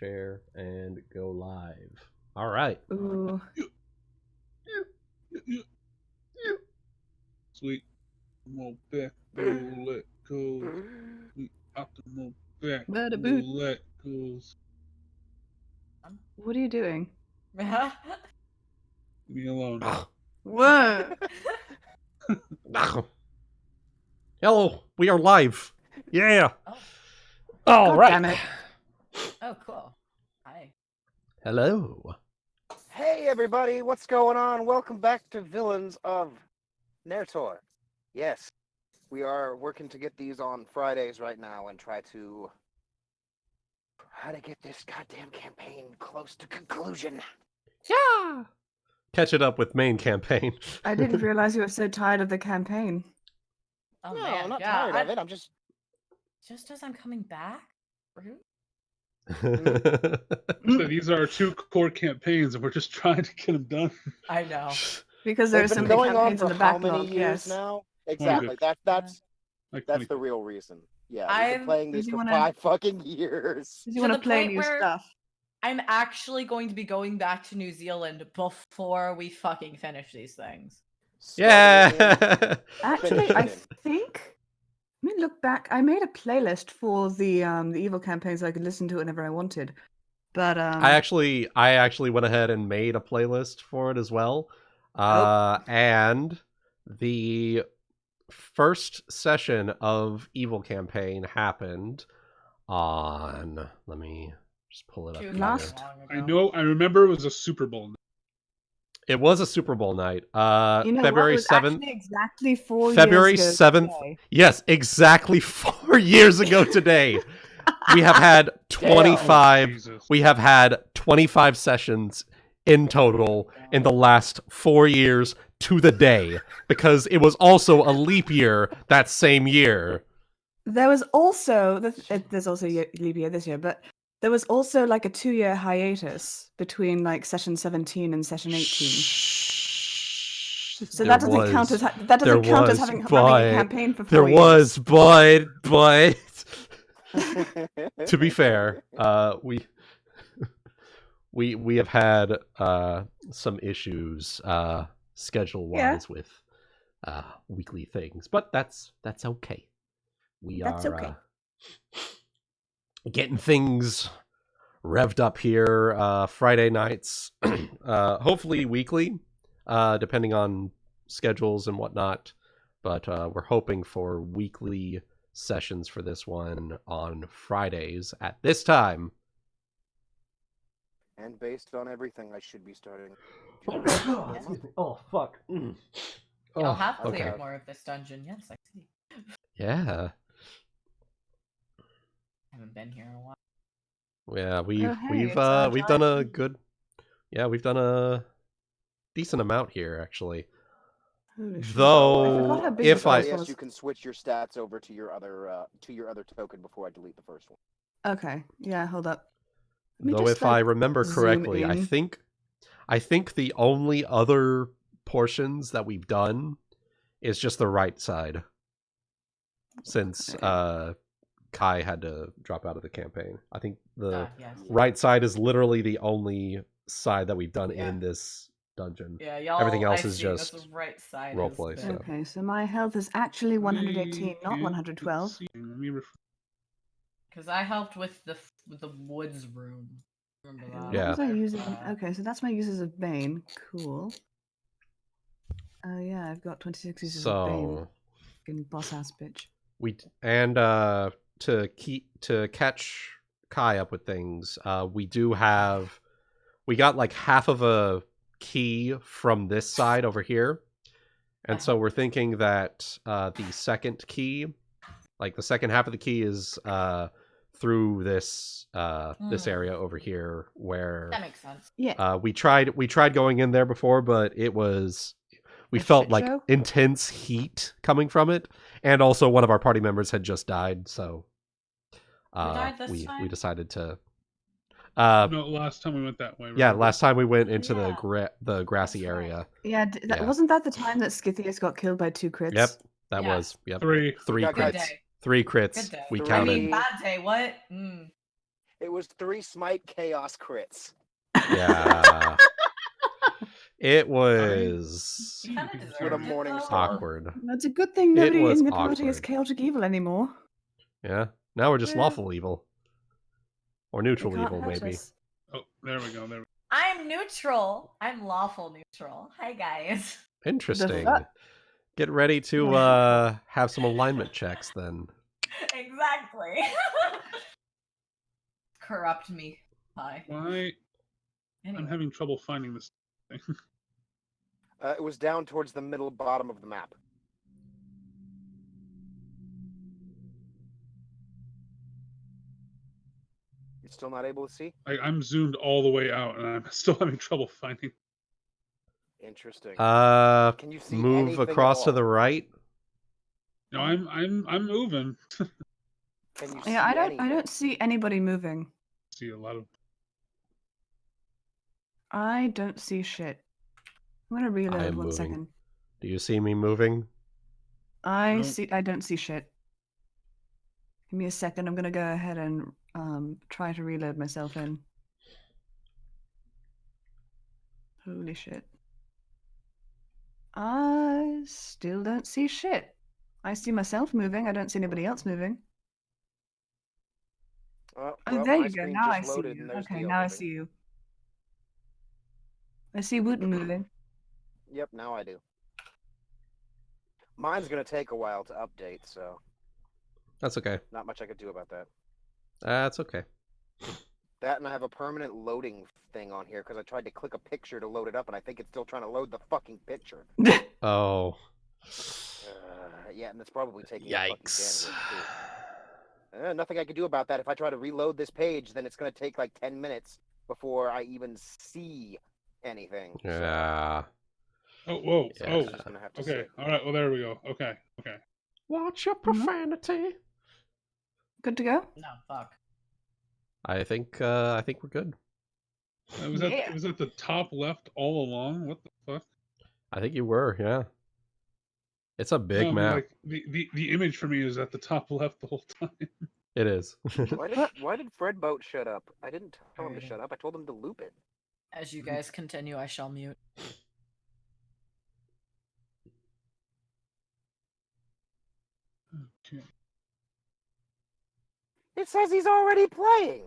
share, and go live. All right. Ooh. Sweet. More back, let go. Sweet optimal back, let goes. What are you doing? Leave me alone. Whoa! Hello, we are live. Yeah. Oh. All God right. damn it. Oh, cool. Hi. Hello. Hey everybody, what's going on? Welcome back to Villains of Narr'tor. Yes, we are working to get these on Fridays right now and try to get this goddamn campaign close to conclusion. Yeah. Catch it up with main campaign. I didn't realize you were so tired of the campaign. Oh, No, man. I'm not yeah, tired of it. I'm just Just as I'm coming back? Rude? So these are our two core campaigns, and we're just trying to get them done. I know. Because there are they've so been many going on campaigns for in the how backlog. many years Yes. now? Exactly. That's Like the 20. real reason. Yeah, we've been playing these Does he for wanna- 5 fucking years. Because you To want to the play point new where- stuff. I'm actually going to be going back to New Zealand before we fucking finish these things. Yeah. Actually, Finish I it. think. Let me look back. I made a playlist for the evil campaign so I could listen to it whenever I wanted. But I actually went ahead and made a playlist for it as well. And the first session of Evil Campaign happened on, let me just pull it up. Too here. Last- fucking long ago. I remember it was a Super Bowl. It was a Super Bowl night. you know February what? It was 7th. actually exactly 4 February years ago 7th. today. Yes, exactly 4 years ago today. We have had 25 Jesus. we have had 25 sessions in total in the last 4 years to the day, because it was also a leap year that same year. There was also there's also leap year this year, but there was also like a 2-year hiatus between like session 17 and session 18. So that doesn't count as having running a campaign for 4 There years. was, but to be fair, we have had some issues schedule wise with weekly things, but that's okay. That's okay. Getting things revved up here Friday nights, hopefully weekly, depending on schedules and whatnot, but we're hoping for weekly sessions for this one on Fridays at this time. And based on everything, I should be starting. Oh fuck. I'll have okay. cleared more of this dungeon. Yes, I see. Yeah. Haven't been here in a while. Yeah, we've it's done a good, we've done a decent amount here actually. Holy shit. Though, I forgot how big if the I- place Yes, was. you can switch your stats over to your other token before I delete the first one. Okay, yeah, hold up. Let me Though just, if I like, remember zoom correctly, I in. think the only other portions that we've done is just the right side, since Kai had to drop out of the campaign. I think the Yes. right side is literally the only side that we've done Yeah. in this dungeon. Yeah, y'all. Everything else I is see, just this right side roleplay is stuff. Okay, so my health is actually 118, not 112. Let me because I helped with the woods room. Remember that? What Yeah. was I using? Okay, so that's my uses of Bane. Cool. Oh yeah, I've got 26 uses of Bane. So Fucking boss ass bitch. to catch Kai up with things, we got like half of a key from this side over here, and so we're thinking that the second key, like the second half of the key, is through this this area over here, where That makes sense. Yeah. we tried going in there before, but we A felt shit like show? intense heat coming from it, and also one of our party members had just died, so died this we time? decided to No, last time we went that way. yeah, remember? last time we went into Yeah. the grassy That's right. area. Yeah, Yeah. wasn't that the time that Scythius got killed by 2 crits? Yep, that Yeah. was Three. three Yeah, Good crits. day. 3 crits. Good day. We Three. I counted. mean, bad day. What? It was 3 smite chaos crits. Yeah. It was You kind of With a deserved it, morning though. star. awkward. It's a good thing It nobody was in the party is awkward. chaotic evil anymore. Yeah. Now we're just Yeah. lawful evil. Or They neutral can't evil, hurt maybe. us. Oh, there we go. There. We I'm neutral. I'm lawful neutral. Hi, guys. Interesting. fuck? Get ready to Yeah. have some alignment checks then. Exactly. Corrupt me. Hi. Why? I'm Anyway. having trouble finding this thing. It was down towards the middle bottom of the map. You still not able to see? I'm zoomed all the way out, and I'm still having trouble finding. Interesting. Can Can you see move anything at across to all? the right. No, I'm moving. Can you see Yeah, I anything? don't see anybody moving. See a lot of. I don't see shit. I'm gonna I reload am 1 moving. second. Do you see me moving? I No. don't see shit. Give me a second. I'm gonna go ahead and try to reload myself in. Holy shit. I still don't see shit. I see myself moving. I don't see anybody else moving. Oh, Oh, well, there my you go. screen Now I just see loaded you. and there's Okay, Dio now I moving. see you. I see Wuten moving. Yep, now I do. Mine's gonna take a while to update, so That's okay. not much I could do about that. That's okay. That and I have a permanent loading thing on here because I tried to click a picture to load it up and I think it's still trying to load the fucking picture. Oh. Yeah, and it's probably taking a fucking Yikes. bandwidth too. Nothing I can do about that. If I try to reload this page, then it's gonna take like 10 minutes before I even see anything. So Yeah. Oh, whoa. Yeah. Oh, it's just gonna have to okay. sit. All right. Well, there we go. Okay. Okay. Watch your profanity. Good to go? No, fuck. I think we're good. It was Yeah. it was at the top left all along. What the fuck? I think you were, yeah. It's a big No, I mean, map. like the image for me is at the top left the whole time. It is. Why did Fred Boat shut up? I didn't tell him to Alrighty. shut up. I told him to loop it. As you guys continue, I shall mute. Okay. It says he's already playing.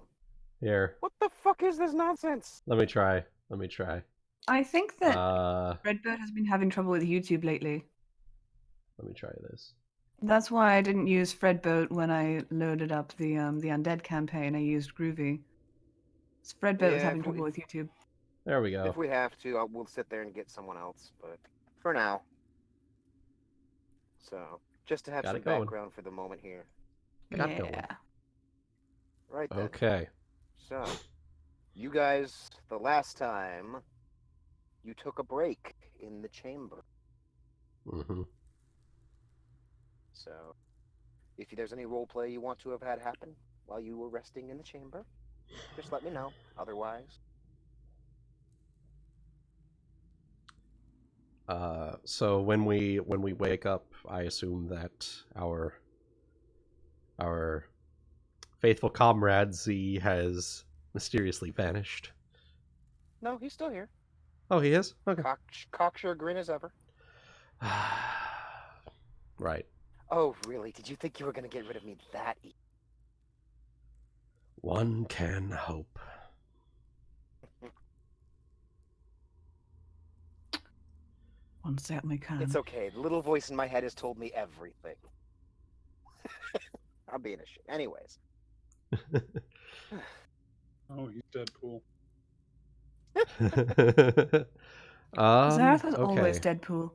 Here, What the fuck is this nonsense? let me try. Let me try. I think that Let Redbird has been having trouble with YouTube lately. me try this. That's why I didn't use Fredboat when I loaded up the undead campaign. I used Groovy. Fredboat was Yeah, having if trouble we- with YouTube. There we go. If we have to, we'll sit there and get someone else. But for now, so just to have Got some it going. background for the moment here. Got going. Yeah. Right then. Okay. So, you guys, the last time, you took a break in the chamber. Mm-hmm. So, if there's any roleplay you want to have had happen while you were resting in the chamber, just let me know. Otherwise, So when we wake up, I assume that our faithful comrade Z has mysteriously vanished. no, he's still here. Oh, he is? Okay. Cocksure grin as ever. Right. Oh, really? Did you think you were going to get rid of me that easy? One can hope. One certainly can. It's okay. The little voice in my head has told me everything. I'm being a shit. Anyways. Oh, he's Deadpool. Zareth was okay. always Deadpool.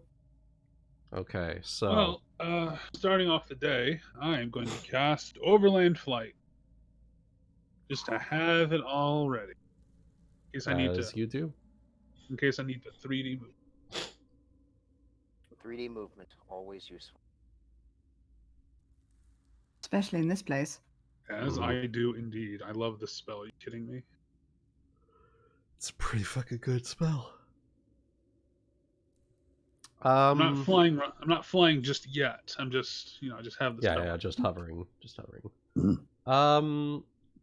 Okay, so Well, starting off the day, I am going to cast Overland Flight, just to have it all ready, in case I need as to. you do. In case I need to 3D move. 3D movement, always useful. Especially in this place. As I do indeed. I love this spell. Are you kidding me? It's a pretty fucking good spell. I'm not flying just yet. I'm just, I just have the spell. Yeah, just hovering.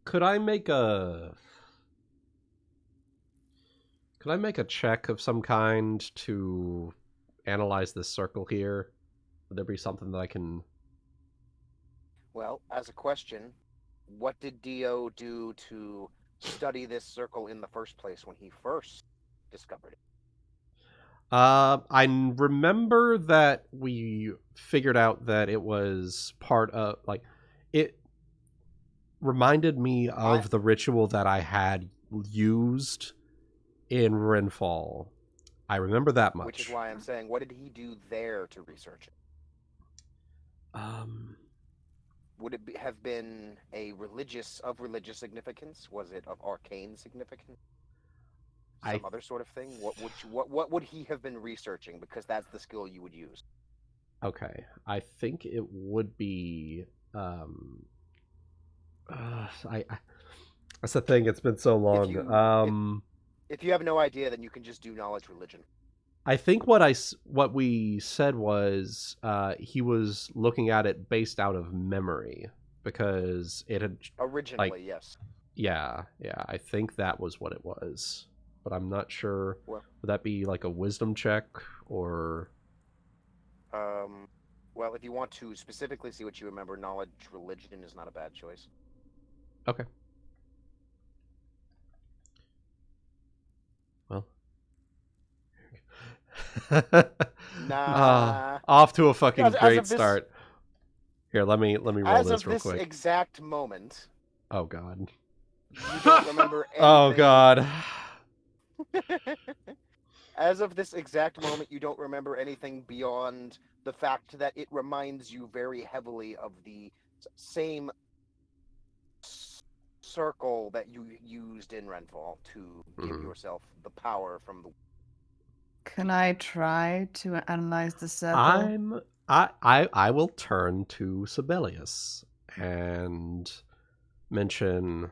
Could I make a check of some kind to analyze this circle here? Would there be something that I can... Well, as a question, what did Dio do to study this circle in the first place when he first discovered it? I remember that we figured out that it was part of, like, it reminded me of the ritual that I had used in Renfall. I remember that much. Which is why I'm saying, what did he do there to research it? Would it have been of religious significance? Was it of arcane significance? Some other sort of thing? What would he have been researching? Because that's the skill you would use. Okay, I think it would be. That's the thing. It's been so long. If you have no idea, then you can just do knowledge religion. I think what we said was he was looking at it based out of memory because it had originally, yes. Yeah. I think that was what it was, but I'm not sure. Well, would that be like a wisdom check or? Well, if you want to specifically see what you remember, knowledge religion is not a bad choice. Okay. Well. Nah. Off to a fucking great this, start. Here, let me roll this real quick. As of this exact moment. Oh God. You don't remember anything. Oh God. As of this exact moment, you don't remember anything beyond the fact that it reminds you very heavily of the same circle that you used in Renfall to give yourself the power from the... Can I try to analyze the circle? I will turn to Sabelius and mention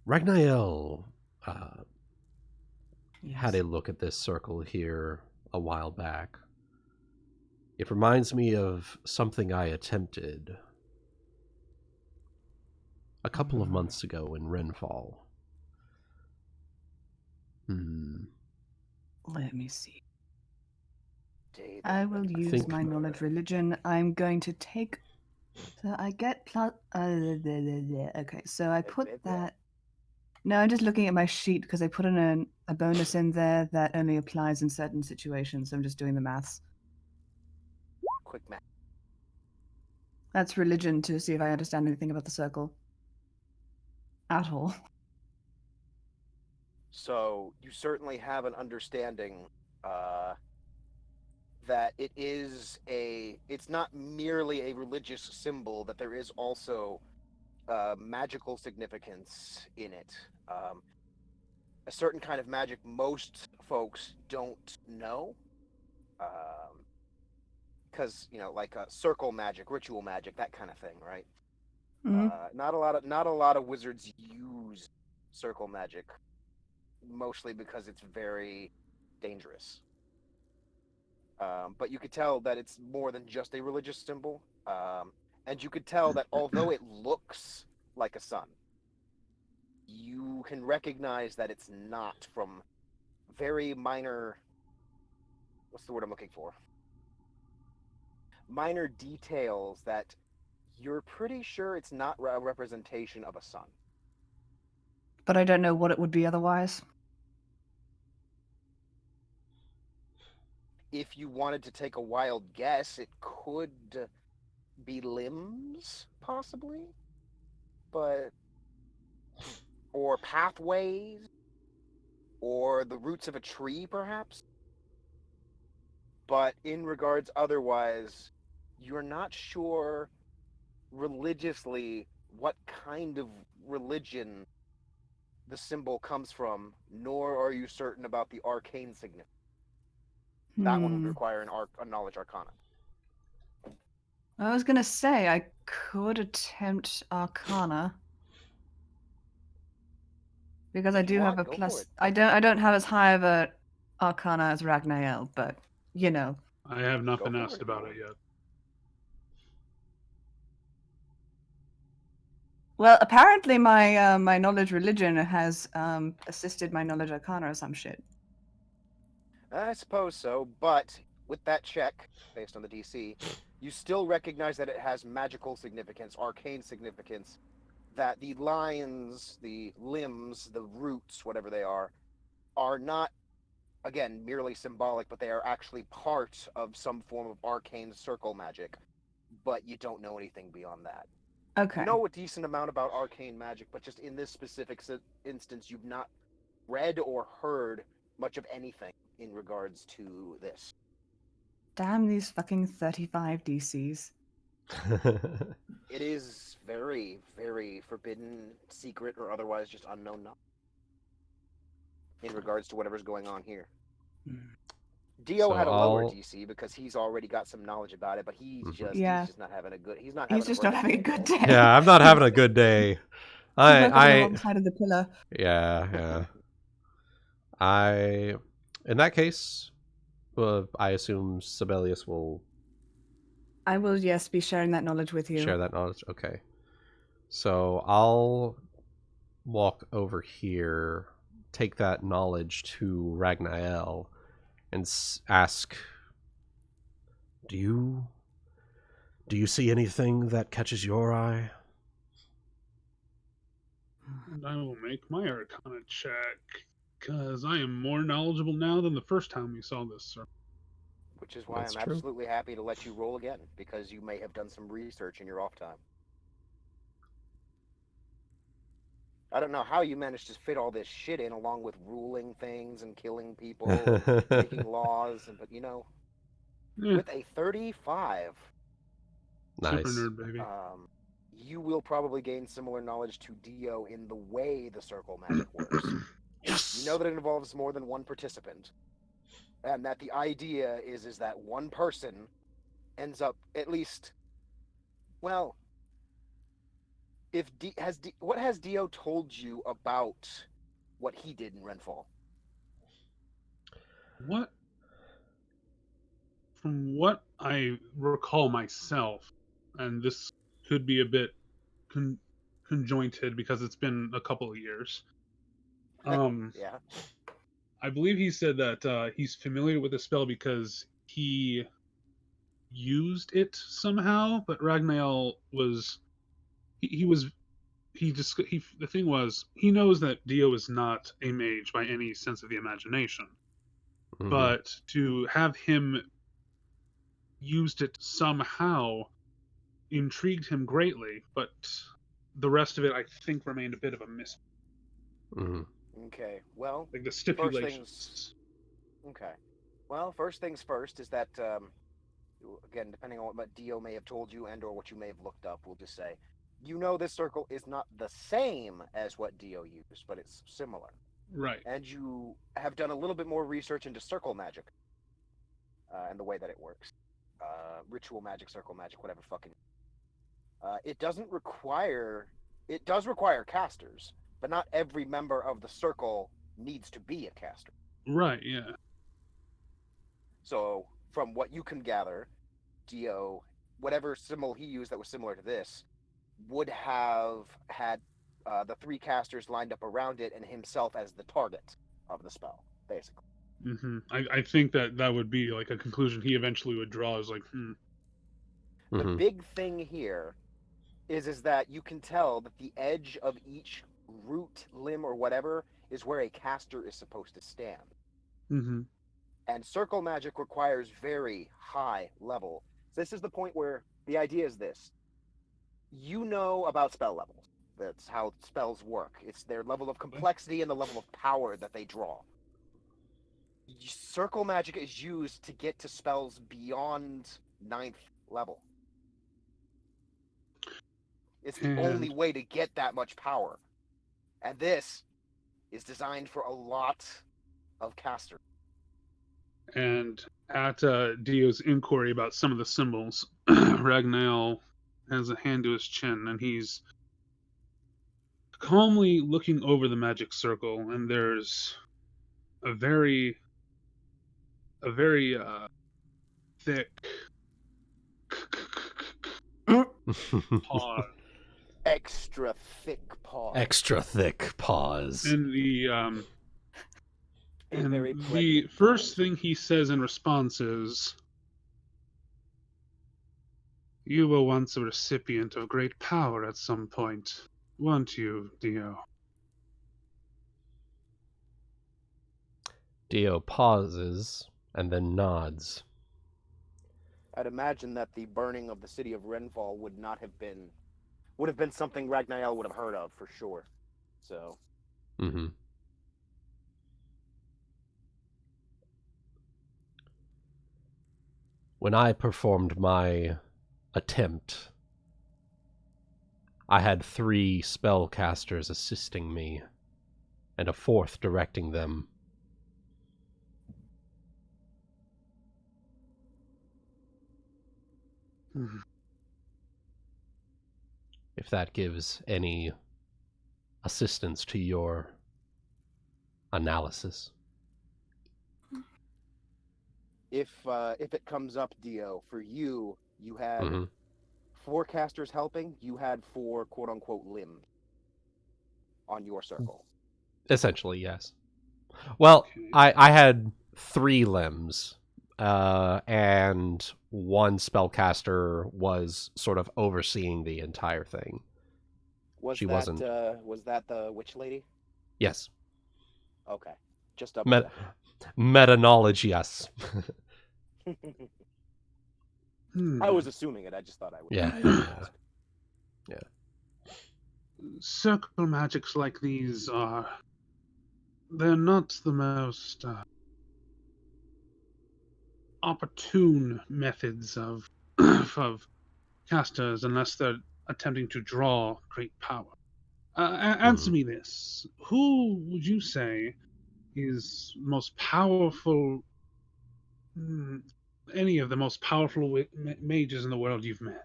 Ragnael had a look at this circle here a while back. It reminds me of something I attempted a couple of months ago in Renfall. Let me see. I will use my knowledge religion. I'm going to take... So I get plus... okay, so I put that... No, I'm just looking at my sheet because I put in a bonus in there that only applies in certain situations. So I'm just doing the maths. Quick math. That's religion to see if I understand anything about the circle. At all. So you certainly have an understanding that it's not merely a religious symbol, that there is also magical significance in it. A certain kind of magic most folks don't know. Because, like circle magic, ritual magic, that kind of thing, right? Mm-hmm. Not a lot of wizards use circle magic, mostly because it's very dangerous. But you could tell that it's more than just a religious symbol, and you could tell that although it looks like a sun, you can recognize that it's not, from very minor... What's the word I'm looking for? Minor details that you're pretty sure it's not a representation of a sun. But I don't know what it would be otherwise. If you wanted to take a wild guess, it could be limbs, possibly, or pathways, or the roots of a tree, perhaps. But in regards otherwise, you're not sure religiously what kind of religion the symbol comes from, nor are you certain about the arcane significance. That one would require a knowledge arcana. I was gonna say I could attempt arcana because I do have a plus. I don't have as high of a arcana as Ragnael, but I have not been asked about it yet. Well, apparently my my knowledge religion has assisted my knowledge arcana or some shit. I suppose so, but with that check, based on the DC, you still recognize that it has magical significance, arcane significance, that the lines, the limbs, the roots, whatever they are not, again, merely symbolic, but they are actually part of some form of arcane circle magic, but you don't know anything beyond that. Okay. You know a decent amount about arcane magic, but just in this specific instance, you've not read or heard much of anything in regards to this. Damn these fucking 35 DCs. It is very, very forbidden, secret, or otherwise just unknown knowledge in regards to whatever's going on here. Dio So had a lower I'll- DC because he's already got some knowledge about it, but he's just Yeah. he's just not having a good He's just not having a good day. Yeah, I'm not having a good day. He's woke up on the I wrong side of the pillar. yeah. In that case, I assume Sabelius will I will, yes, be sharing that knowledge with you. share that knowledge. Okay. So I'll walk over here, take that knowledge to Ragnael, and ask, Do you see anything that catches your eye? And I will make my Arcana check, because I am more knowledgeable now than the first time we saw this, sir. Which is why That's I'm true. absolutely happy to let you roll again, because you may have done some research in your off time. I don't know how you managed to fit all this shit in, along with ruling things and killing people, and making laws, but Yeah, with a 35, Nice. super nerd, baby. you will probably gain similar knowledge to Dio in the way the circle magic works. Yes. You know that it involves more than one participant, and that the idea is that one person ends up at least, well, what has Dio told you about what he did in Renfall? What? From what I recall myself, and this could be a bit conjointed because it's been a couple of years. Yeah. I believe he said that he's familiar with the spell because he used it somehow, but Ragnael was the thing was he knows that Dio is not a mage by any sense of the imagination, Mhm. but to have him used it somehow intrigued him greatly, but the rest of it I think remained a bit of a mystery. Mhm. Okay. Well, Like the stipulations. okay. Well, first things first is that, again, depending on what Dio may have told you and or what you may have looked up, we'll just say, you know this circle is not the same as what Dio used, but it's similar. Right. And you have done a little bit more research into circle magic and the way that it works. Ritual magic, circle magic, whatever fucking. It does require casters, but not every member of the circle needs to be a caster. Right, yeah. So, from what you can gather, Dio, whatever symbol he used that was similar to this, would have had the three casters lined up around it and himself as the target of the spell, basically. I think that would be like a conclusion he eventually would draw is like, The Mhm. big thing here is that you can tell that the edge of each root, limb, or whatever is where a caster is supposed to stand. mm-hmm. And circle magic requires very high level. So this is the point where the idea is this. You know about spell levels. That's how spells work. It's their level of complexity and the level of power that they draw. Circle magic is used to get to spells beyond 9th level. It's the only way to get that much power. And this is designed for a lot of casters. And at Dio's inquiry about some of the symbols, Ragnael has a hand to his chin, and he's calmly looking over the magic circle, and there's a very thick pause Extra thick paws. Extra thick paws. And A very the pregnant first pause. thing he says in response is, "You were once a recipient of great power at some point, weren't you, Dio?" Dio pauses and then nods. I'd imagine that the burning of the city of Renfall would have been something Ragnael would have heard of for sure. So Mm-hmm. When I performed my attempt, I had 3 spellcasters assisting me, and a 4th directing them. If that gives any assistance to your analysis. if it comes up, Dio, for you, you had Mm-hmm. 4 casters helping. You had 4 quote unquote limbs on your circle. Essentially, yes. Well, Okay. I had 3 limbs, and 1 spellcaster was sort of overseeing the entire thing. She wasn't. Was that the witch lady? Yes. Okay, just double check. Meta knowledge, yes. I was assuming it. I just thought I would. Yeah. Circle magics like these they're not the most opportune methods of of casters unless they're attempting to draw great power. Answer me this: who would you say is most powerful? Any of the most powerful mages in the world you've met?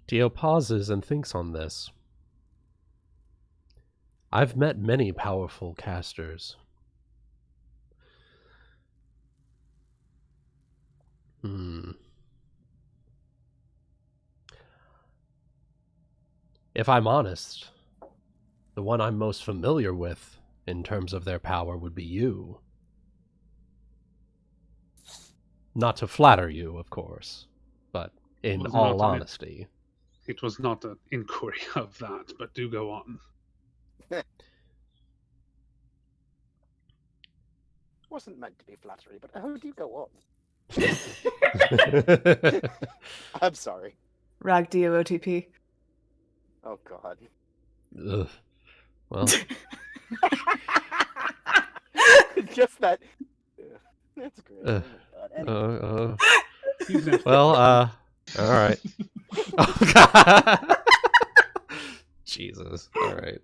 Dio pauses and thinks on this. I've met many powerful casters. If I'm honest, the one I'm most familiar with in terms of their power would be you. Not to flatter you, of course, but in Was all not an- honesty. It was not an inquiry of that, but do go on. Wasn't meant to be flattery, but how do you go on? Ugh. I'm sorry. Rag Dio OTP. Oh God. Well, Just that. That's great. Uh, Oh my God. Anyway. well, all right. Oh, God. Jesus. All right.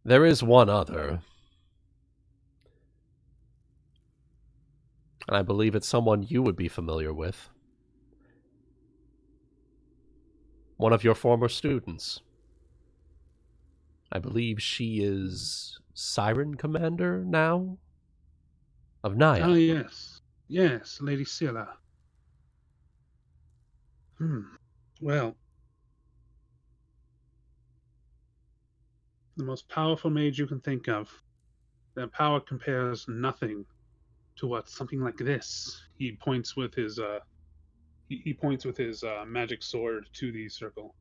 There is one other. And I believe it's someone you would be familiar with. One of your former students. I believe she is Siren Commander now? Of Naya. Ah, yes. Yes, Lady Scylla. Well, the most powerful mage you can think of. Their power compares nothing to what something like this. He points with his magic sword to the circle.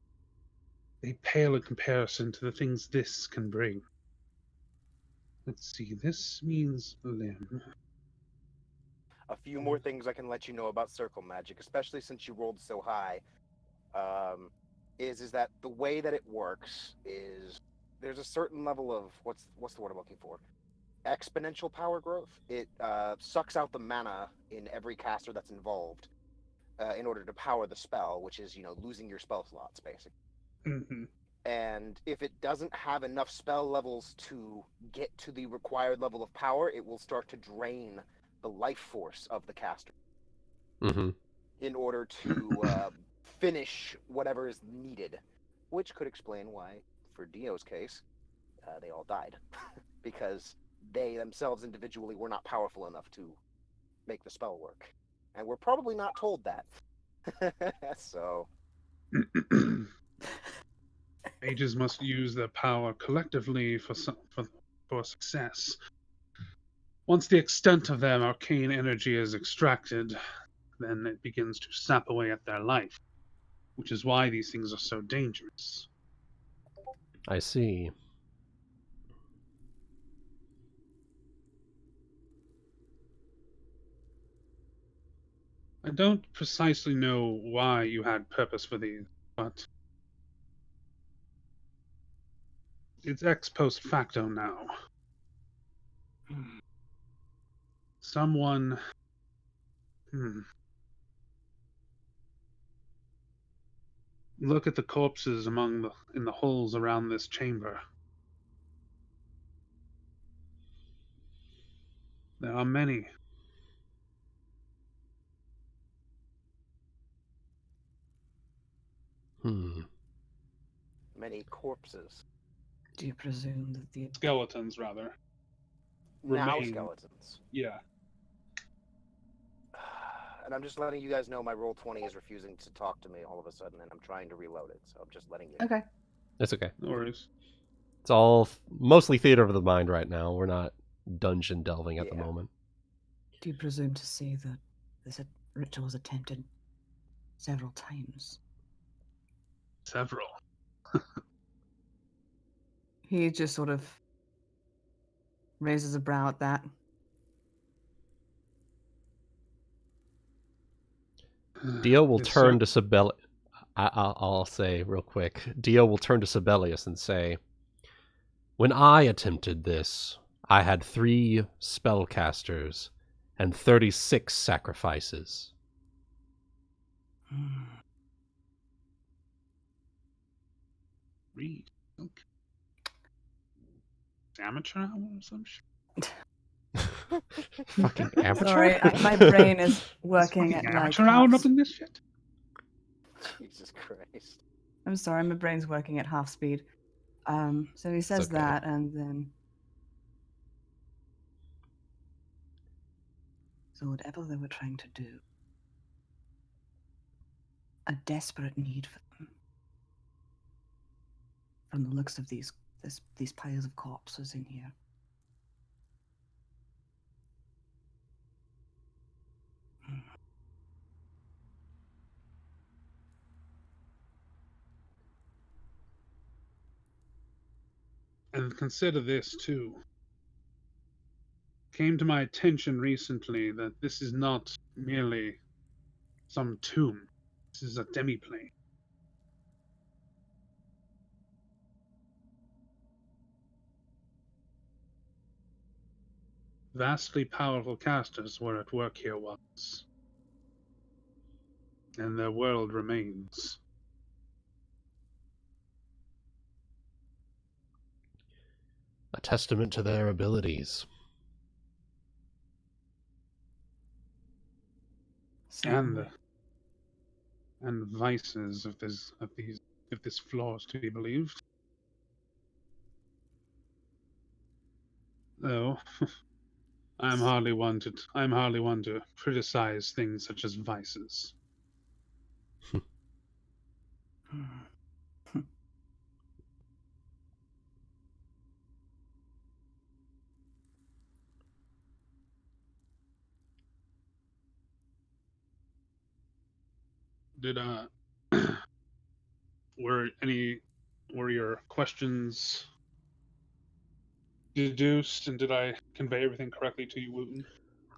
They pale in comparison to the things this can bring. Let's see. This means limb. A few more things I can let you know about circle magic, especially since you rolled so high. Is that the way that it works is there's a certain level of what's the word I'm looking for? Exponential power growth. It sucks out the mana in every caster that's involved in order to power the spell, which is losing your spell slots basically. Mm-hmm. And if it doesn't have enough spell levels to get to the required level of power, it will start to drain the life force of the caster Mm-hmm. in order to finish whatever is needed, which could explain why, for Dio's case, they all died because they themselves individually were not powerful enough to make the spell work, and we're probably not told that. So Mages must use their power collectively for success. Once the extent of their arcane energy is extracted, then it begins to sap away at their life, which is why these things are so dangerous. I see. I don't precisely know why you had purpose for these, but it's ex post facto now. Someone... Look at the corpses in the holes around this chamber. There are many. many corpses. Do you presume that the Skeletons, rather. Now Remain. skeletons. Yeah. And I'm just letting you guys know my Roll20 is refusing to talk to me all of a sudden, and I'm trying to reload it, so I'm just letting you know. Okay. It's okay. No worries. It's all mostly theater of the mind right now. We're not dungeon delving at the Yeah. moment. Do you presume to say that this ritual was attempted several times? Several. He just sort of raises a brow at that. Dio will Yes, turn sir. to Sabelius. I'll say real quick. Dio will turn to Sabelius and say, "When I attempted this, I had 3 spellcasters and 36 sacrifices." Read. Okay. Amateur hour or some shit? Fucking amateur. Sorry, my brain is working Fucking at like amateur hour half up in this shit? Jesus Christ. I'm sorry, my brain's working at half speed. So he says okay. that, and then so whatever they were trying to do, a desperate need for them. From the looks of these piles of corpses in here. And consider this, too. Came to my attention recently that this is not merely some tomb. This is a demiplane. Vastly powerful casters were at work here once. And their world remains. A testament to their abilities. Certainly. And vices if this flaw is to be believed. Though I'm hardly one to criticize things such as vices. Did were your questions deduced, and did I convey everything correctly to you, Wuten?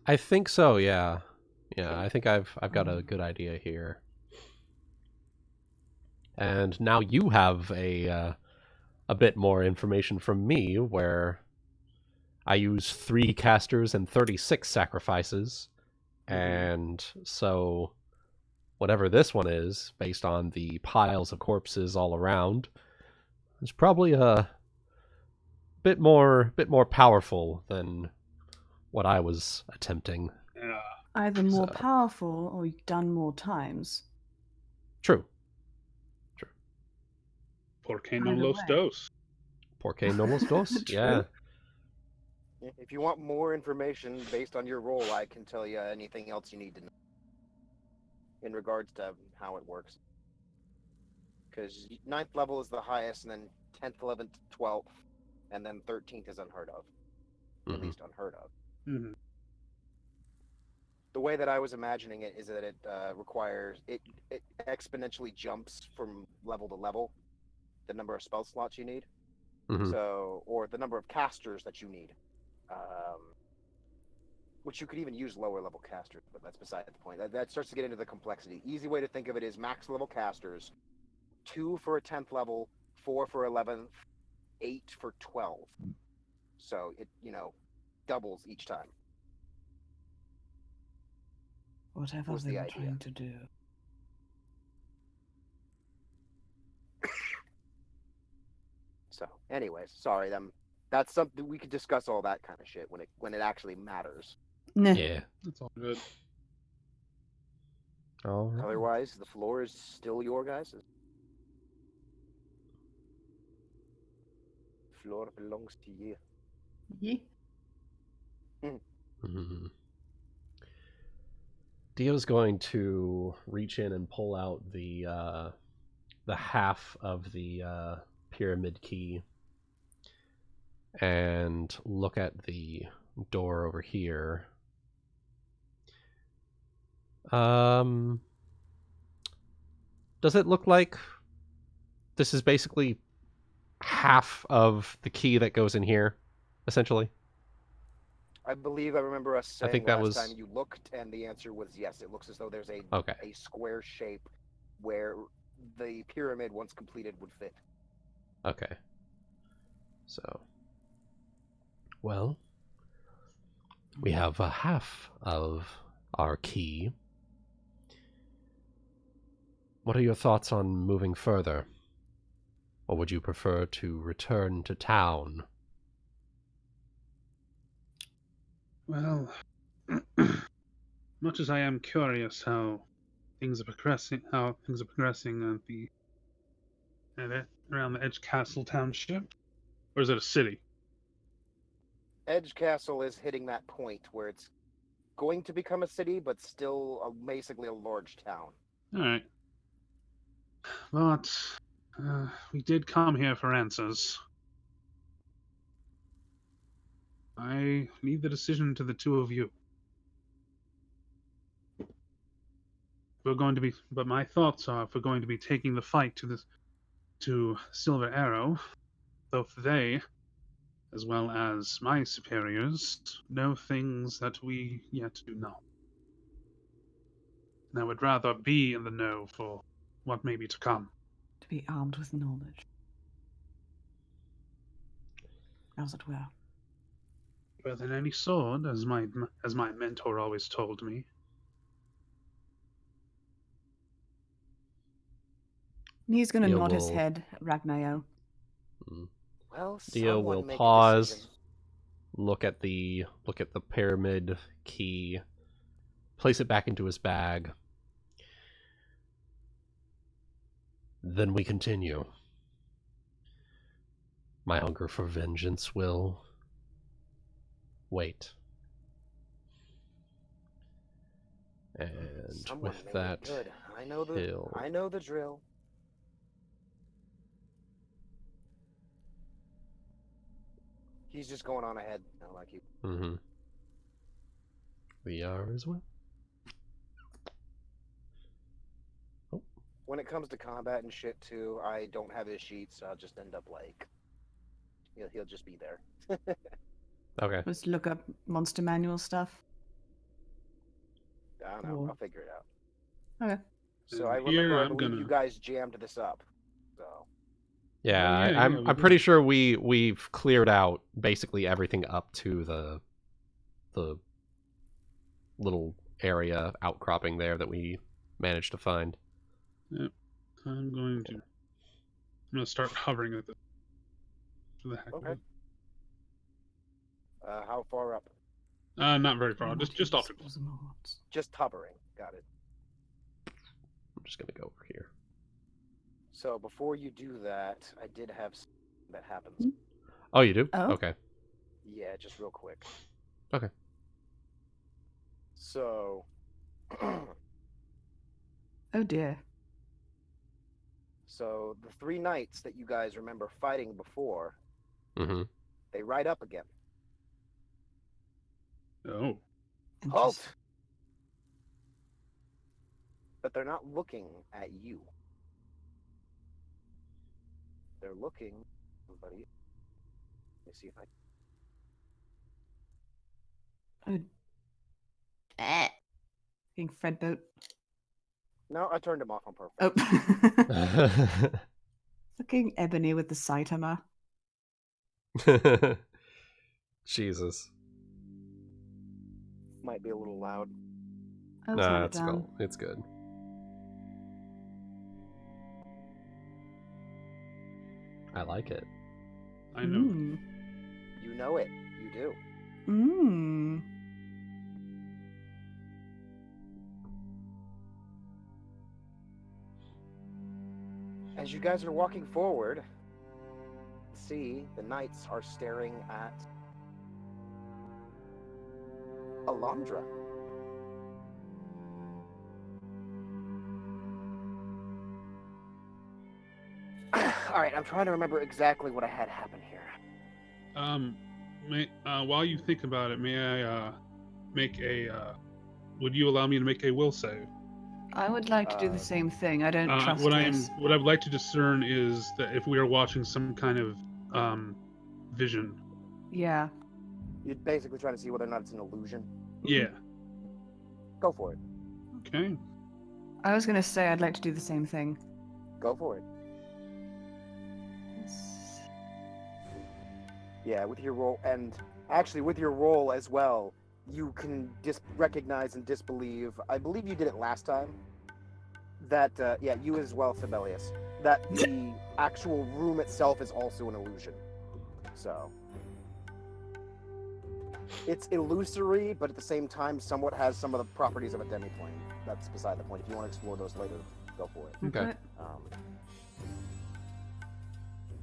I think so. Yeah. I think I've got a good idea here. And now you have a bit more information from me, where I use 3 casters and 36 sacrifices, and so whatever this one is, based on the piles of corpses all around, is probably a bit more powerful than what I was attempting. Either more So- powerful or done more times. True. Porque no Either los way. dos. Porque no los dos. True. Yeah. If you want more information based on your role, I can tell you anything else you need to know in regards to how it works. Because 9th level is the highest, and then 10th, 11th, 12th, and then 13th is unheard of. At Mhm. least unheard of. Mhm. The way that I was imagining it is that it requires it exponentially jumps from level to level, the number of spell slots you need. Mhm. So, or the number of casters that you need. Which you could even use lower level casters, but that's beside the point. That starts to get into the complexity. Easy way to think of it is max level casters, 2 for a 10th level, 4 for 11th, 8 for 12. So it, doubles each time. Whatever Was they the were idea. trying to do. So, anyways, sorry, that's something we could discuss all that kind of shit when it actually matters. Nah. Yeah. That's all good. All right. Otherwise, the floor is still your guys'. Floor belongs to you. Ye- Mhm. Dio's going to reach in and pull out the half of the pyramid key and look at the door over here. Does it look like this is basically half of the key that goes in here, essentially? I believe I remember us I saying think that last was- time you looked, and the answer was yes. It looks as though there's a Okay. square shape where the pyramid, once completed, would fit. Okay. So, well, we have a half of our key. What are your thoughts on moving further? Or would you prefer to return to town? Well, much as I am curious how things are progressing, around the Edge Castle Township, or is it a city? Edge Castle is hitting that point where it's going to become a city, but still basically a large town. All right, but we did come here for answers. I leave the decision to the two of you. But my thoughts are, if we're going to be taking the fight to Silver Arrow, both they, as well as my superiors, know things that we yet do not. And I would rather be in the know for what may be to come. To be armed with knowledge. As it were. Better than any sword, as my mentor always told me. And he's going to Dio nod his will- head at Ragnael. Well, Dio someone will make a pause, decision. look at the pyramid key, place it back into his bag. Then we continue. My hunger for vengeance will wait. And Someone with made that, it good. I know he'll the drill. He's just going on ahead, like you. Mm-hmm. We are as well. When it comes to combat and shit too, I don't have his sheets, so I'll just end up like he'll just be there. Okay. Let's look up monster manual stuff. I don't know. Cool. I'll figure it out. Okay. So I And here remember, I I'm believe gonna- you guys jammed this up. So Yeah, Oh, yeah, I'm we I'm did. pretty sure we've cleared out basically everything up to the little area outcropping there that we managed to find. I'm gonna start hovering at it. For the heck of Okay. it. How far up? Not very far. Not Just his off. bosom hearts. Just hovering. Got it. I'm just gonna go over here. So before you do that, I did have something that happens. Oh, you do? Oh. Okay. Yeah, just real quick. Okay. So, Oh dear. so the 3 knights that you guys remember fighting before, Mm-hmm. they ride up again. Oh. Halt! But they're not looking at you. They're looking at somebody. Let me see if I. Oh, Eh. being Fred boat. No, I turned him off on purpose. Oh. Fucking Ebony with the Saitama. Jesus. Might be a little loud. I'll turn Nah, it it's down. cool. It's good. I like it. I know. Mm. You know it. You do. Mm. As you guys are walking forward, see the knights are staring at Alondra. All right, I'm trying to remember exactly what I had happen here. While you think about it, may I make a? Would you allow me to make a will save? I would like to do the same thing. I don't trust What this. I would like to discern is that if we are watching some kind of vision. Yeah. You're basically trying to see whether or not it's an illusion. Yeah. Go for it. Okay. I was gonna say I'd like to do the same thing. Go for it. Yeah, with your roll, and actually with your roll as well, you can recognize and disbelieve. I believe you did it last time. That yeah, you as well, Sabelius. That the actual room itself is also an illusion. So it's illusory, but at the same time, somewhat has some of the properties of a demiplane. That's beside the point. If you want to explore those later, go for it. Okay.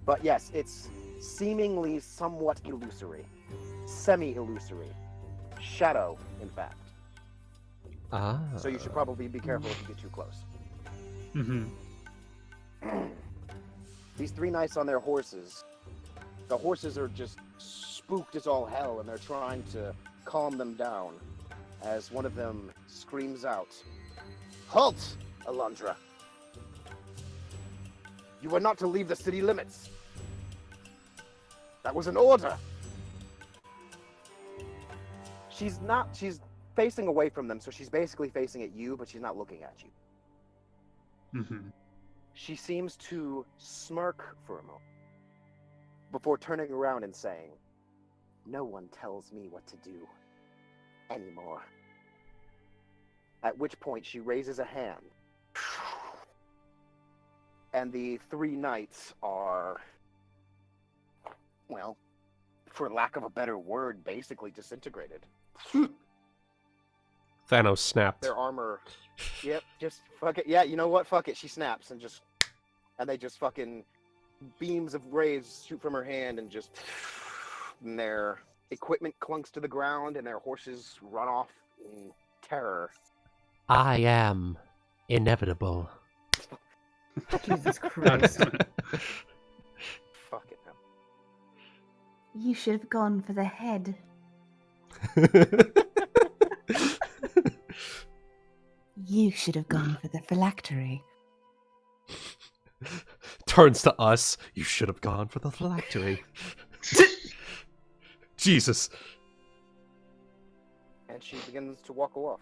But yes, it's seemingly somewhat illusory, semi-illusory, shadow, in fact. Ah. So you should probably be careful if you get too close. Mm-hmm. These 3 knights on their horses. The horses are just spooked as all hell, and they're trying to calm them down. As one of them screams out, "Halt, Alondra! You are not to leave the city limits. That was an order." She's facing away from them, so she's basically facing at you, but she's not looking at you. Mm-hmm. She seems to smirk for a moment before turning around and saying, "No one tells me what to do anymore." At which point she raises a hand. And the 3 knights are, well, for lack of a better word, basically disintegrated. Thanos snapped. Their armor, yep, just fuck it. Yeah, you know what? Fuck it. She snaps and they just fucking beams of rays shoot from her hand and just, and their equipment clunks to the ground and their horses run off in terror. I am inevitable. Jesus Christ. Fuck it. No. You should have gone for the head. You should have gone for the phylactery. Turns to us. You should have gone for the phylactery. Jesus. And she begins to walk off.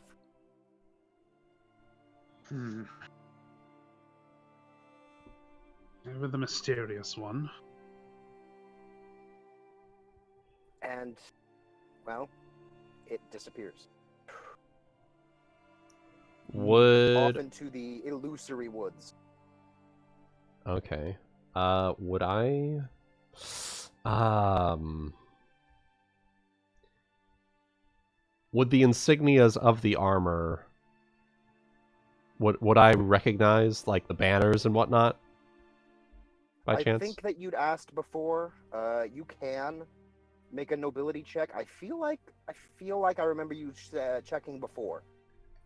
Ever the mysterious one. And, well, it disappears. Off Would... into the illusory woods. Okay. Would I... Would the insignias of the armor... Would I recognize, like, the banners and whatnot? by I chance? think that you'd asked before. You can make a nobility check. I feel like I remember you checking before.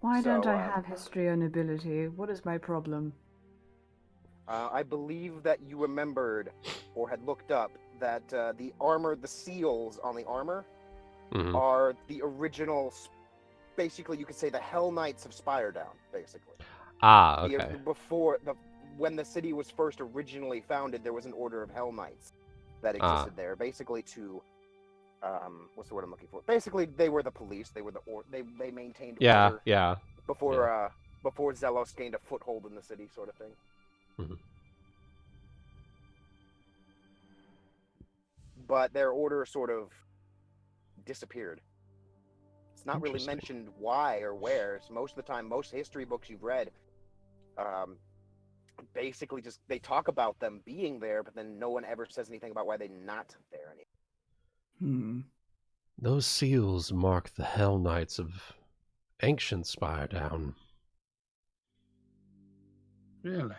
Why don't So, I have history or nobility? What is my problem? I believe that you remembered or had looked up that the armor, the seals on the armor, Mhm. are the original. Basically, you could say the Hell Knights of Spiredown. Basically, Ah, okay. When the city was first originally founded, there was an order of Hell Knights that existed there, basically to what's the word I'm looking for? Basically, they were the police. They were they maintained Yeah, order yeah. before Zelos gained a foothold in the city, sort of thing. Mhm. But their order sort of disappeared. It's not really Interesting. mentioned why or where. So most of the time, most history books you've read, basically just they talk about them being there, but then no one ever says anything about why they're not there anymore. Those seals mark the Hell Knights of ancient Spiredown. Really?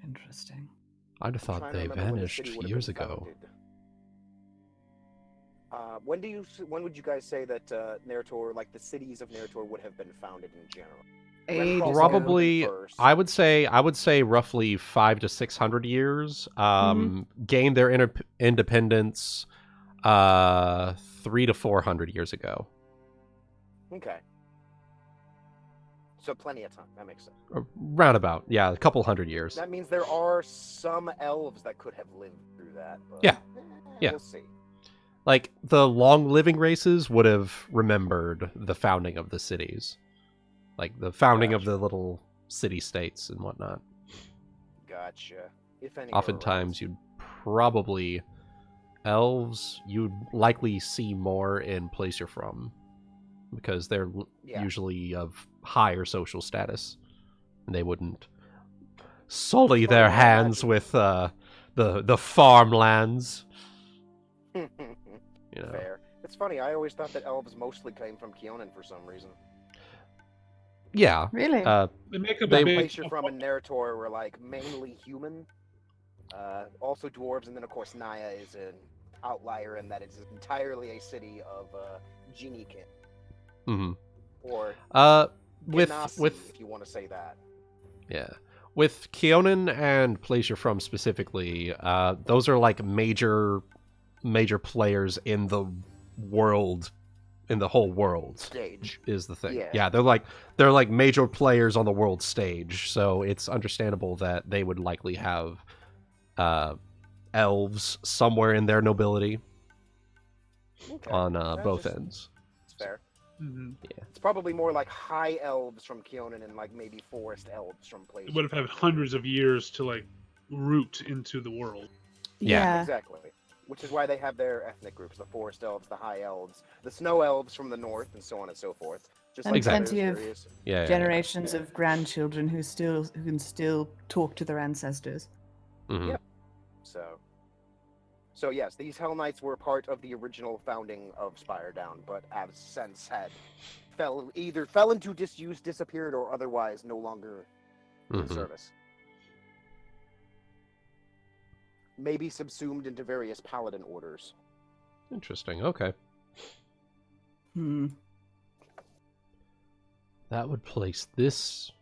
Interesting. I'd have I'm thought trying to they remember when the vanished city would have years been ago. founded. When would you guys say that Narr'tor, like the cities of Narr'tor, would have been founded in general? Ages Renfall ago. Probably, first. I would say roughly 500 to 600 years. Gained their independence 300 to 400 years ago. Okay. So plenty of time. That makes sense. Roundabout, yeah, a couple hundred years. That means there are some elves that could have lived through that. But Yeah. Yeah. We'll see. Like, the long-living races would have remembered the founding of the cities. Like, the founding of Gotcha. the little city-states and whatnot. Gotcha. If any. Oftentimes, you'd probably... Elves, you'd likely see more in place you're from. Because they're usually of higher social status. And they wouldn't sully It's funny, their I hands imagine- with the farmlands. around. You know. Fair. It's funny. I always thought that elves mostly came from Keonan for some reason. Yeah. Really? They make up They- a The big. place you're from in Narr'tor were like mainly human. Also dwarves, and then of course Naya is an outlier in that it's entirely a city of Geniekin. Mm-hmm. Or With Genasi, with if you want to say that. yeah, with Keonan and place you're from specifically, those are like major players in the world, in the whole world. Stage. Is the thing. Yeah. Yeah, they're like major players on the world stage, so it's understandable that they would likely have elves somewhere in their nobility Okay. on That's both just- ends. It's fair. Mhm. It's probably more like high elves from Keonan and like maybe forest elves from places. It would have had hundreds of years to like root into the world. Yeah. Exactly. Which is why they have their ethnic groups: the forest elves, the high elves, the snow elves from the north, and so on and so forth. Just And like Exactly. plenty of various- Yeah. generations of grandchildren who can still talk to their ancestors. Mhm. Yep. So yes, these Hell Knights were part of the original founding of Spiredown, but have since either fell into disuse, disappeared, or otherwise no longer in Mhm. service. Maybe subsumed into various paladin orders. Interesting. Okay. That would place this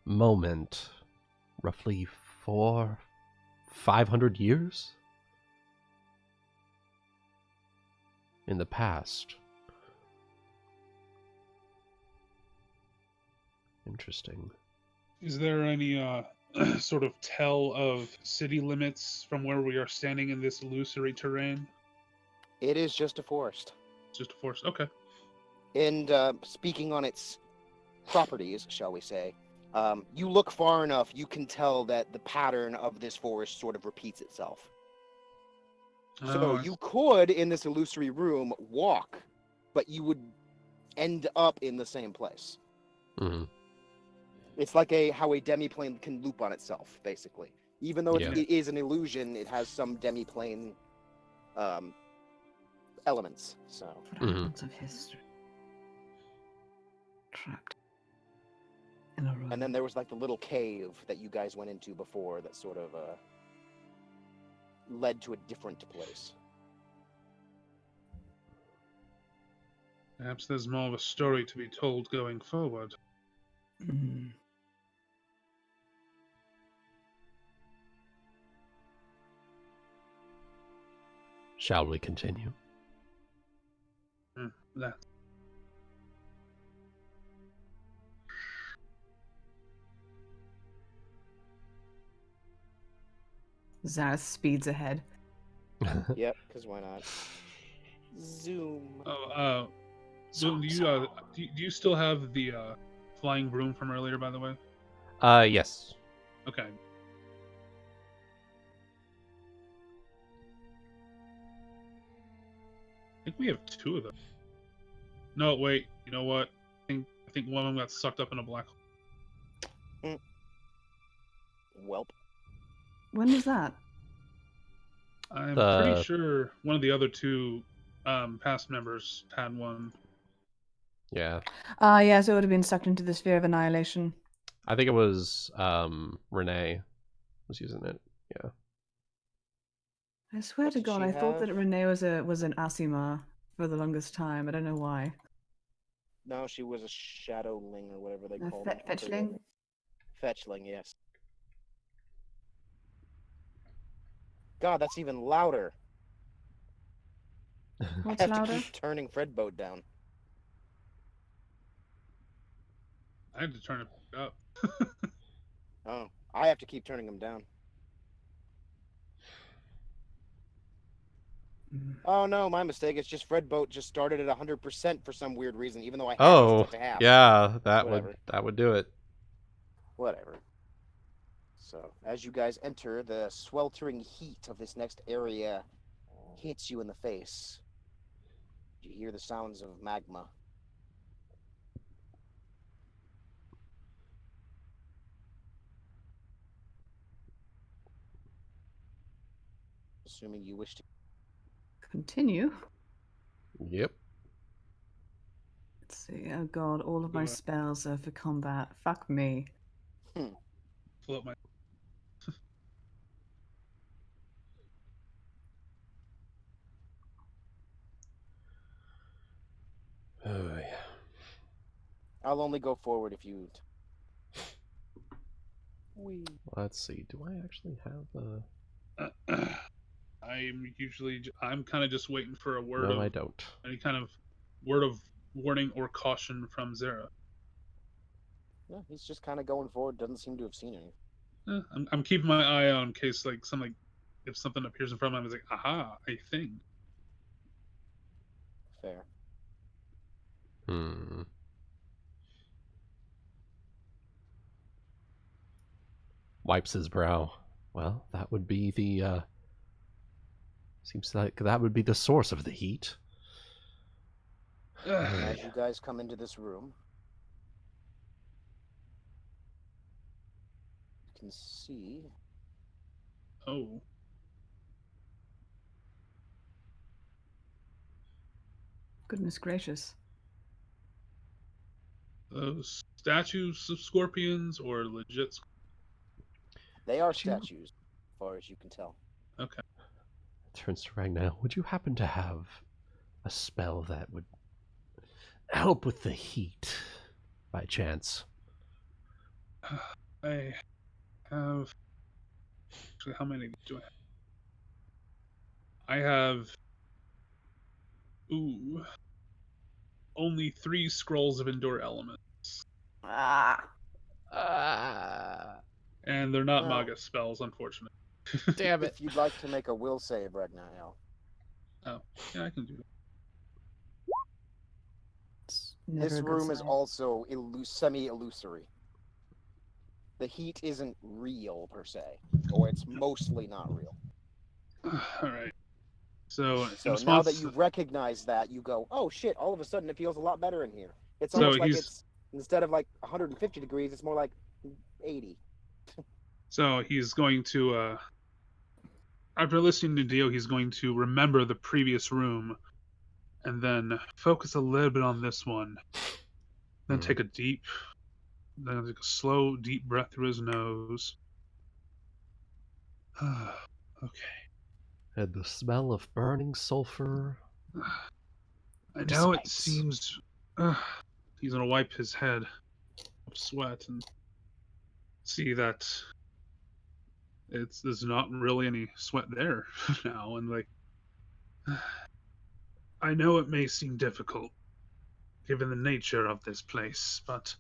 moment roughly 500 years in the past. Interesting. Is there any sort of tell of city limits from where we are standing in this illusory terrain? It is just a forest. Just a force. Okay. And speaking on its properties, shall we say, you look far enough, you can tell that the pattern of this forest sort of repeats itself. So I you could, in this illusory room, walk, but you would end up in the same place. Mhm. It's like how a demiplane can loop on itself, basically. Even though Yeah. it is an illusion, it has some demiplane elements. So Fragments of history. Trapped And then there was like the little cave that you guys went into before that sort of led to a different place. Perhaps there's more of a story to be told going forward. Mm. Shall we continue? That. Zareth speeds ahead. Yep, because why not? Zoom. Oh, do you still have the flying broom from earlier, by the way? Yes. Okay. I think we have 2 of them. No, wait. You know what? I think one of them got sucked up in a black hole. Welp. When was that? I'm pretty sure one of the other 2 past members had one. Yeah. Yeah, so it would have been sucked into the sphere of annihilation. I think it was Renee was using it. Yeah. I swear What to did God, she I thought have? that Renee was an Asima for the longest time. I don't know why. No, she was a shadowling or whatever they call it. Fetchling? Fetchling, yes. God, that's even louder. What's I have louder? to keep turning Fred boat down. I had to turn it up. Oh, I have to keep turning him down. Oh no, my mistake. It's just Fred boat just started at 100% for some weird reason, even though I had it set to half. Yeah, that Whatever. would do it. Whatever. So, as you guys enter, the sweltering heat of this next area hits you in the face. You hear the sounds of magma. Assuming you wish to. Continue. Yep. Let's see. Oh God, all of my spells are for combat. Fuck me. Float my. Oh yeah. I'll only go forward if you. Wee. Let's see. Do I actually have a? I'm kind of just waiting for a word No, of I don't. any kind of word of warning or caution from Zara. Yeah, he's just kind of going forward. Doesn't seem to have seen any. I'm keeping my eye out in case if something appears in front of him, it's like, aha, a thing. Fair. Wipes his brow. Well, that would be the. Seems like that would be the source of the heat. As you guys come into this room, you can see. Oh. Goodness gracious. Those statues of scorpions or legit? They are statues, as far as you can tell. Okay. Turns to Ragnael. Would you happen to have a spell that would help with the heat, by chance? I have. Actually, how many do I have? I have. Ooh. Only 3 scrolls of endure elements. And they're not Maga spells, unfortunately. Damn it. If you'd like to make a will save, Ragnael. Oh, yeah, I can do that. This room is also semi-illusory. The heat isn't real, per se. Or it's mostly not real. Alright. So now that you recognize that, you go, oh shit, all of a sudden it feels a lot better in here. It's almost like it's, instead of like 150 degrees, it's more like 80. So he's going to, after listening to Dio, he's going to remember the previous room and then focus a little bit on this one. Then take a deep Then take a slow, deep breath through his nose. Okay. And the smell of burning sulfur. I know it dissipates. seems. He's gonna wipe his head of sweat and see that there's not really any sweat there now, and like, I know it may seem difficult given the nature of this place, but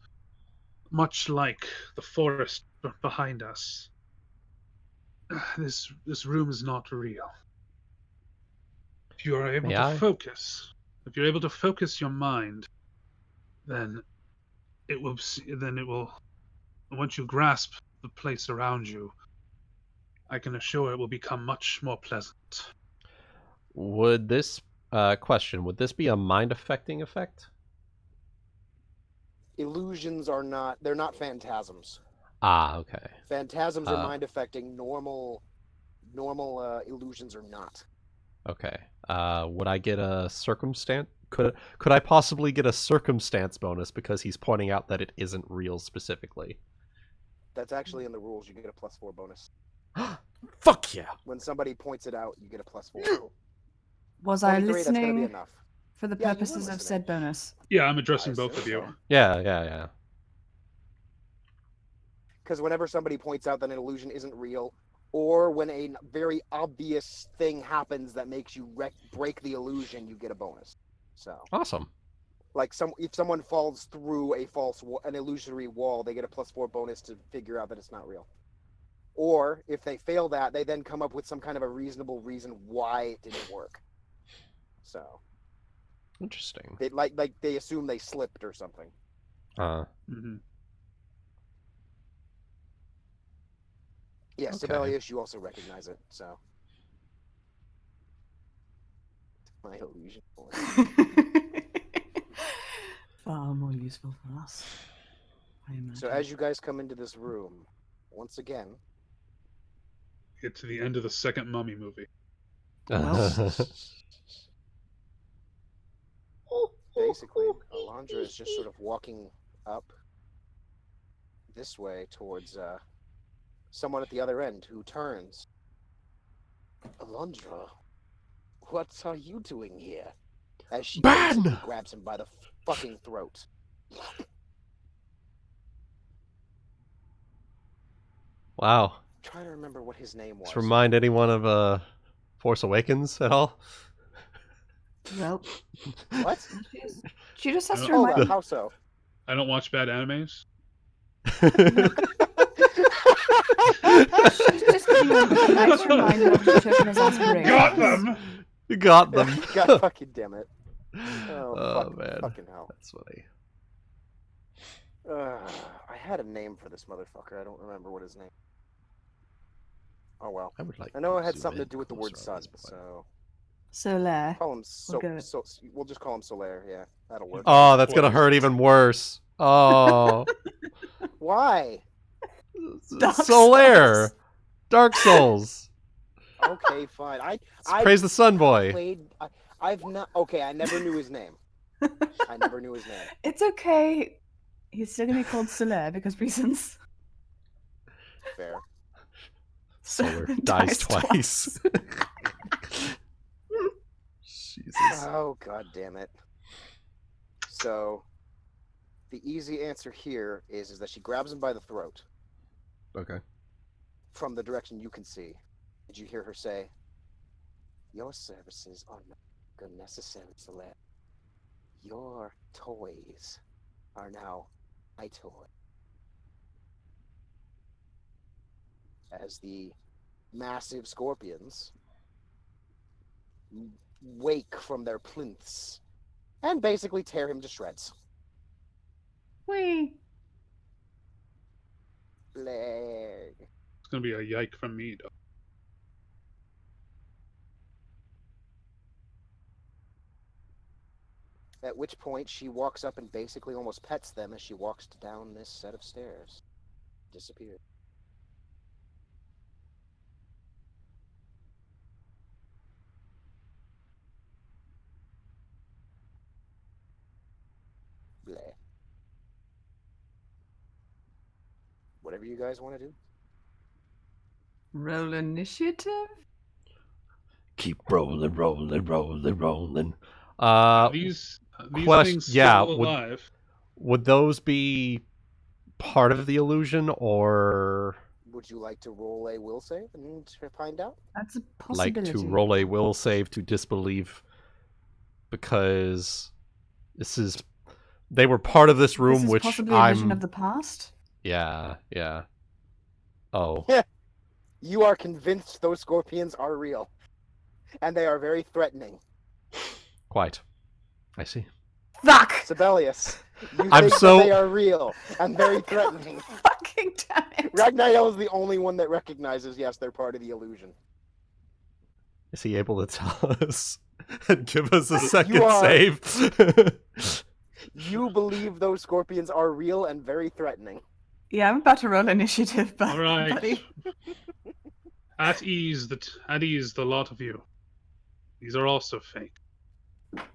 much like the forest behind us, this room is not real. If you are able May to I? focus, if you're able to focus your mind, then it will. Once you grasp the place around you, I can assure it will become much more pleasant. Would this question? Would this be a mind affecting effect? Illusions are not. They're not phantasms. Ah, okay. Phantasms are mind affecting. Normal illusions are not. Okay. Would I get a circumstance? Could I possibly get a circumstance bonus because he's pointing out that it isn't real specifically? That's actually in the rules. You get a +4 bonus. Fuck yeah! When somebody points it out, you get a +4. Was I 23, that's gonna be listening enough. for the Yeah, you were purposes of listening. said bonus? Yeah, I'm addressing I both of assume you. so. Yeah. Because whenever somebody points out that an illusion isn't real, or when a very obvious thing happens that makes you break the illusion, you get a bonus. So, Awesome. like if someone falls through an illusory wall, they get a +4 bonus to figure out that it's not real. Or if they fail that, they then come up with some kind of a reasonable reason why it didn't work. So, Interesting. they assume they slipped or something. Mm-hmm. Yeah, Okay. Sabelius, you also recognize it. So, my illusion voice. Far more useful for us, I imagine. So as you guys come into this room, once again, Get to the end of the second Mummy movie. basically, Alondra is just sort of walking up this way towards someone at the other end who turns. Alondra, what are you doing here? As she basically grabs him by the fucking throat. Wow. I'm trying to remember what his name was. Does this remind anyone of Force Awakens at all? Well, What? she just has to Oh, remind me. how so? I don't watch bad animes. She's just giving you a nice reminder of the children's aspirations. Got them! You got them. God fucking damn it. Oh, man. Fucking hell. That's funny. I had a name for this motherfucker. I don't remember what his name. Oh well. I know it had something to do with the word sun, so Solaire. call him we'll just call him Solaire. Yeah, that'll work. Oh, that's gonna hurt even worse. Oh. Why? Solaire. Dark Souls. Okay, fine. I Praise the Sun Boy. I've not. Okay, I never knew his name. I never knew his name. It's okay. He's still gonna be called Solaire because reasons. Fair. Solar dies twice. Jesus. Oh, god damn it. So, the easy answer here is that she grabs him by the throat. Okay. From the direction you can see. Did you hear her say, "Your services are no longer necessary, Solaire. Your toys are now my toy." As the massive scorpions wake from their plinths and basically tear him to shreds. Whee! Leg. It's gonna be a yike from me, though. At which point she walks up and basically almost pets them as she walks down this set of stairs. Disappeared. Bleh. Whatever you guys want to do. Roll initiative? Keep rolling, rolling, rolling, rolling. These things yeah, still alive. would those be part of the illusion, or Would you like to roll a will save and find out? That's a like possibility. to roll a will save to disbelieve? Because they were part of this room, This is which possibly a vision of the past? Yeah. Oh. You are convinced those scorpions are real. And they are very threatening. Quite. I see. Fuck! Sabelius, you I'm think so- that they are real and very threatening. Fucking damn it! Ragnael is the only one that recognizes, yes, they're part of the illusion. Is he able to tell us and give us a second You are- save? You believe those scorpions are real and very threatening. Yeah, I'm about to roll initiative, but All right. buddy. At ease, the lot of you. These are also fake. Are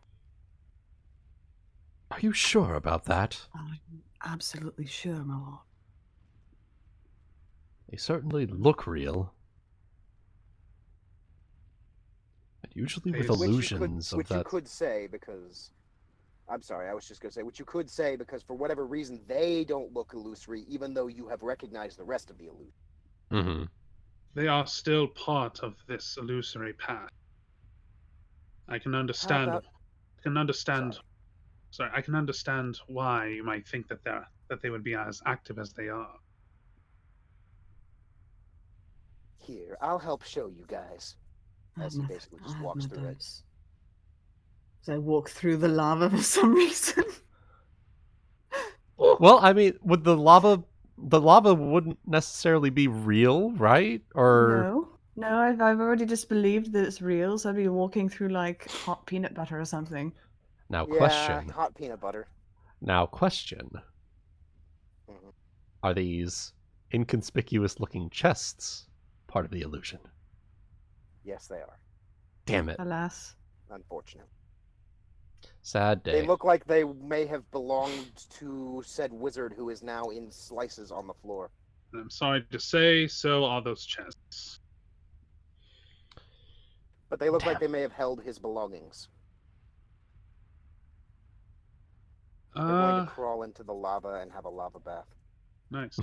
you sure about that? I'm absolutely sure, my lord. They certainly look real. And usually with Which you could- illusions of Which you that. could say because... I'm sorry, I was just going to say, which you could say because for whatever reason, they don't look illusory, even though you have recognized the rest of the illusion. Mm-hmm. They are still part of this illusory path. I can understand. about- I can understand. Sorry, I can understand why you might think that they would be as active as they are. Here, I'll help show you guys. As he basically just walks through it. As I walk through the lava for some reason. Well, I mean, would the lava wouldn't necessarily be real, right? Or No, I've already disbelieved that it's real, so I'd be walking through like hot peanut butter or something. now Yeah, question. hot peanut butter. Now question. Mhm. Are these inconspicuous looking chests part of the illusion? Yes, they are. Damn it. Alas. Unfortunate. Sad day. They look like they may have belonged to said wizard who is now in slices on the floor. And I'm sorry to say, so are those chests. But they look like Damn. they may have held his belongings. They're going to crawl into the lava and have a lava bath. Nice.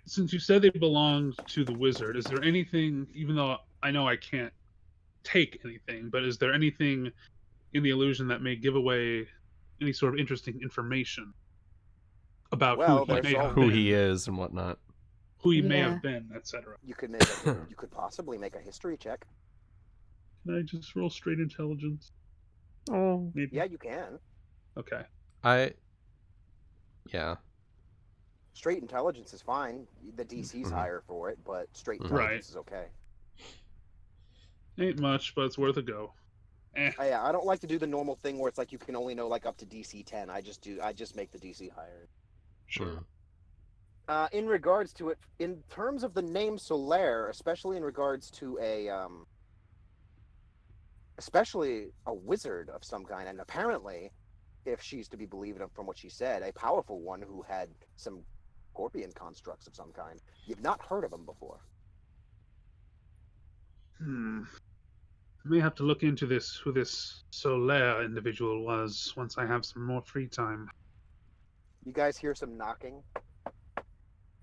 Since you said they belonged to the wizard, is there anything, even though I know I can't take anything, but is there anything in the illusion that may give away any sort of interesting information about Well, who he there's may all- have Who been, he is and whatnot. who he may Yeah. have been, etc. You could you could possibly make a history check. Can I just roll straight intelligence? Oh. Maybe. Yeah, you can. Okay. Yeah. Straight intelligence is fine. The DC's Mhm. higher for it, but straight Mhm. intelligence is okay. Ain't much, but it's worth a go. Yeah, I don't like to do the normal thing where it's like you can only know like up to DC 10. I just make the DC higher. Sure. In regards to it, in terms of the name Solaire, especially in regards to especially a wizard of some kind, and apparently, if she's to be believed from what she said, a powerful one who had some scorpion constructs of some kind. You've not heard of them before. I may have to look into this, who this Solaire individual was, once I have some more free time. You guys hear some knocking?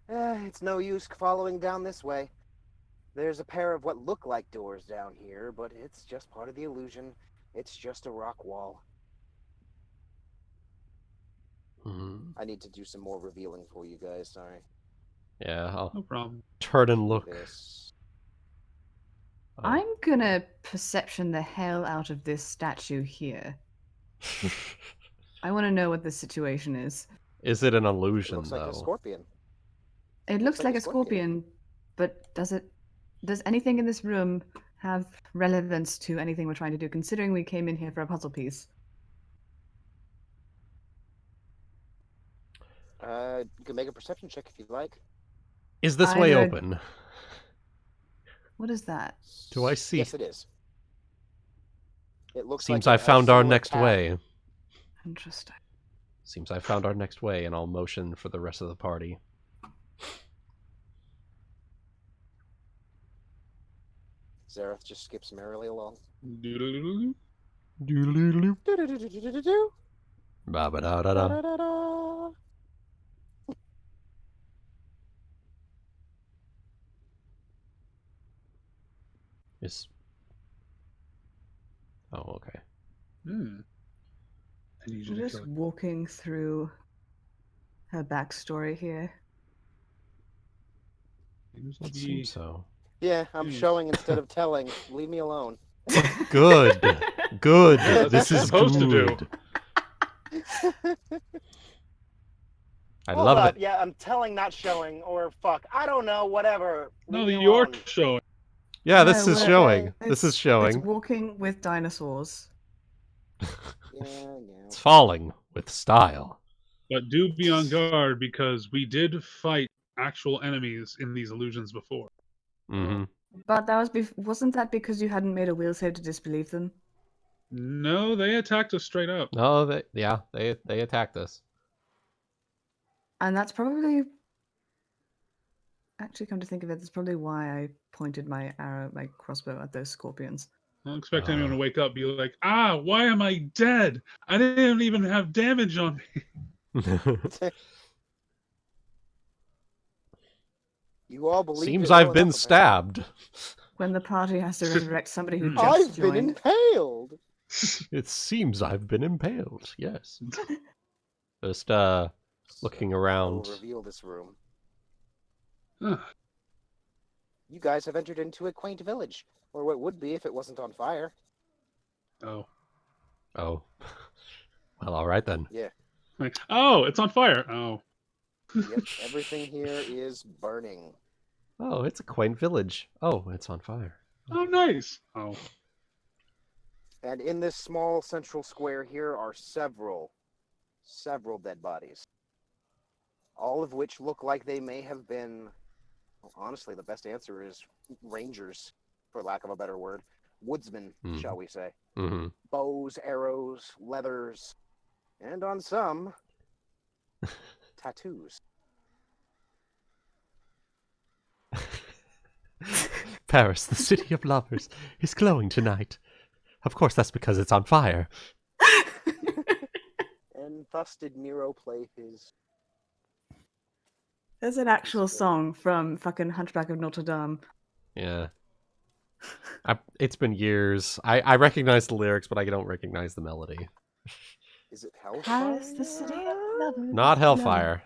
It's no use following down this way. There's a pair of what look like doors down here, but it's just part of the illusion. It's just a rock wall. Mhm. I need to do some more revealing for you guys, sorry. Yeah, I'll No problem. turn and look. This. I'm gonna perception the hell out of this statue here. I want to know what the situation is. Is it an It illusion, looks like though? a scorpion. It looks like a scorpion, but does anything in this room have relevance to anything we're trying to do, considering we came in here for a puzzle piece? You can make a perception check if you'd like. Is this way Either- open? What is that? Do I see? Yes, it is. It looks Seems like I it has found our similar next path. way. Interesting. Seems I found our next way, and I'll motion for the rest of the party. Zareth just skips merrily along. Doodle-doodle-doo. Doodle-doodle-doo. Do-do-do-do-do-do-do. Ba-ba-da-da-da. Da-da-da-da. Is... Oh, okay. Hmm. I need you I'm to just kill it. walking through her backstory here. Seems to It be- seems so. Yeah, I'm Jeez. showing instead of telling. Leave me alone. Good. Good. Yeah, that's This what is you're supposed to do. good. I Hold love up. it. Yeah, I'm telling, not showing, or fuck. I don't know. Whatever. No, Leave me you're alone. showing. Yeah, this No, is we're- showing. This is It's showing. walking with dinosaurs. Yeah. It's falling with style. But do be on guard because we did fight actual enemies in these illusions before. Mm-hmm. But that was wasn't that because you hadn't made a will save to disbelieve them? No, they attacked us straight up. No, they attacked us. And that's probably, actually, come to think of it, that's probably why I pointed my crossbow at those scorpions. I don't expect anyone to wake up and be like, why am I dead? I didn't even have damage on me. You all believe Seems it well I've been enough, stabbed. When the party has to resurrect somebody who Hmm. just I've been joined. impaled. It seems I've been impaled. Yes. Just looking I will around. reveal this room. Huh. You guys have entered into a quaint village, or what would be if it wasn't on fire. Oh. Oh. Well, all right then. Yeah. Like, oh, it's on fire. Oh. Yep. Everything here is burning. Oh, it's a quaint village. Oh, it's on fire. Oh, nice. Oh. And in this small central square here are several dead bodies. All of which look like they may have been, well, honestly, the best answer is rangers, for lack of a better word. Woodsmen, shall we say. Mm-hmm. Bows, arrows, leathers, and on some, tattoos. Paris, the city of lovers, is glowing tonight. Of course, that's because it's on fire. And thus did Nero play his... There's an actual song from fucking Hunchback of Notre Dame. Yeah. It's been years. I recognize the lyrics, but I don't recognize the melody. Is it Hellfire? Paris, the city of lovers. Not Hellfire.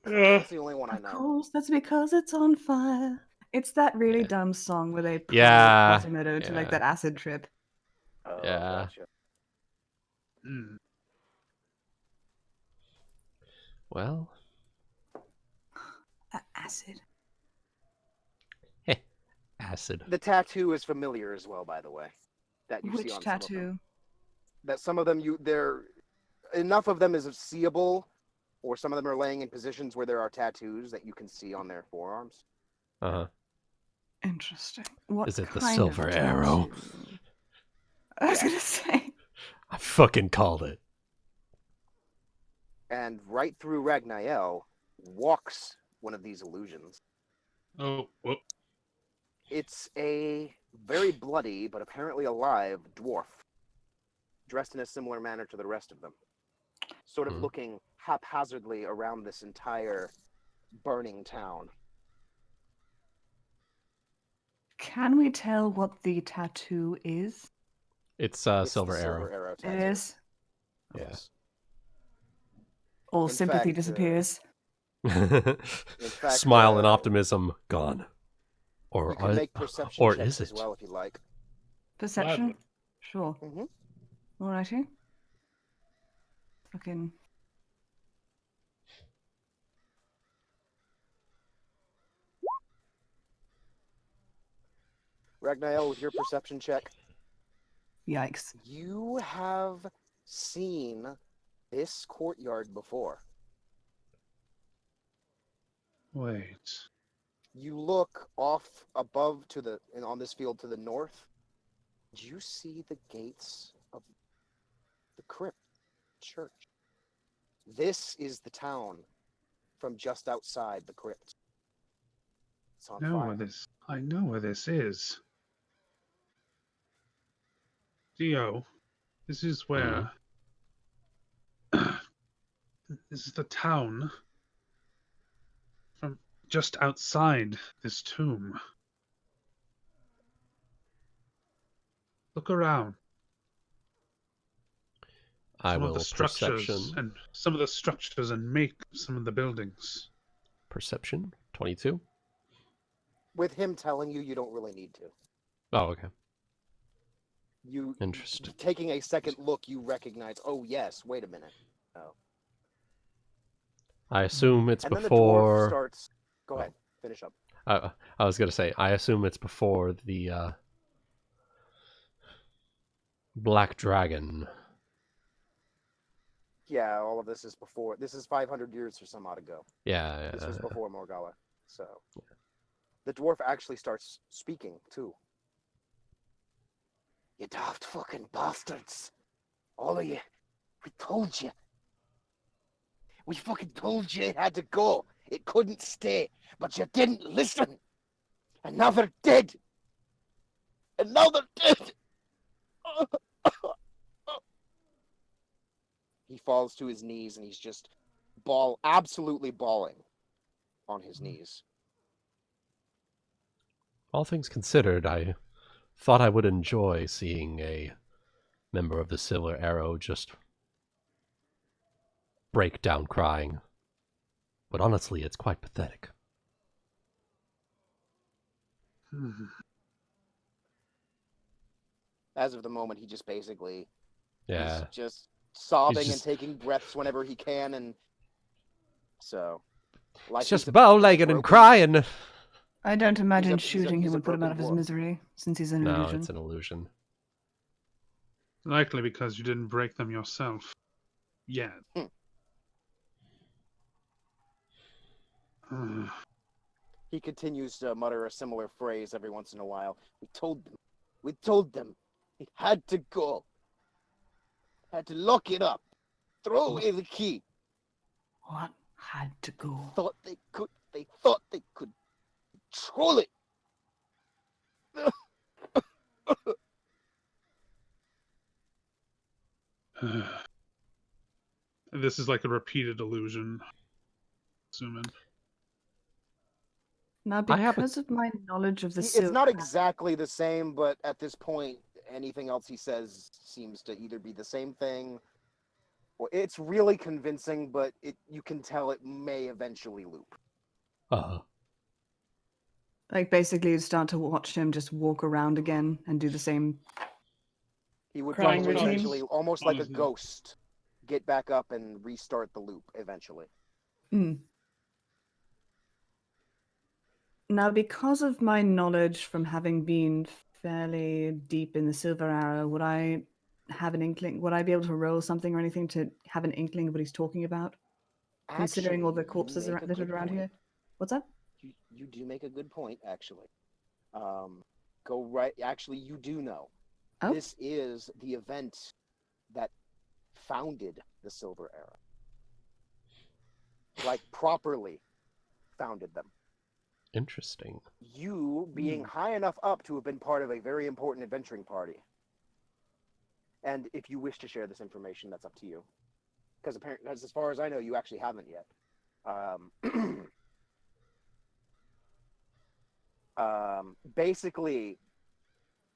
That's the only one I Of know. course, that's because it's on fire. It's that really Yeah. dumb song where they pull Yeah, Quasimodo into like yeah. that acid trip. Oh, Yeah. gotcha. Mm. Well, That acid. acid. The tattoo is familiar as well, by the way. That you see Which on some of them. tattoo? That some of them enough of them is seeable, or some of them are laying in positions where there are tattoos that you can see on their forearms. Uh-huh. Interesting. What Is it the kind silver of arrow? tattoo? I was gonna say. I fucking called it. And right through Ragnael walks one of these illusions. Oh, whoop. It's a very bloody, but apparently alive dwarf, dressed in a similar manner to the rest of them. Sort of looking haphazardly around this entire burning town. Can we tell what the tattoo is? It's It's silver the arrow. Silver arrow It tattoo. is. Yes. All In sympathy fact, disappears. fact, Smile and optimism gone. Or You can make perception or checks is as it? well if you like. Perception? Gladly. Sure. Mm-hmm. Alrighty. Fucking. Ragnael, with your perception check, Yikes. you have seen this courtyard before. Wait. You look off above on this field to the north. Do you see the gates of the crypt church. This is the town from just outside the crypt. It's on fire. I know where this is. Dio, this is where... This is the town from just outside this tomb. Look around. I Some of will the structures perception. and some of the structures and make some of the buildings. Perception 22. With him telling you, you don't really need to. Oh, okay. You Interesting. taking a second look, you recognize. Oh yes, wait a minute. Oh. I assume it's And then the dwarf before. starts. Go ahead, finish up. I was gonna say. I assume it's before the Black Dragon. Yeah, all of this is before. This is 500 years or some odd ago. Yeah. This was before Morgalla. So the dwarf actually starts speaking too. You daft fucking bastards. All of you. We told you. We fucking told you it had to go. It couldn't stay. But you didn't listen. And now they're dead. And now they're dead. He falls to his knees and he's just absolutely bawling on his knees. All things considered, I thought I would enjoy seeing a member of the Silver Arrow just break down crying. But honestly, it's quite pathetic. As of the moment, he just basically Yeah. he's just sobbing just- and taking breaths whenever he can, and so like It's just he's a bow-legged and broken- crying. I don't imagine he's a- shooting he's him a would put him broken out of his dwarf. misery, since he's an No, illusion. it's an illusion. Likely because you didn't break them yourself. Yet. He continues to mutter a similar phrase every once in a while. We told them, it had to go. Had to lock it up, throw away the key. What had to go? They thought they could control it. This is like a repeated illusion. Assuming. Now, I have a- because of my knowledge of the It's not silver, exactly the same, but at this point, anything else he says seems to either be the same thing, or it's really convincing, but you can tell it may eventually loop. like basically you'd start to watch him just walk around again and do the same. He would Crying probably routine? eventually, almost like a Honestly. ghost, get back up and restart the loop eventually. Mm. Now, because of my knowledge from having been fairly deep in the Silver Arrow, would I have an inkling? Would I be able to roll something or anything to have an inkling of what he's talking about? Considering all the Actually, you corpses make a littered good around point. here. What's that? You do make a good point, actually. Go right. Actually, you do know. Oh. This is the event that founded the Silver Era. Like, properly founded them. Interesting. You being high enough up to have been part of a very important adventuring party. And if you wish to share this information, that's up to you. Because apparently, as far as I know, you actually haven't yet. Basically,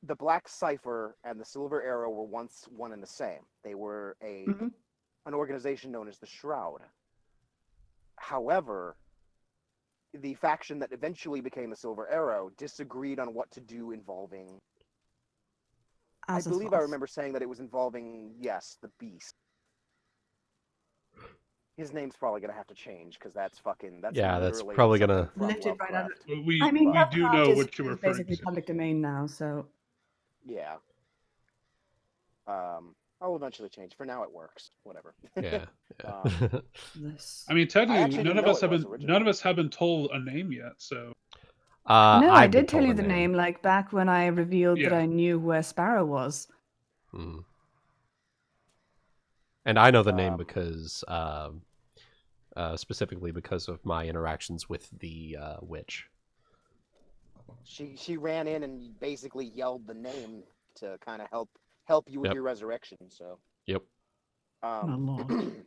the Black Cipher and the Silver Arrow were once one and the same. They were an organization known as the Shroud. However, the faction that eventually became the Silver Arrow disagreed on what to do involving... I believe I remember saying that it was involving, yes, the Beast. His name's probably going to have to change, because that's fucking... Yeah, that's literally probably something gonna- from Lifted right out of- Lovecraft. We I mean, we do Lovecraft know is what you're referring basically to. public domain now, so Yeah. I'll eventually change. For now, it works. Whatever. Yeah. this. I mean, technically, actually none didn't of know us it have was been originally. told a name yet. So No, I I've been did tell you told the a name, like back when I revealed that Yeah. I knew where Sparrow was. Hmm. And I know the name because, specifically because of my interactions with the witch. She ran in and basically yelled the name to kind of help you with Yep. your resurrection. So. Yep. My lord,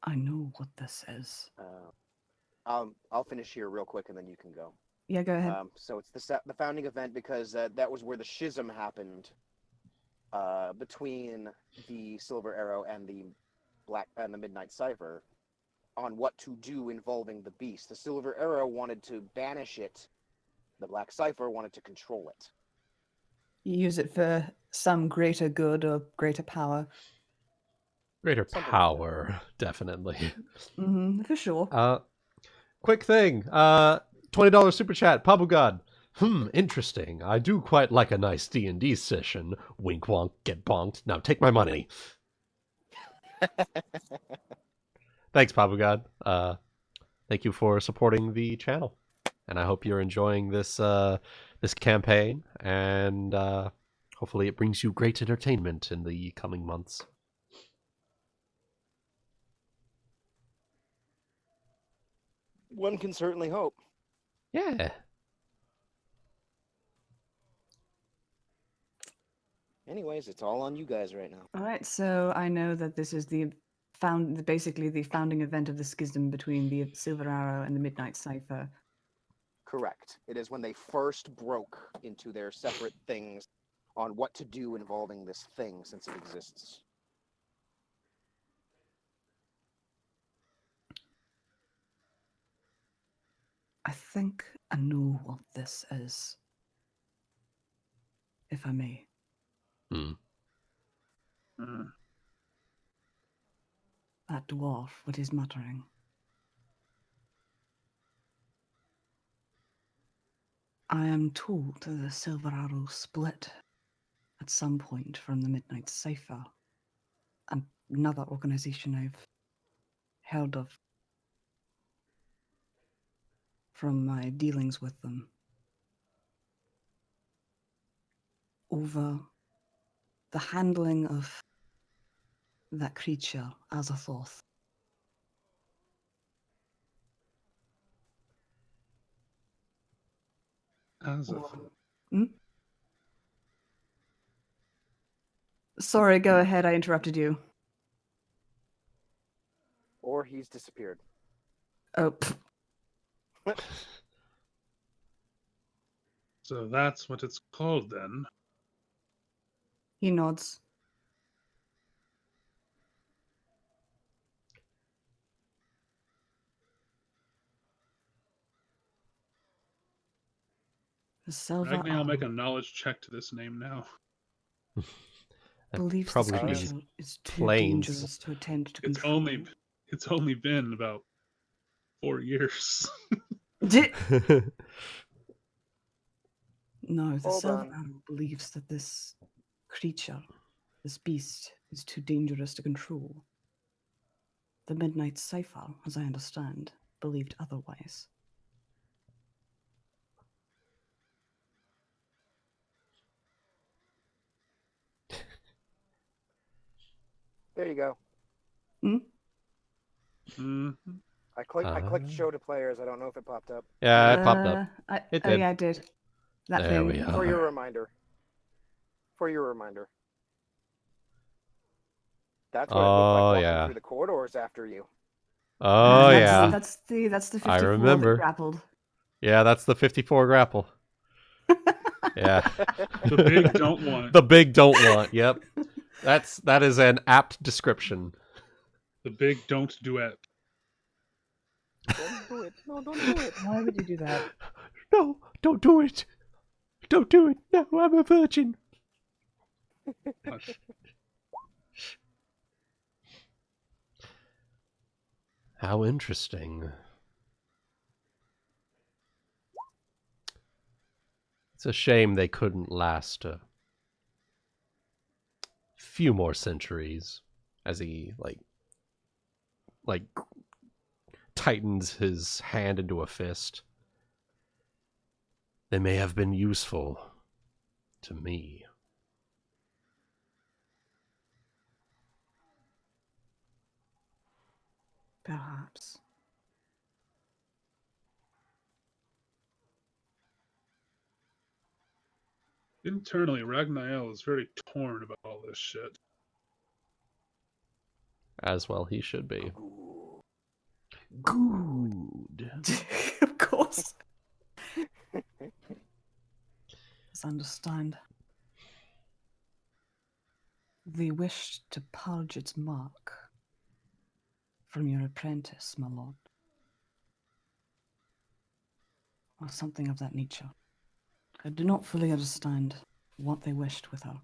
I know what this is. I'll finish here real quick and then you can go. Yeah, go ahead. So it's the founding event because that was where the schism happened between the Silver Arrow and the Midnight Cipher on what to do involving the beast. The Silver Arrow wanted to banish it. The Black Cipher wanted to control it. You use it for some greater good or greater power. Greater Something like that. power, definitely. For sure. Quick thing. $20 super chat. Pablo God. Interesting. I do quite like a nice D&D session. Wink wonk, get bonked. Now take my money. Thanks, Pablo God. Thank you for supporting the channel. And I hope you're enjoying this this campaign, and hopefully it brings you great entertainment in the coming months. One can certainly hope. Yeah. Anyways, it's all on you guys right now. All right, so I know that this is basically the founding event of the schism between the Silver Arrow and the Midnight Cipher. Correct. It is when they first broke into their separate things on what to do involving this thing since it exists. I think I know what this is. If I may. That dwarf, what he's muttering. I am told that the Silver Arrow split at some point from the Midnight Cipher, another organization I've heard of from my dealings with them, over the handling of that creature, Azathoth. Sorry, go ahead, I interrupted you. Or he's disappeared. Oh, So that's what it's called then. he nods. The Silver Ragnael, make a Arrow knowledge check to this name now. believes this probably creature is too planes. dangerous to attempt to It's control. only been about 4 years. No, the Hold Silver on. Arrow believes that this creature, this beast, is too dangerous to control. The Midnight Cipher, as I understand, believed otherwise. There you go. Mhm. I clicked show to players. I don't know if it popped up. Yeah, it popped up. It Oh did. yeah, I did. That There thing. we For your are. reminder. That's what it looked Oh, like walking yeah. through the corridors after you. Oh, yeah. That's the 54 I that remember. grappled. Yeah, that's the 54 grapple. Yeah. The big don't want. The big don't want. Yep. That is an apt description. The big don't duet. Don't do it. No, don't do it. Why would you do that? No, don't do it. Don't do it. No, I'm a virgin. Hush. How interesting. It's a shame they couldn't last a few more centuries as he like tightens his hand into a fist. They may have been useful to me. Perhaps. Internally, Ragnael is very torn about all this shit. As well he should be. Ooh. Good. Of course. Let's understand. The wish to purge its mark from your apprentice, my lord. Or something of that nature. I do not fully understand what they wished with her.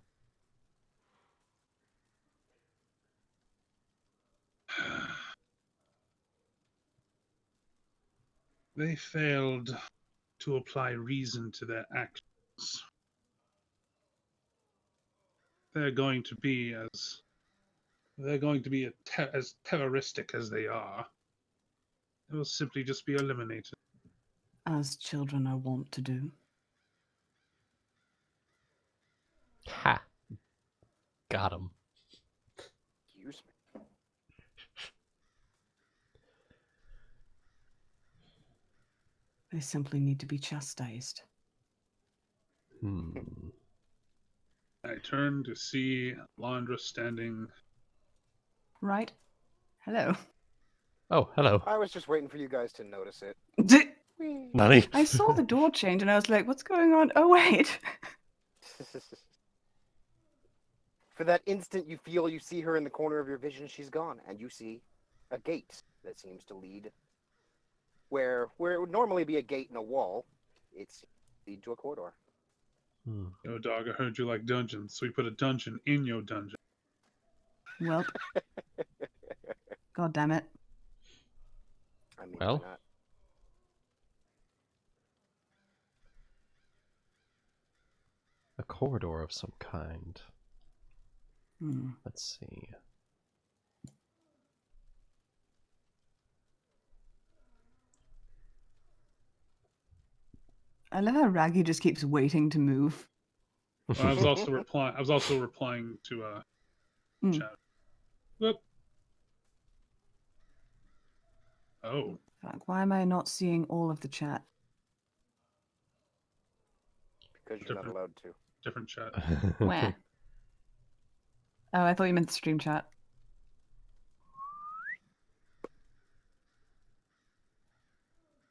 They failed to apply reason to their actions. They're going to be as as terroristic as they are. It will simply just be eliminated. As children are wont to do. Ha. Got him. Excuse me. They simply need to be chastised. I turn to see Landra standing. Right? Hello. Oh, hello. I was just waiting for you guys to notice it. Whee. Nani? I saw the door change and I was like, what's going on? Oh, wait. For that instant, you see her in the corner of your vision. She's gone, and you see a gate that seems to lead where it would normally be a gate in a wall. It's lead to a corridor. Yo, dog, I heard you like dungeons, so we put a dungeon in your dungeon. Well. God damn it. I mean, Well. why not? A corridor of some kind. Hmm. Let's see. I love how Raggy just keeps waiting to move. I was also replying to chat. Whoop. Oh, Like, why am I not seeing all of the chat? Because you're not Different. allowed to. different chat. Where? Oh, I thought you meant the stream chat.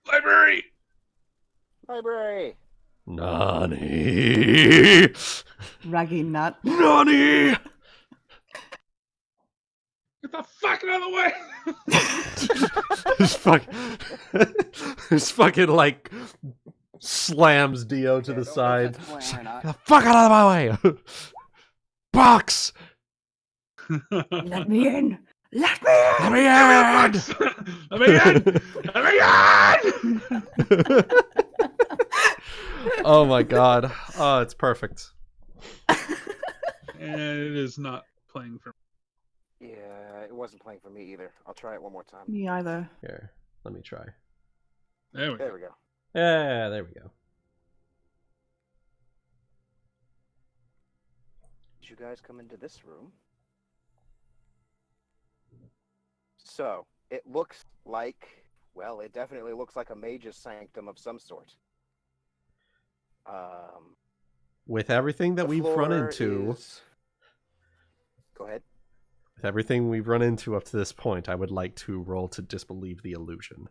Library! Library! Nani? Raggy nut. Nani? Get the fuck out of the way! This fucking like slams Dio to Yeah, the don't know if side. that's playing or not. Get the fuck out of my way! Box! Let me in! Let me Let in! me in! Let me in! Let me in! Oh my god. Oh, it's perfect. And it is not playing for me. Yeah, it wasn't playing for me either. I'll try it one more time. Me either. Here, let me try. There we There go. we go. Yeah, there we go. Did you guys come into this room? So, it looks like, well, it definitely looks like a mage's sanctum of some sort. With everything that The we've run floor into, is- Go ahead. with everything we've run into up to this point, I would like to roll to disbelieve the illusion.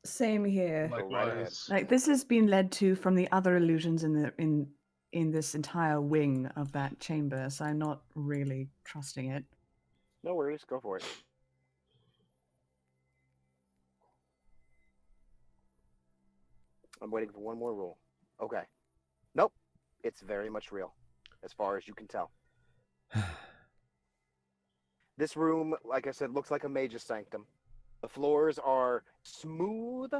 Same here. Go right ahead. Likewise. Like this has been led to from the other illusions in this entire wing of that chamber, so I'm not really trusting it. No worries, go for it. I'm waiting for one more roll. Okay. Nope. It's very much real, as far as you can tell. This room, like I said, looks like a mage's sanctum. The floors are smooth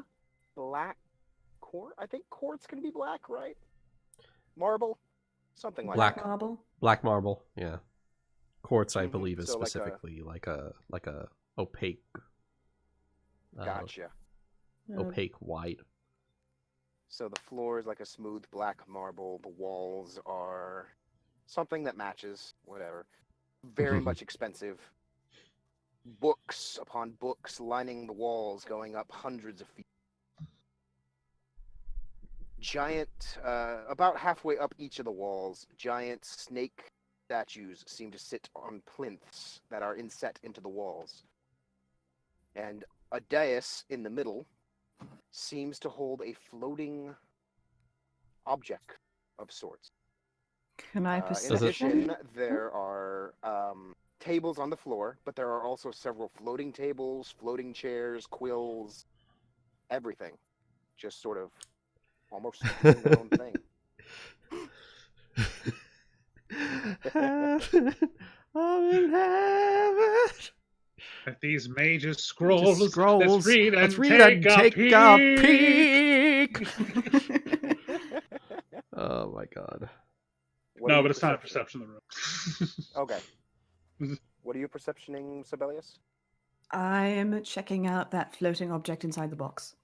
black quartz. I think quartz can be black, right? Marble? Something like Black. that. Marble. Black marble, yeah. Quartz, I Mhm, believe, is so like a- specifically like a opaque, Gotcha. opaque white. So the floor is like a smooth black marble. The walls are something that matches, whatever. Very much expensive. books upon books lining the walls, going up hundreds of feet. Giant, about halfway up each of the walls, giant snake statues seem to sit on plinths that are inset into the walls. And a dais in the middle seems to hold a floating object of sorts. Can I In perception? addition, there are tables on the floor, but there are also several floating tables, floating chairs, quills, everything. Just sort of almost doing their own thing. I'm in heaven. At these mages' scrolls, let's Scrolls. read and Let's read and take a peek. Oh my god. What are No, you but it's not a perceptioning? perception of the room. Okay. What are you perceptioning, Sabelius? I am checking out that floating object inside the box.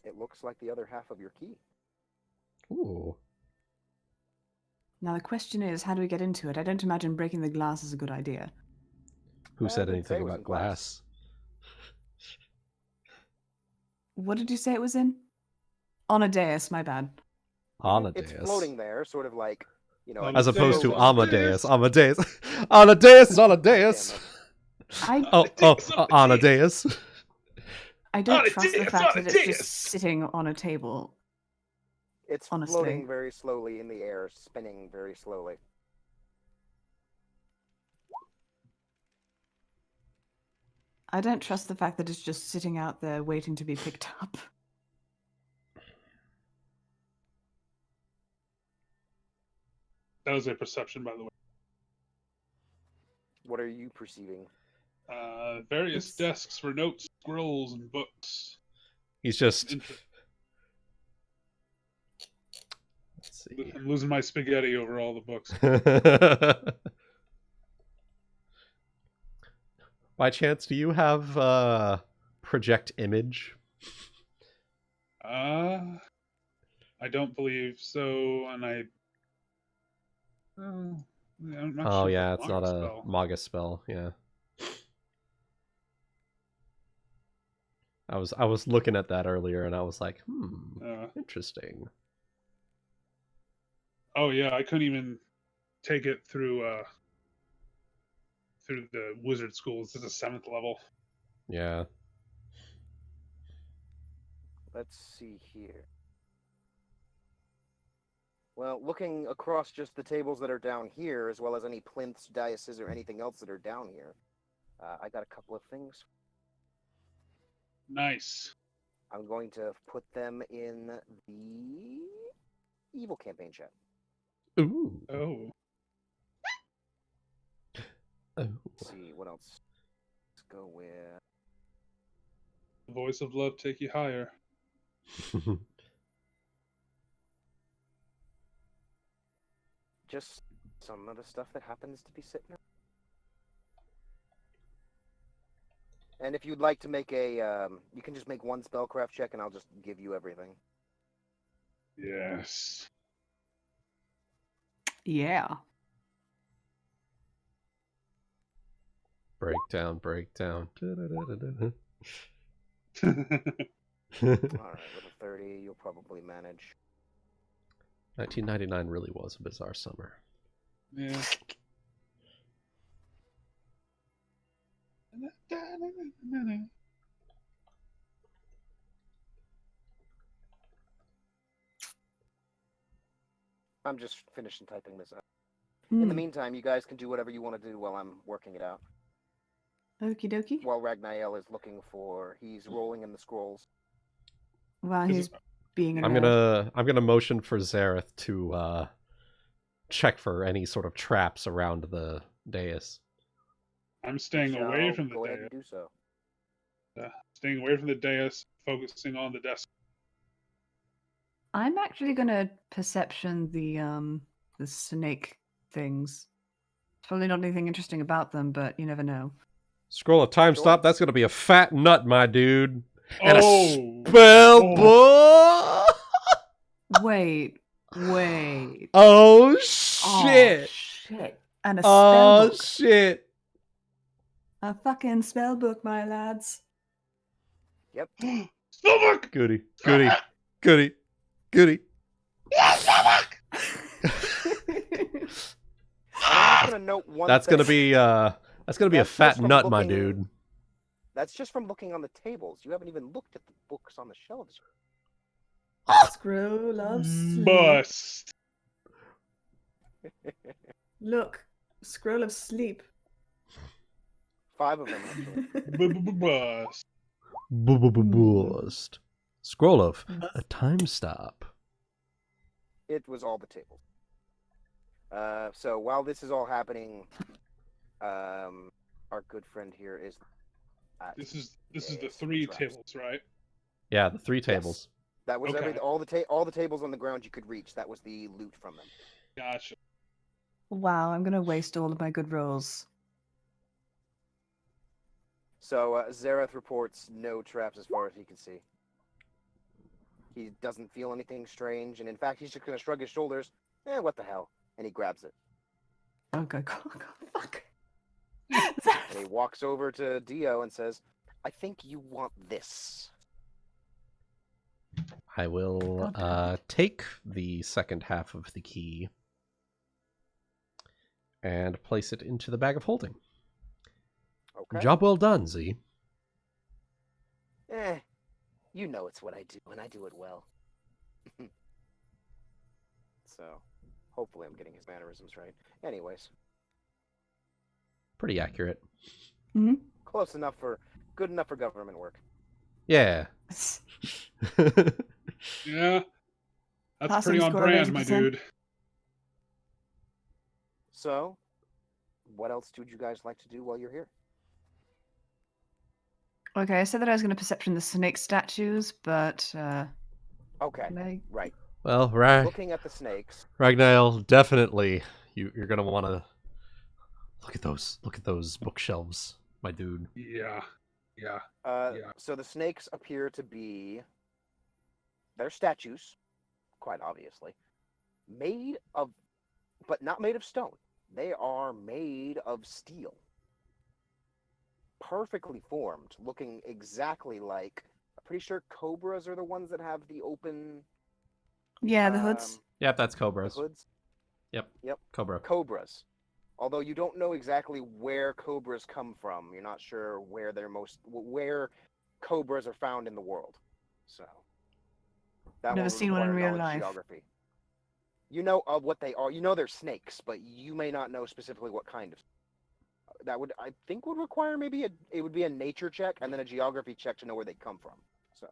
It looks like the other half of your key. Ooh. Now the question is, how do we get into it? I don't imagine breaking the glass is a good idea. Who I said didn't say anything it was about in glass. glass? What did you say it was in? On a dais, my bad. Amadeus. It's floating there, sort of like, you know, As opposed to Amadeus. Amadeus. Amadeus is Amadeus. Damn it. I Amadeus. I don't On a trust the dais, fact on a that it's dais. just sitting on a table. It's Honestly. floating very slowly in the air, spinning very slowly. I don't trust the fact that it's just sitting out there waiting to be picked up. That was a perception, by the way. What are you perceiving? Various It's- desks for notes, scrolls, and books. He's just. Inter- Let's see. I'm losing my spaghetti over all the books. By chance, do you have project image? I don't believe so, and I'm not Oh sure yeah, if it's not a spell. Magus spell. Yeah. I was looking at that earlier, and I was like, interesting. Oh yeah, I couldn't even take it through the wizard schools. This is 7th level. Yeah. Let's see here. Well, looking across just the tables that are down here, as well as any plinths, daises, or anything else that are down here, I got a couple of things. Nice. I'm going to put them in the evil campaign chat. Ooh. Oh. Oh. Let's see, what else? Let's go with... The voice of love take you higher. just some of the stuff that happens to be sitting there. And if you'd like to make a, you can just make one spellcraft check and I'll just give you everything. Yes. Yeah. Breakdown. Alright, with a 30, you'll probably manage. 1999 really was a bizarre summer. Yeah. I'm just finishing typing this up. In the meantime, you guys can do whatever you want to do while I'm working it out. Okie dokie. While Ragnael is looking for, he's rolling in the scrolls. While he's being a I'm nerd. gonna motion for Zareth to check for any sort of traps around the dais. I'm staying away from the Go ahead dais. and do so. Staying away from the dais, focusing on the desk. I'm actually gonna perception the snake things. Probably not anything interesting about them, but you never know. Scroll of time Sure. stop. That's gonna be a fat nut, my dude. And Oh! a spell book. Wait. Oh Oh, shit! shit. And a Oh spellbook. shit! A fucking spell book, my lads. Yep. Spellbook! Goody, goody, goody, goody. And I'm just gonna note one That's thing. gonna be a That's fat just from nut, my looking- dude. That's just from looking on the tables. You haven't even looked at the books on the shelves. Scroll of sleep. Bust. Look, scroll of sleep. 5 of them, actually. Bust. Boost. Scroll of a time stop. It was all the tables. So while this is all happening, our good friend here is. This is the Yes, 3 traps. tables, right? Yeah, the 3 tables. That was Okay. all the tables on the ground you could reach. That was the loot from them. Gotcha. Wow, I'm gonna waste all of my good rolls. So Zareth reports no traps as far as he can see. He doesn't feel anything strange, and in fact, he's just gonna shrug his shoulders. What the hell? And he grabs it. Oh god, fuck. And he walks over to Dio and says, "I think you want this." I will God damn take the second half of the key and place it into the bag of holding. Okay. Job well done, Z. You know it's what I do, and I do it well. So, hopefully I'm getting his mannerisms right. Anyways, Pretty accurate. Hmm? good enough for government work. Yeah. Yeah. That's Passing pretty on score of brand, my 80%. dude. So, what else would you guys like to do while you're here? Okay, I said that I was gonna perception the snake statues, but Okay, like, right. Well, Looking at the snakes. Ragnael, definitely you're gonna want to look at those bookshelves, my dude. Yeah. Yeah. So the snakes appear to be. They're statues, quite obviously, made of, but not made of stone. They are made of steel. Perfectly formed, looking exactly like. I'm pretty sure cobras are the ones that have the open. yeah, the hoods. Yep, that's The cobras. hoods. Yep. Yep. Cobra. Cobras. Although you don't know exactly where cobras come from, you're not sure where where cobras are found in the world. So that Never one would seen one in require real knowledge life. Geography. You know of what they are. You know they're snakes, but you may not know specifically what kind of. That would, I think, would require maybe it would be a nature check and then a geography check to know where they come from. So.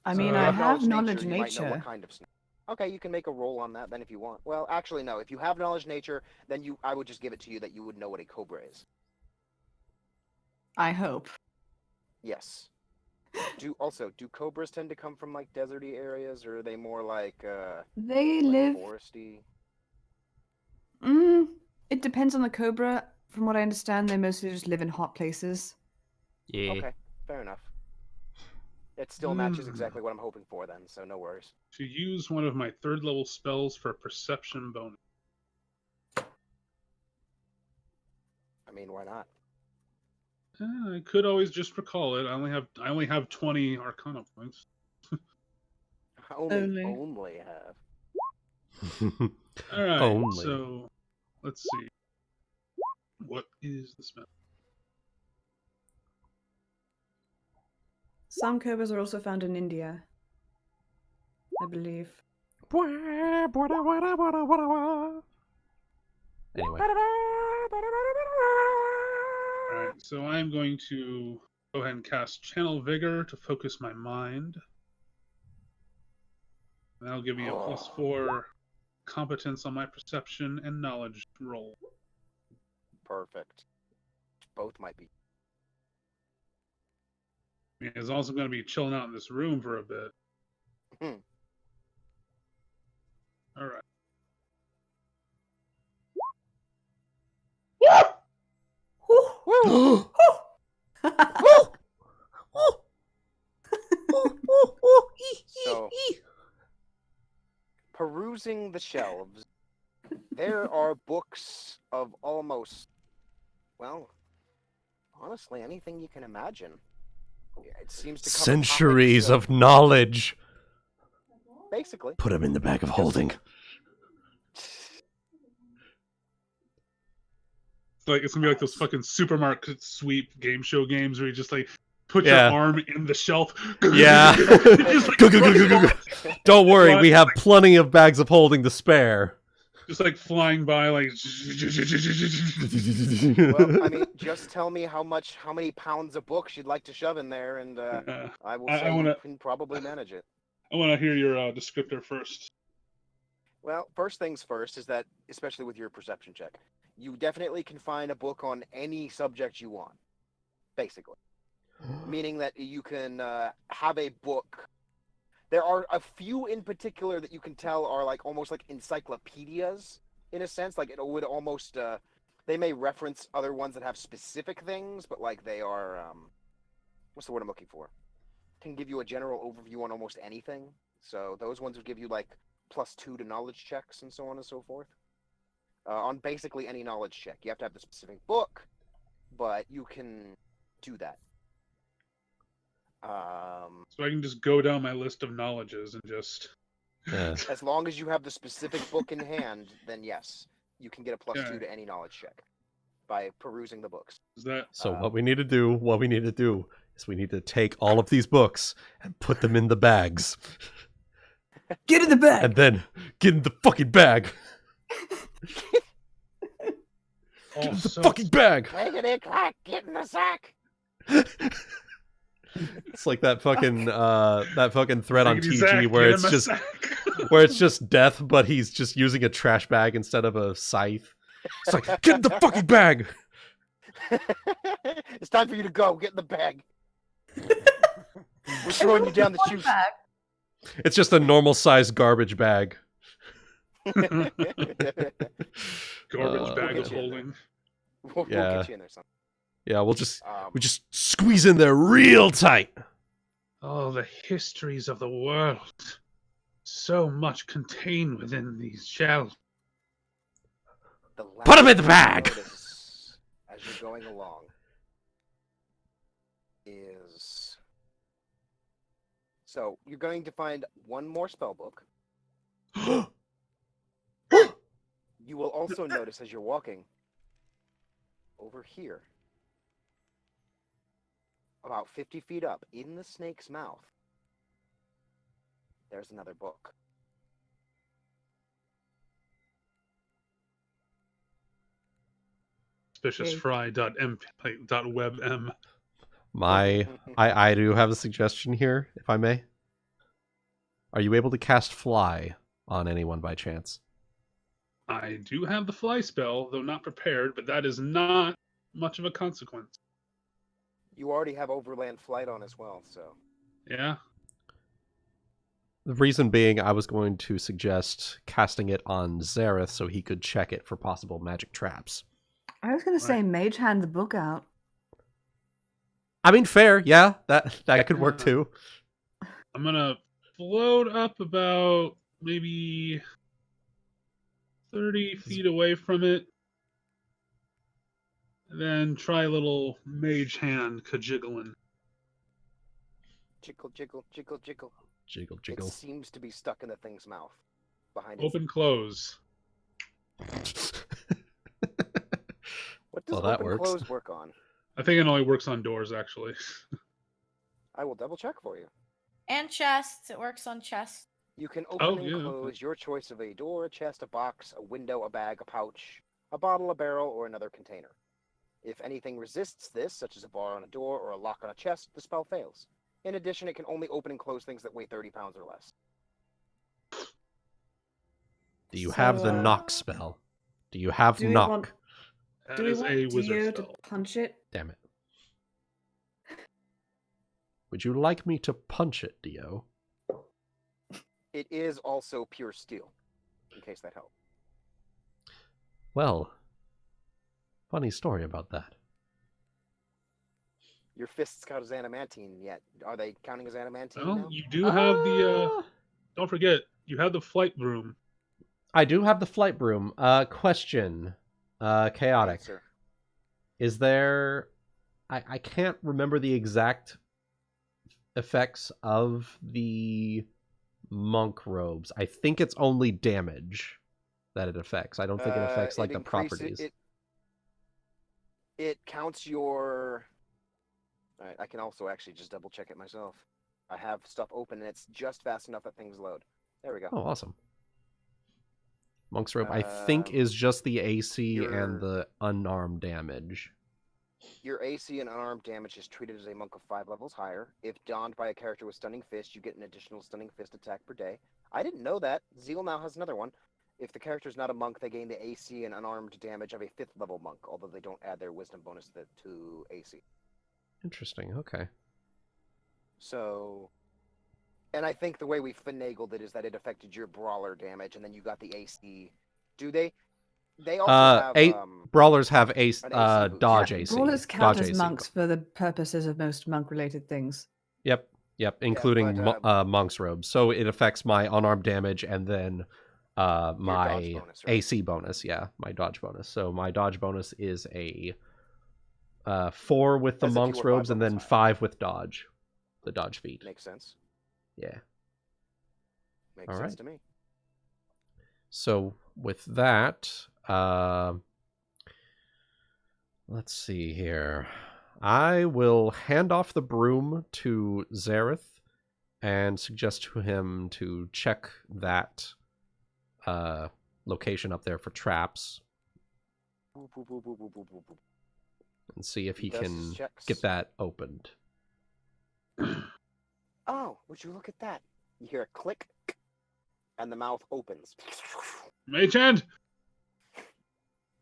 I So mean, if you I have nature, knowledge you might know what nature. kind of snake. Okay, you can make a roll on that then if you want. Well, actually, no. If you have knowledge nature, then I would just give it to you that you would know what a cobra is. I hope. Yes. Do cobras tend to come from like deserty areas, or are they more like They like live. foresty? It depends on the cobra. From what I understand, they mostly just live in hot places. Yeah. Okay, fair enough. It still matches exactly what I'm hoping for then, so no worries. To use one of my 3rd level spells for a perception bonus. I mean, why not? I could always just recall it. I only have 20 Arcana points. Only have. All right. Only. So let's see. What is the spell? Some cobras are also found in India, I believe. Anyway. All right. So I'm going to go ahead and cast Channel Vigor to focus my mind. And that'll give me a +4 competence on my perception and knowledge roll. Perfect. Both might be. It's also going to be chilling out in this room for a bit. All right. So, perusing the shelves, there are books of almost Well, honestly, anything you can imagine. It seems to cover Centuries topics of knowledge. basically. Put him in the bag of holding. It's gonna be like those fucking supermarket sweep game show games where you just like put Yeah. your arm in the shelf. Yeah. Just, like, Don't worry, What? we have plenty of bags of holding to spare. just like flying by, like. Well, I mean, just tell me how many pounds of books you'd like to shove in there, and I will say you can probably manage it. I want to hear your descriptor first. Well, first things first is that, especially with your perception check, you definitely can find a book on any subject you want, basically. Meaning that you can have a book. There are a few in particular that you can tell are like almost like encyclopedias in a sense. Like it would almost, they may reference other ones that have specific things, but like they are, what's the word I'm looking for? Can give you a general overview on almost anything. So those ones would give you like +2 to knowledge checks and so on and so forth. On basically any knowledge check. You have to have the specific book, but you can do that. So I can just go down my list of knowledges and just. Yeah. As long as you have the specific book in hand, then yes, you can get a +2 Okay. to any knowledge check by perusing the books. Is that So what we need to do is we need to take all of these books and put them in the bags. Get in the bag. And then get in the fucking bag. oh, Get in the so fucking bag. Clickety clack, get in the sack. It's like that fucking thread on Riggedy TG Zack, where get it's him a just sack. where it's just death, but he's just using a trash bag instead of a scythe. It's like, get in the fucking bag. It's time for you to go. Get in the bag. We're throwing you down the chute. It's just a normal sized garbage bag. Garbage Uh, bag We'll of get you in holding. We'll Yeah. get you in there sometime. Yeah, we just squeeze in there real tight. Oh, the histories of the world. So much contained within these shells. The Put 'em last in the thing bag! you notice as you're going along is, so you're going to find one more spell book. You will also notice as you're walking over here, about 50 feet up in the snake's mouth, there's another book. Suspiciousfry.webm. I do have a suggestion here, if I may. Are you able to cast fly on anyone by chance? I do have the fly spell, though not prepared, but that is not much of a consequence. You already have overland flight on as well, so. Yeah? The reason being, I was going to suggest casting it on Zareth so he could check it for possible magic traps. I was going to say, mage hand the book out. I mean, fair, yeah, that could work too. I'm gonna float up about maybe 30 feet away from it. And then try a little mage hand kajiggling. Jiggle, jiggle, jiggle, jiggle. Jiggle, It jiggle. seems to be stuck in the thing's mouth. Behind its... Open, close. What does Well, that open works. close work on? I think it only works on doors, actually. I will double check for you. And chests. It works on chests. You can open Oh, and yeah, okay. close your choice of a door, a chest, a box, a window, a bag, a pouch, a bottle, a barrel, or another container. If anything resists this, such as a bar on a door or a lock on a chest, the spell fails. In addition, it can only open and close things that weigh 30 pounds or less. Do you have the knock spell? Do you have knock? That Do we is want a wizard Dio to spell. punch it? Damn it. Would you like me to punch it, Dio? It is also pure steel, in case that helps. Well, funny story about that. Your fists count as adamantine yet? Are they counting as adamantine Well, now? you do have the. Don't forget, you have the flight broom. I do have the flight broom. Question. Chaotic. Answer. Is there... I can't remember the exact effects of the monk robes. I think it's only damage that it affects. I don't think it affects like the properties. It counts your... Alright, I can also actually just double check it myself. I have stuff open and it's just fast enough that things load. There we go. Oh, awesome. Monk's robe, I think, is just the AC and the unarmed damage. Your AC and unarmed damage is treated as a monk of 5 levels higher. If donned by a character with Stunning Fist, you get an additional Stunning Fist attack per day. I didn't know that. Zeal now has another one. If the character is not a monk, they gain the AC and unarmed damage of a 5th level monk, although they don't add their wisdom bonus to AC. Interesting, okay. So... And I think the way we finagled it is that it affected your brawler damage, and then you got the AC. Do they? They also have... brawlers have AC, an AC dodge Yeah, AC. brawlers count Dodge as AC. monks for the purposes of most monk-related things. Yep, including monk's robes. So it affects my unarmed damage and then my bonus, right? AC bonus. Yeah, my dodge bonus. So my dodge bonus is a 4 with the As if you monk's were 5 robes and then levels 5 with dodge. The dodge feat. Makes sense. Yeah. Makes All sense right. to me. So with that, let's see here. I will hand off the broom to Zareth and suggest to him to check that location up there for traps Boop, boop, boop, boop, boop, boop, boop, boop. and see if he Does his can checks. get that opened. Oh, would you look at that? You hear a click, and the mouth opens. Mage hand!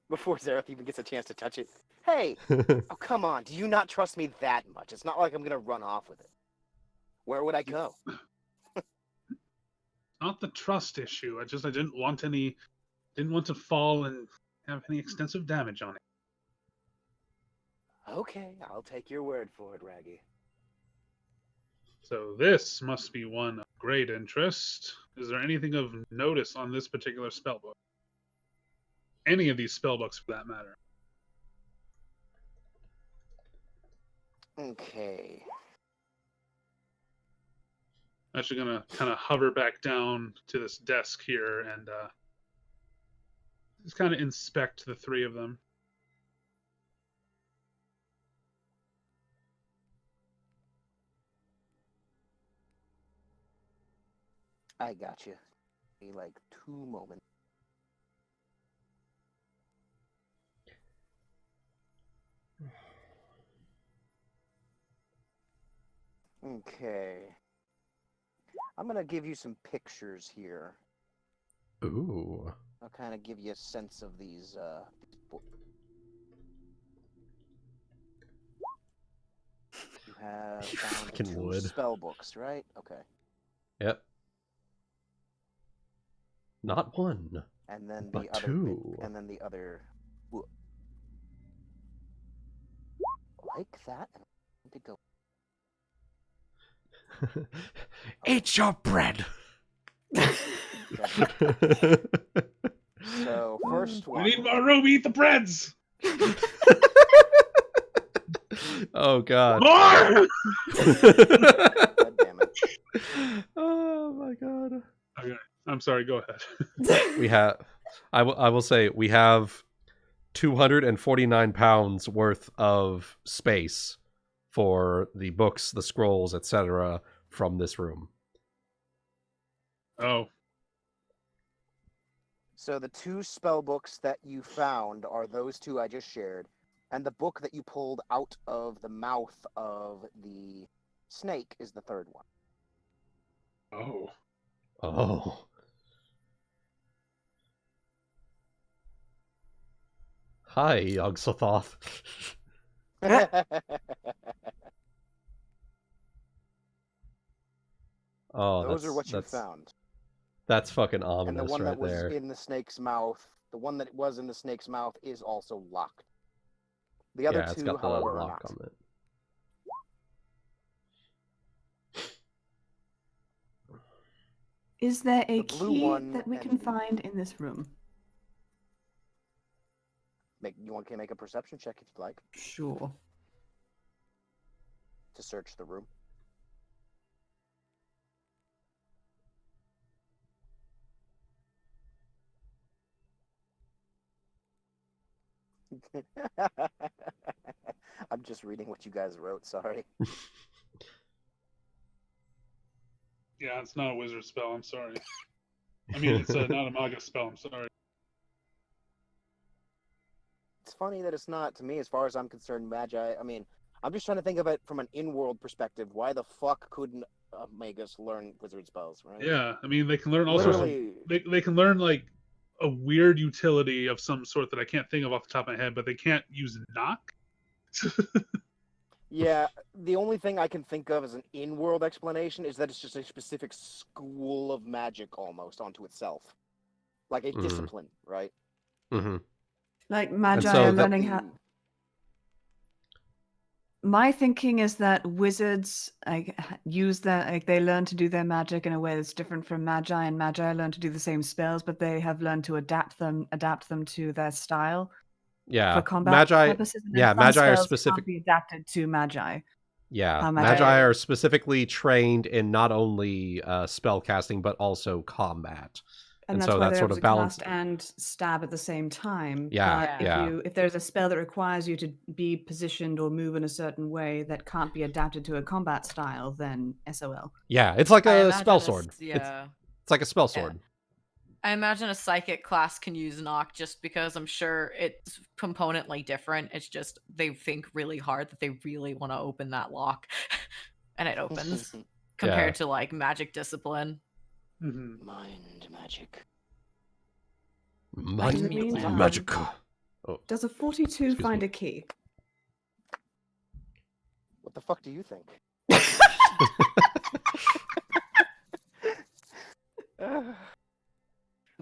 Before Zareth even gets a chance to touch it. Hey! Oh, come on. Do you not trust me that much? It's not like I'm going to run off with it. Where would I go? Not the trust issue. I didn't want to fall and have any extensive damage on it. Okay, I'll take your word for it, Raggy. So this must be one of great interest. Is there anything of notice on this particular spellbook? Any of these spellbooks, for that matter. Okay. Actually gonna kind of hover back down to this desk here and just kind of inspect the 3 of them. I got you. Like 2 moments. Okay. I'm going to give you some pictures here. Ooh. I'll kind of give you a sense of these books. You have found Fucking 2 wood. spell books, right? Okay. Yep. Not 1. And then But the other 2. and then the other book. Like that. And I need to go. Eat your bread. So first We one. need more room, eat the breads! Oh god. More! God damn it. Oh my god. Okay, I'm sorry, go ahead. We have I will say we have 249 pounds worth of space for the books, the scrolls, etc. from this room. Oh, So the 2 spell books that you found are those 2 I just shared, and the book that you pulled out of the mouth of the snake is the 3rd one. oh. Oh. Hi, Yog-Sothoth. Oh, Those are what you that's found. that's fucking And ominous the one right that was there. in the snake's mouth, the one that was in the snake's mouth is also locked. The other Yeah, it's 2, got the however, are lock not. on it. Is there a The blue key one that we and can the- find in this room? Can make a perception check if you'd like Sure. to search the room. I'm just reading what you guys wrote. Sorry. Yeah, it's not a wizard spell. I'm sorry. I mean, it's not a maga spell. I'm sorry. It's funny that it's not, to me, as far as I'm concerned, magi. I mean, I'm just trying to think of it from an in-world perspective. Why the fuck couldn't Magus learn wizard spells, right? Yeah, I mean, they can learn all sorts of. Literally, They can learn like a weird utility of some sort that I can't think of off the top of my head, but they can't use knock. yeah, the only thing I can think of as an in-world explanation is that it's just a specific school of magic almost onto itself. Like a discipline, right? Mm-hmm. Like magi so are that- learning how. My thinking is that wizards use their they learn to do their magic in a way that's different from magi, and magi learn to do the same spells, but they have learned to adapt them to their style Yeah, for combat magi. purposes. And then Yeah, some magi are spells specific. can't be adapted to magi. Yeah, how magi magi- are specifically trained in not only spell casting but also combat. And that's so why that they're sort able of to balance- cast and stab at the same time. Yeah, But yeah. if there's a spell that requires you to be positioned or move in a certain way that can't be adapted to a combat style, then SOL. Yeah, it's like I a imagine spell this- sword. Yeah. It's like a spell Yeah. sword. I imagine a psychic class can use knock just because I'm sure it's componently different. It's just they think really hard that they really want to open that lock and it opens compared to like magic discipline. Mm-hmm. Mind magic. Like, in the Mind meantime- magic. Does a 42 Excuse find me. a key? What the fuck do you think?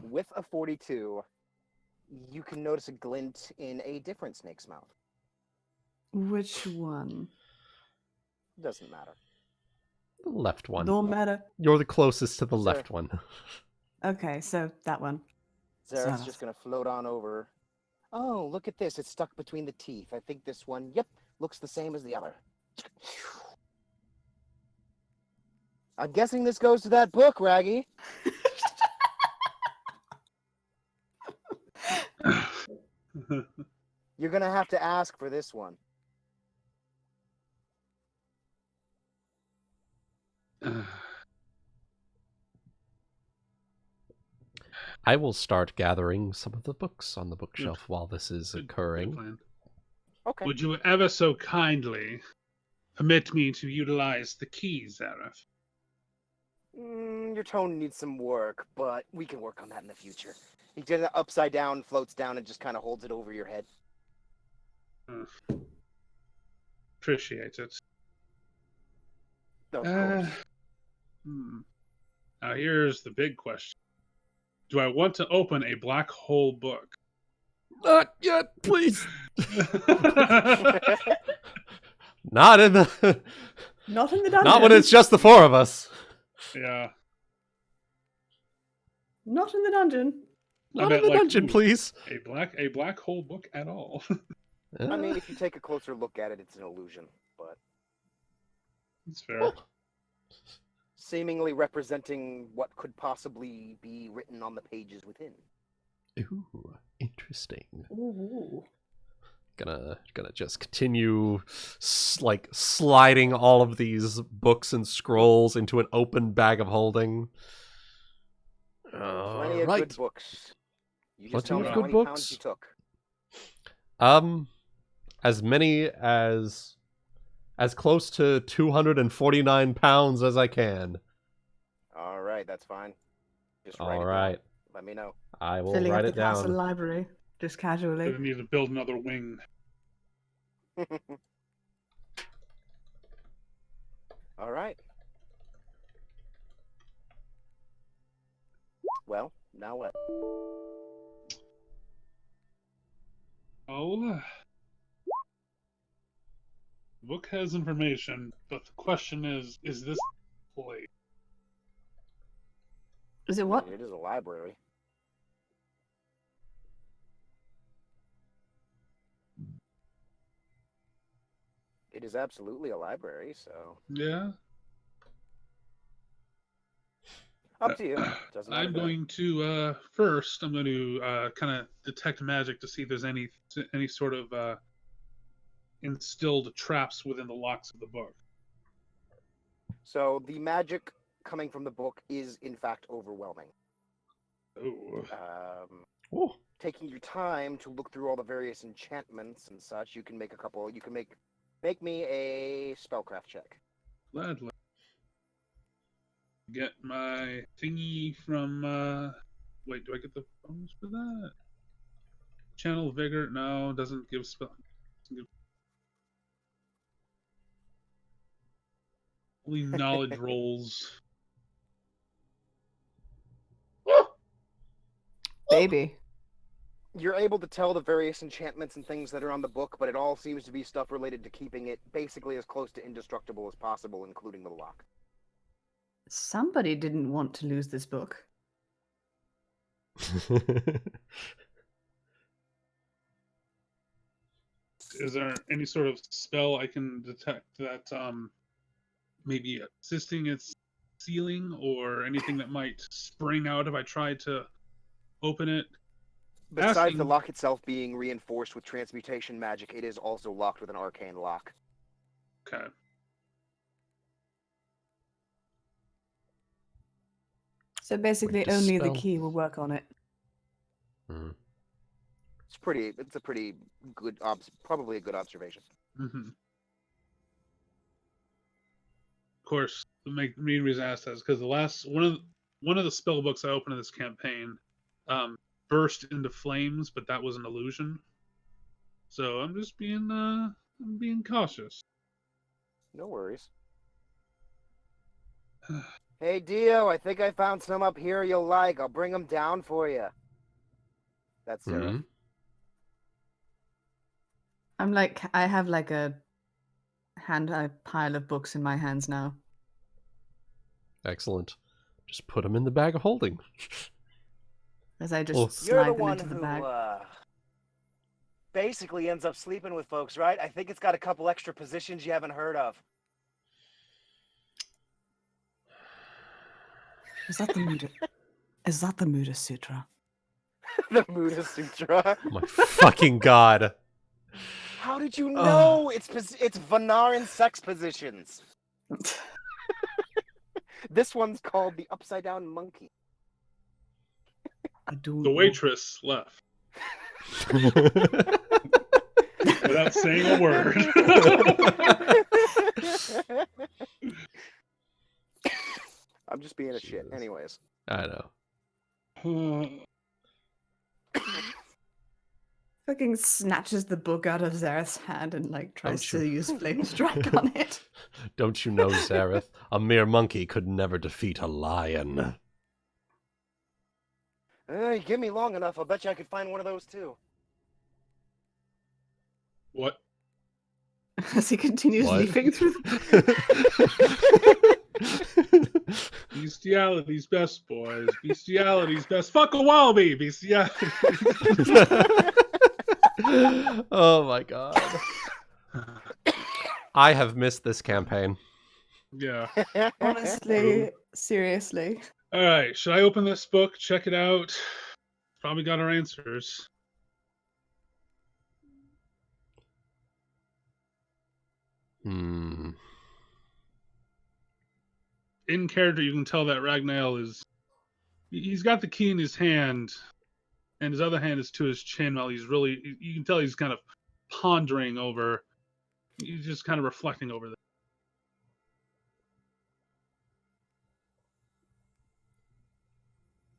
With a 42, you can notice a glint in a different snake's mouth. Which one? Doesn't matter. The left one. Don't matter. You're the closest to the Sir. left one. Okay, so that one. Zareth's Zareth. just gonna float on over. Oh, look at this. It's stuck between the teeth. I think this one, yep, looks the same as the other. I'm guessing this goes to that book, Raggy. You're gonna have to ask for this one. I will start gathering some of the books on the Good. bookshelf while this is Good occurring. plan. Okay. Would you ever so kindly permit me to utilize the keys, Zareth? Your tone needs some work, but we can work on that in the future. He does it upside down, floats down, and just kind of holds it over your head. Appreciate it. Of course. Now here's the big question. Do I want to open a black hole book? Not yet, please. Not in the. Not in the dungeon. Not when it's just the four of us. Yeah. Not in the dungeon. Not meant in the like, dungeon, ooh, please. A black hole book at all. I mean, if you take a closer look at it, it's an illusion, but That's fair. seemingly representing what could possibly be written on the pages within. Ooh, interesting. Ooh. Gonna just continue sliding all of these books and scrolls into an open bag of holding. Plenty of Right. good books. You just Plenty don't of know how good many books. pounds you took. As many as close to 249 pounds as I can. All right, that's fine. Just write All it right, down. Let me know. I will Filling write up it the castle down. library, just casually. Gonna need to build another wing. All right. Well, now what? Oh, the book has information, but the question is this place? Is it what? It is a library. It is absolutely a library, so Yeah. up to you. Doesn't matter I'm to me. going to first. I'm going to kind of detect magic to see if there's any sort of instilled traps within the locks of the book. So the magic coming from the book is in fact overwhelming. Oh. Ooh. Taking your time to look through all the various enchantments and such, you can make a couple. You can make me a spellcraft check. Gladly. Get my thingy from. Wait, do I get the bonus for that? Channel Vigor? No, doesn't give spell. Doesn't give... Only knowledge rolls. Baby. You're able to tell the various enchantments and things that are on the book, but it all seems to be stuff related to keeping it basically as close to indestructible as possible, including the lock. Somebody didn't want to lose this book. Is there any sort of spell I can detect that maybe assisting its sealing or anything that might spring out if I try to open it? Besides the lock itself being reinforced with transmutation magic, it is also locked with an arcane lock. Okay. So basically, Would only the dispel. key will work on it. It's a pretty good, probably a good observation. Mm-hmm. Of course, the main reason I asked that is because the last one of the spell books I opened in this campaign burst into flames, but that was an illusion. So I'm just being cautious. No worries. Hey Dio, I think I found some up here you'll like. I'll bring them down for you. That's Sarah. Mm-hmm. I'm like, I have like a pile of books in my hands now. Excellent. Just put them in the bag of holding. As I just Oh. You're slide the them one into the who bag. basically ends up sleeping with folks, right? I think it's got a couple extra positions you haven't heard of. Is that the Muda? Is that the Muda Sutra? The Muda Sutra. Oh my fucking god. How did you know? It's Vanaran sex positions. This one's called the Upside Down Monkey. I don't The know. waitress left without saying a word. I'm just being a shit. Jesus. Anyways. I know. Fucking snatches the book out of Zareth's hand and like tries Don't to you- use flame strike on it. Don't you know, Zareth? A mere monkey could never defeat a lion. You give me long enough, I'll bet you I could find one of those too. What? As he continues What? leafing through Bestiality's best, boys. Bestiality's best. Fuck a wallaby. Bestiality. Oh my god. I have missed this campaign. Yeah. Honestly, seriously. All right. Should I open this book? Check it out. Probably got our answers. Hmm. In character, you can tell that Ragnael he's got the key in his hand, and his other hand is to his chin while you can tell he's kind of pondering over, he's just kind of reflecting over this.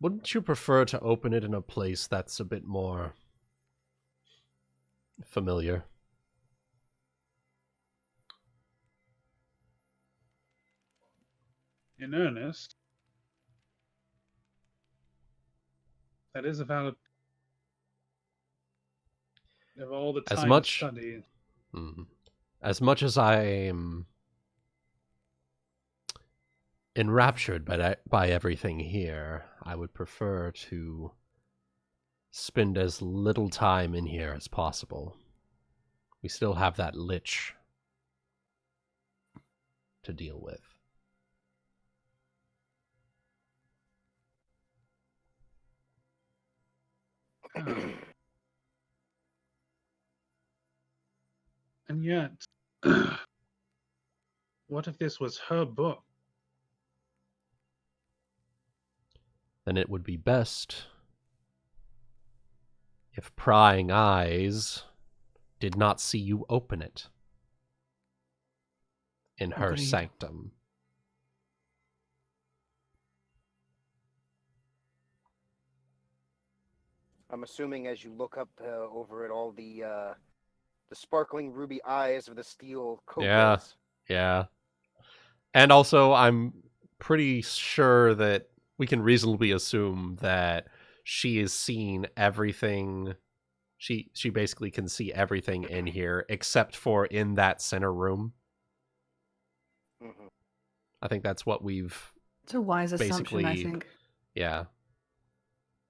Wouldn't you prefer to open it in a place that's a bit more familiar? In earnest, that is a valid. You have all the As time much- to study. As much as I am enraptured by everything here, I would prefer to spend as little time in here as possible. We still have that lich to deal with. And yet, what if this was her book? Then it would be best if prying eyes did not see you open it in her Agreed. sanctum. I'm assuming as you look up over at all the sparkling ruby eyes of the steel cobras. Yeah. And also, I'm pretty sure that we can reasonably assume that she is seeing everything. She basically can see everything in here, except for in that center room. Mhm. I think that's what we've It's a wise assumption, I basically, think.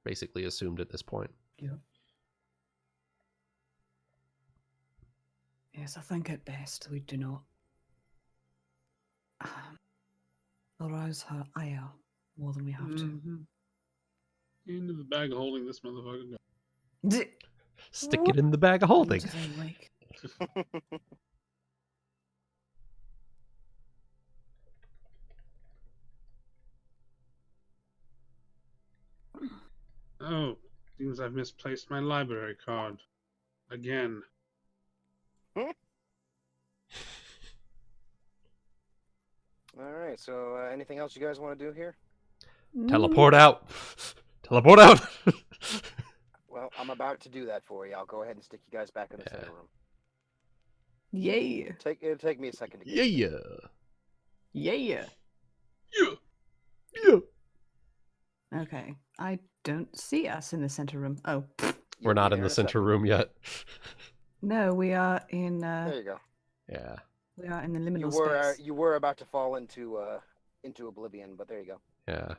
basically assumed at this point. Yeah. Yes, I think at best we do not arouse her ire more than we have to. Mm-hmm. Into the bag of holding this motherfucker. Stick it in the bag of holding. Into the lake. Oh, seems I've misplaced my library card. Again. All right. So, anything else you guys want to do here? Teleport out. Teleport out. Well, I'm about to do that for you. I'll go ahead and stick you guys back in the center room. Yay! It'll take me a second to get Yeah. Yeah! Yeah. Yeah. Okay, I don't see us in the center room. Oh, We're not in the center room yet. no, we are in. There you go. Yeah. We are in the liminal space. You were about to fall into oblivion, but there you go. Yeah.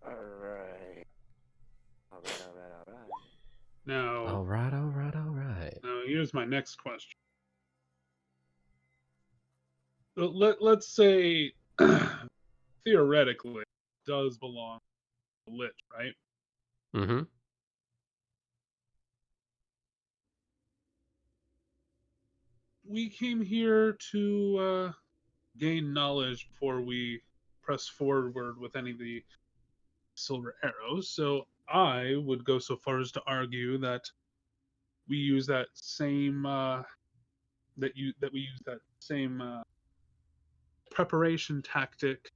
All right. Now, All right. now here's my next question. Let's say, theoretically, it does belong to the Lich, right? Mm-hmm. We came here to gain knowledge before we press forward with any of the silver arrows. So I would go so far as to argue that we use that same preparation tactic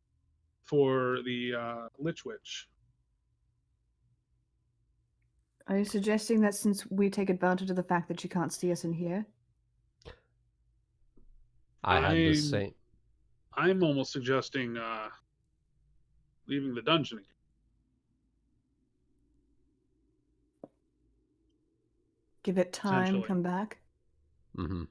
for the Lich Witch. Are you suggesting that since we take advantage of the fact that she can't see us in here? I had the same. I'm almost suggesting leaving the dungeon again. Give it time, Essentially. come back? Mm-hmm.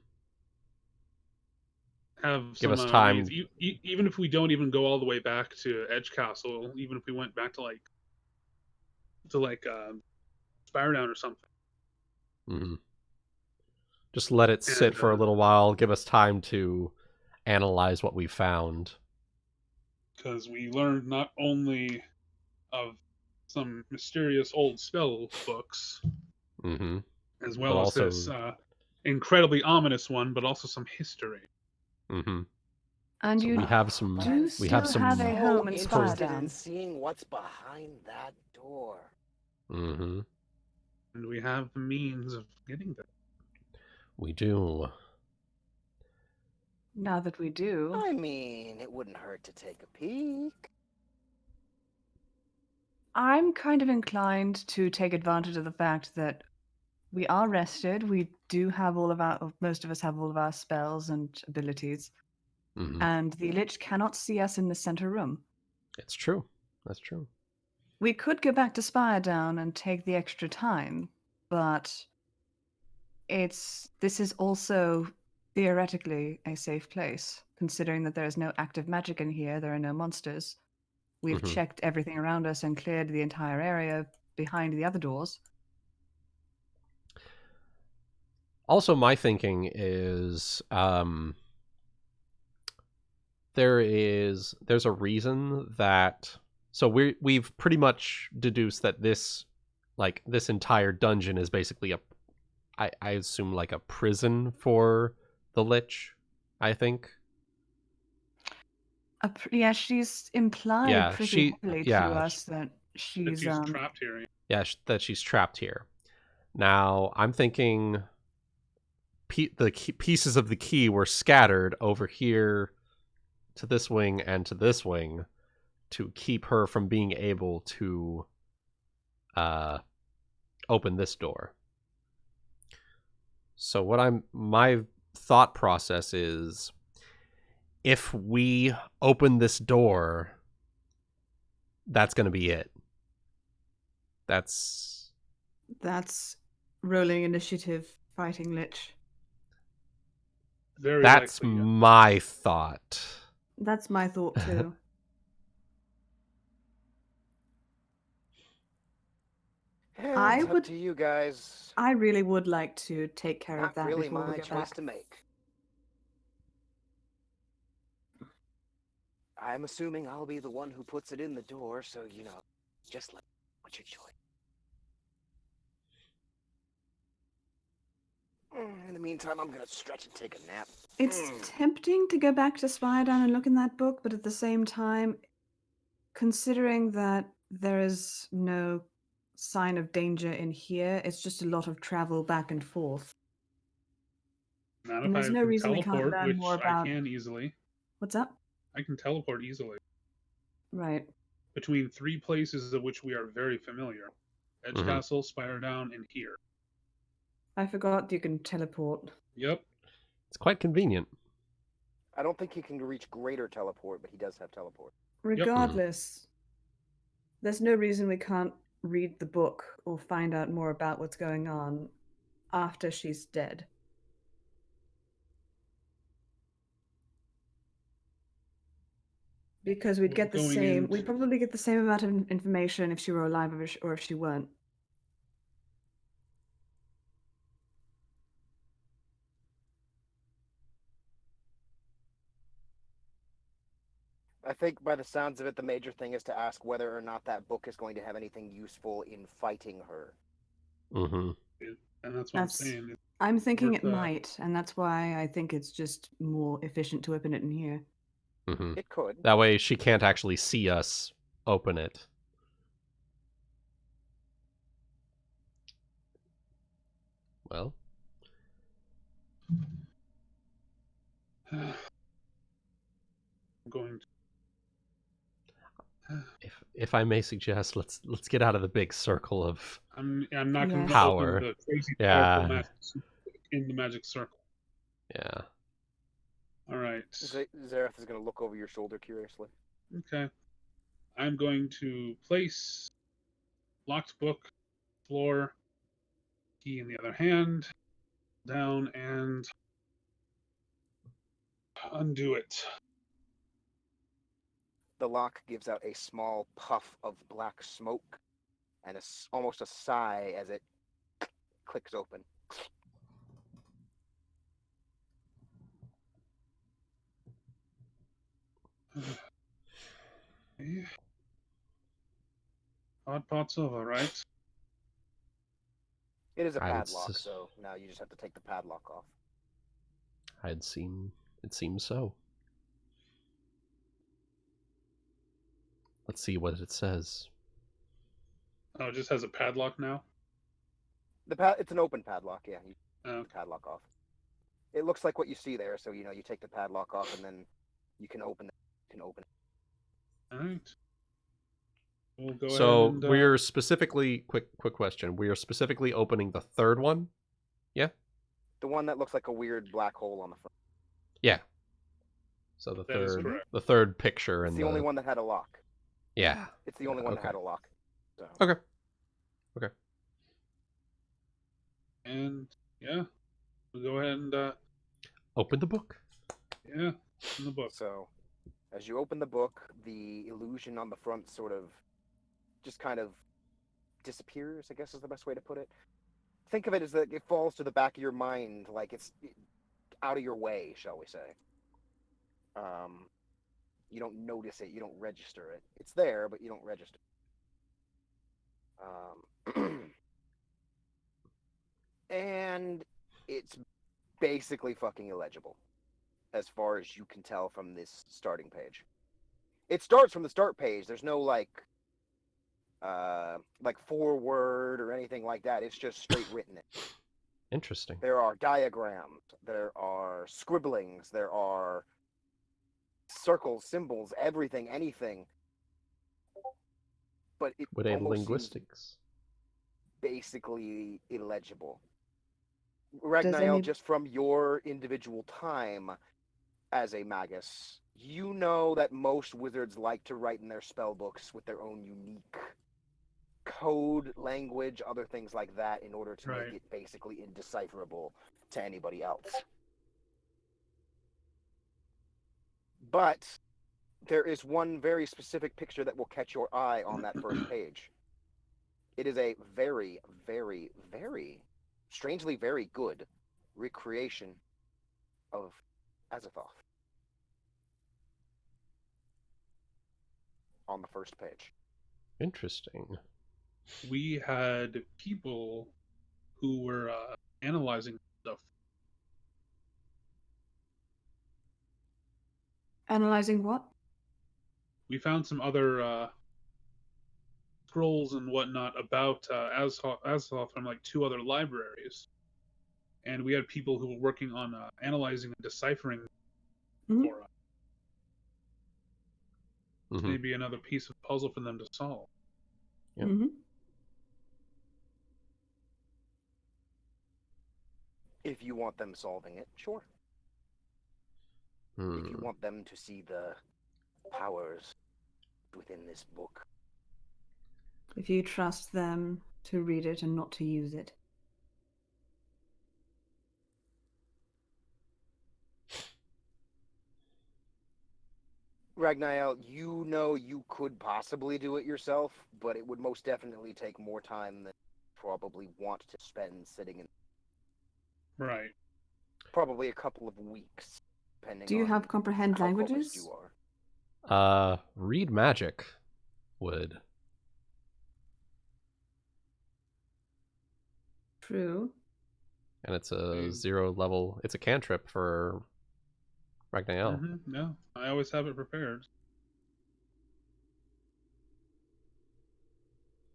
Have Give some us time. means. Even if we don't even go all the way back to Edge Castle, even if we went back to Spiredown or something. Mm-hmm. Just let it sit for a little while. Give us time to analyze what we found. Because we learned not only of some mysterious old spell books, Mm-hmm. as well But as also... this incredibly ominous one, but also some history. Mm-hmm. And so you we have some. do We have still some. have a home in interested Spiredown. in seeing what's behind that door. Mm-hmm. And we have the means of getting there. We do. Now that we do, I mean, it wouldn't hurt to take a peek. I'm kind of inclined to take advantage of the fact that we are rested. We do have most of us have all of our spells and abilities. Mm-hmm. And the Lich cannot see us in the center room. It's true. That's true. We could go back to Spiredown and take the extra time, but this is also theoretically a safe place, considering that there is no active magic in here, there are no monsters. We've Mhm. checked everything around us and cleared the entire area behind the other doors. Also, my thinking is there's a reason that we've pretty much deduced that this entire dungeon is basically I assume like a prison for the Lich, I think. Yeah, she's implied Yeah, pretty heavily to us that If she's she's trapped here. Yeah, that she's trapped here. Now, I'm thinking the pieces of the key were scattered over here to this wing and to this wing to keep her from being able to open this door. So my thought process is, if we open this door, that's going to be it. That's rolling initiative, fighting Lich. Very that's likely. my thought. That's my thought too. I It's up would- to you guys. I really would like to take care of Not that really before we my go choice back. to make. I'm assuming I'll be the one who puts it in the door, so just let. What's your choice? In the meantime, I'm gonna stretch and take a nap. It's tempting to go back to Spiredown and look in that book, but at the same time, considering that there is no sign of danger in here, it's just a lot of travel back and forth. Not And if there's I no can reason we can't teleport, learn which more about- I can easily. What's up? I can teleport easily Right. between 3 places of which we are very familiar: Edge Mhm. Castle, Spiredown, and here. I forgot you can teleport. Yep. It's quite convenient. I don't think he can reach greater teleport, but he does have teleport. Regardless, there's no reason we can't read the book or find out more about what's going on after she's dead. Because we'd get the Going same. into- We'd probably get the same amount of information if she were alive or if she weren't. I think by the sounds of it, the major thing is to ask whether or not that book is going to have anything useful in fighting her. Mm-hmm. And that's what I'm saying. I'm thinking worth it might, and that's why I think it's just more efficient to open it in here. Mm-hmm. It could. That way she can't actually see us open it. Well, I'm going to... if I may suggest, let's get out of the big circle of I'm not going to power. open the crazy Yeah. powerful magic in the magic circle. Yeah. All right. Zareth is going to look over your shoulder curiously. Okay. I'm going to place locked book, floor, key in the other hand, down, and undo it. The lock gives out a small puff of black smoke and almost a sigh as it clicks open. Okay. Hot pot's over, right? It is a I would padlock, sus- so now you just have to take the padlock off. It seems so. Let's see what it says. Oh, it just has a padlock now? It's an open padlock, yeah. You Oh. take the padlock off. It looks like what you see there, so you take the padlock off and then you can open it. All right. We'll go So ahead and, we're specifically quick question. We are specifically opening the third one. Yeah. The one that looks like a weird black hole on the front. Yeah. So That is correct. the third picture It's and the only one that had a lock. Yeah. It's the only one that Okay. had a lock. So. Okay. And yeah, we'll go ahead and Open the book. yeah, in the book. So, as you open the book, the illusion on the front sort of just kind of disappears, I guess is the best way to put it. think of it as that it falls to the back of your mind, like it's out of your way, shall we say. You don't notice it, you don't register it. It's there, but you don't register. And it's basically fucking illegible, as far as you can tell from this starting page. It starts from the start page. There's no like foreword or anything like that. It's just straight written. Interesting. There are diagrams, there are scribblings, there are circles, symbols, everything, anything. But it Would a almost seems linguistics? basically illegible. Does Ragnael, any- just from your individual time as a magus, you know that most wizards like to write in their spell books with their own unique code, language, other things like that in order to Right. make it basically indecipherable to anybody else. But there is one very specific picture that will catch your eye on that first page. It is a very, very, very, strangely very good recreation of Azathoth on the first page. Interesting. We had people who were analyzing stuff. Analyzing what? We found some other scrolls and whatnot about Azathoth from like 2 other libraries, and we had people who were working on analyzing and deciphering Mhm. for us. Mhm. Maybe another piece of puzzle for them to solve. Yep. Mm-hmm. If you want them solving it, sure. If you want them to see the powers within this book. If you trust them to read it and not to use it. Ragnael, you know you could possibly do it yourself, but it would most definitely take more time than you probably want to spend sitting in. Right. Probably a couple of weeks, depending Do you on have comprehend how languages? focused you are. Read magic would. True. And it's a 0 level. It's a cantrip for Ragnael. No, I always have it prepared.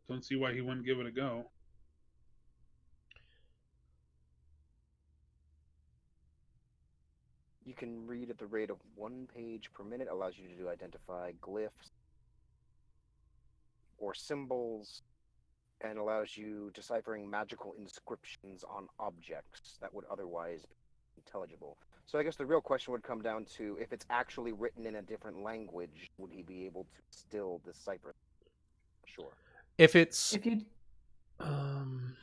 Don't see why he wouldn't give it a go. You can read at the rate of 1 page per minute. Allows you to identify glyphs or symbols, and allows you deciphering magical inscriptions on objects that would otherwise be intelligible. So I guess the real question would come down to, if it's actually written in a different language, would he be able to still decipher? Sure. If it's If you, um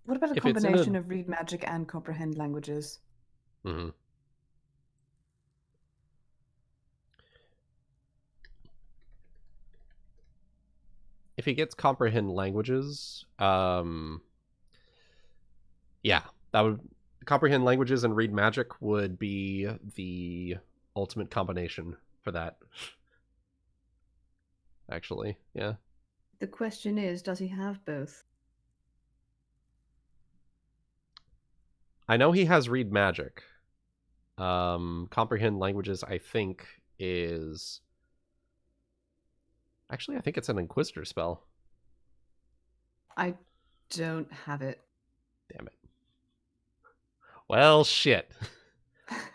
what about a if it's in combination a- of read magic and comprehend languages? Mhm. If he gets comprehend languages, yeah, that would comprehend languages and read magic would be the ultimate combination for that. Actually, yeah. The question is, does he have both? I know he has read magic. Comprehend languages, I think, is actually I think it's an Inquisitor spell. I don't have it. Damn it. Well, shit.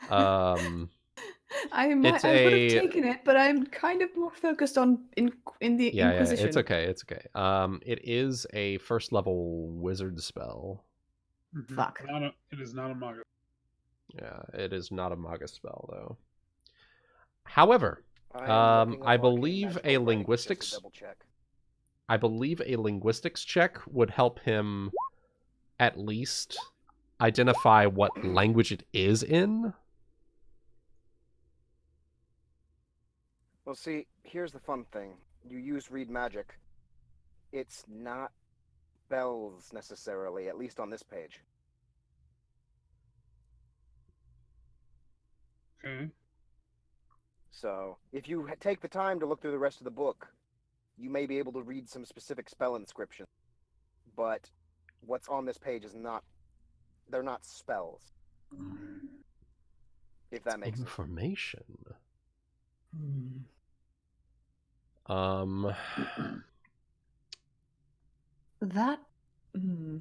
I would have taken it, but I'm kind of more focused on in the Inquisition. Yeah, it's okay, it's okay. It is a first level wizard spell. Fuck. It is not a magus. Yeah, it is not a magus spell though. However, I believe a linguistics. I believe a linguistics check would help him at least identify what language it is in. Well, see, here's the fun thing. You use read magic. It's not spells necessarily, at least on this page. Okay. So, if you take the time to look through the rest of the book, you may be able to read some specific spell inscriptions. But what's on this page is not, they're not spells. If that makes sense. Information. Hmm. Um, That. Hmm.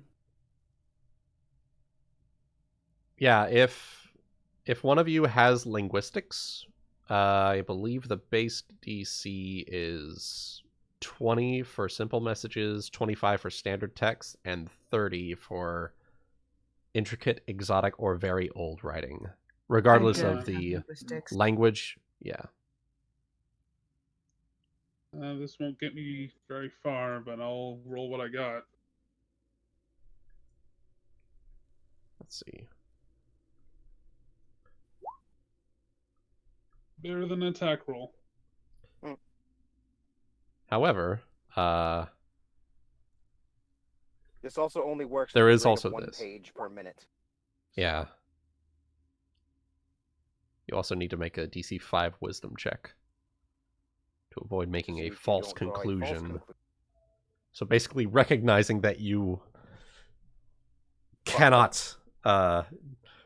yeah, if one of you has linguistics, I believe the base DC is 20 for simple messages, 25 for standard text, and 30 for intricate, exotic, or very old writing, regardless I don't of have the linguistics. language. Yeah. This won't get me very far, but I'll roll what I got. Let's see. Better than an attack roll. However, This also only works There at the is rate also of one this. page per minute. yeah. You also need to make a DC 5 wisdom check to avoid making So a if you false don't draw a false conclusion. So basically recognizing that you cannot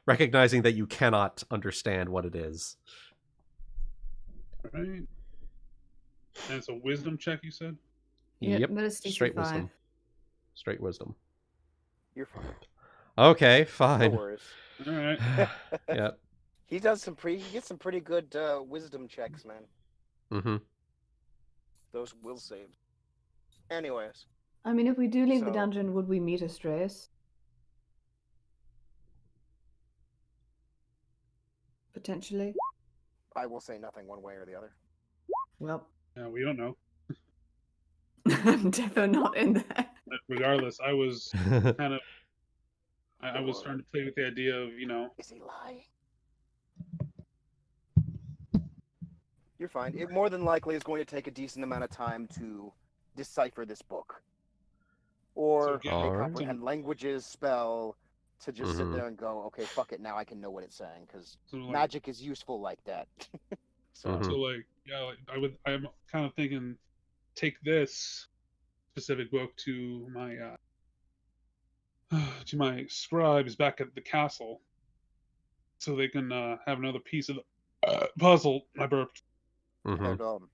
recognizing that you cannot understand what it is. All right. And it's a wisdom check, you said? Yeah, Yep. but it's DC Straight 5. wisdom. Straight wisdom. You're fine. Okay, No fine. worries. All right. Yeah. He gets some pretty good wisdom checks, man. Mm-hmm. Those will saves. Anyways, I mean, if we do leave the So- dungeon, would we meet Astraeus? Potentially. I will say nothing one way or the other. Well, Yeah, we don't know. I'm definitely not in there. But regardless, I was kind of... I was Or- starting to play with the idea of, Is he lying? You're fine. It more than likely is going to take a decent amount of time to decipher this book. Or So All they right. comprehend languages, spell, to just sit Mhm. there and go, okay, fuck it, now I can know what it's saying, because so like, magic is useful like that. So, Mhm. So like, yeah, like I'm kind of thinking, take this specific book to my scribes back at the castle, so they can have another piece of the puzzle. I burped. Mhm. and,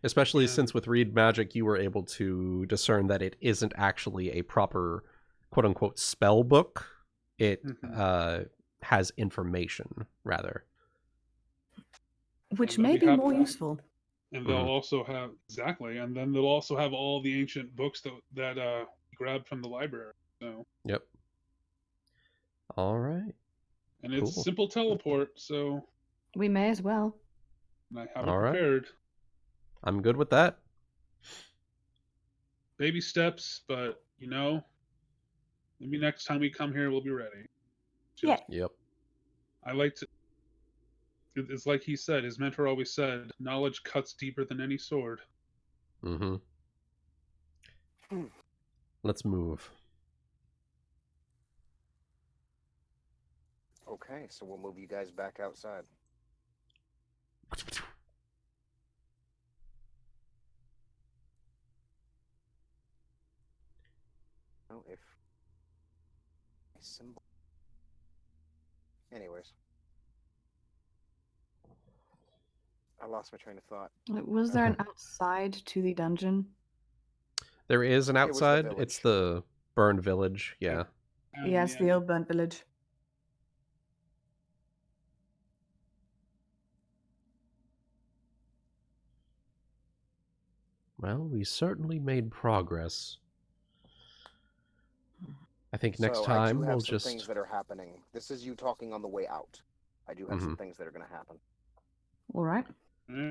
Especially Yeah. since with Read Magic you were able to discern that it isn't actually a proper quote-unquote spell book. It Mhm. has information, rather. Which And may we be have more that. useful. And they'll Mhm. also have exactly, and then they'll also have all the ancient books that we grabbed from the library. So, Yep. All right. and it's Cool. simple teleport. So, We may as well. and I have it All right. prepared. I'm good with that. Baby steps, but maybe next time we come here, we'll be ready. Yeah. Yep. I like to. It's like he said. His mentor always said, "Knowledge cuts deeper than any sword." Mm-hmm. Let's move. okay, so we'll move you guys back outside. Oh, if a symbol. Anyways, I lost my train of thought. Was there an outside to the dungeon? There is an It was the outside. It's village. the burned village. Yeah. Yes, the old burnt village. Well, we certainly made progress. I think next So time I do have we'll some just... things that are happening. This is you talking on the way out. I do have some things that are going to happen. All right.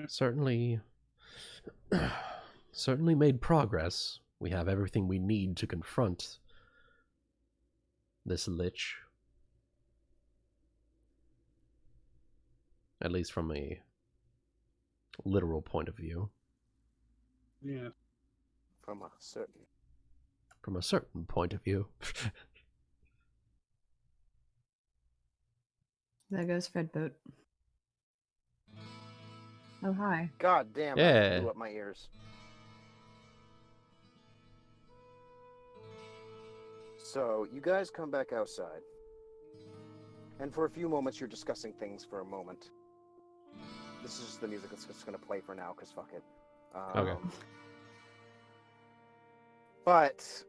Certainly... certainly made progress. We have everything we need to confront this lich. At least from a literal point of view. Yeah. From a certain from a certain point of view. There goes Fredboat. Oh, hi. God damn, Yeah. that blew up my ears. So, you guys come back outside. And for a few moments, you're discussing things for a moment. This is just the music that's just going to play for now, because fuck it. Okay. But,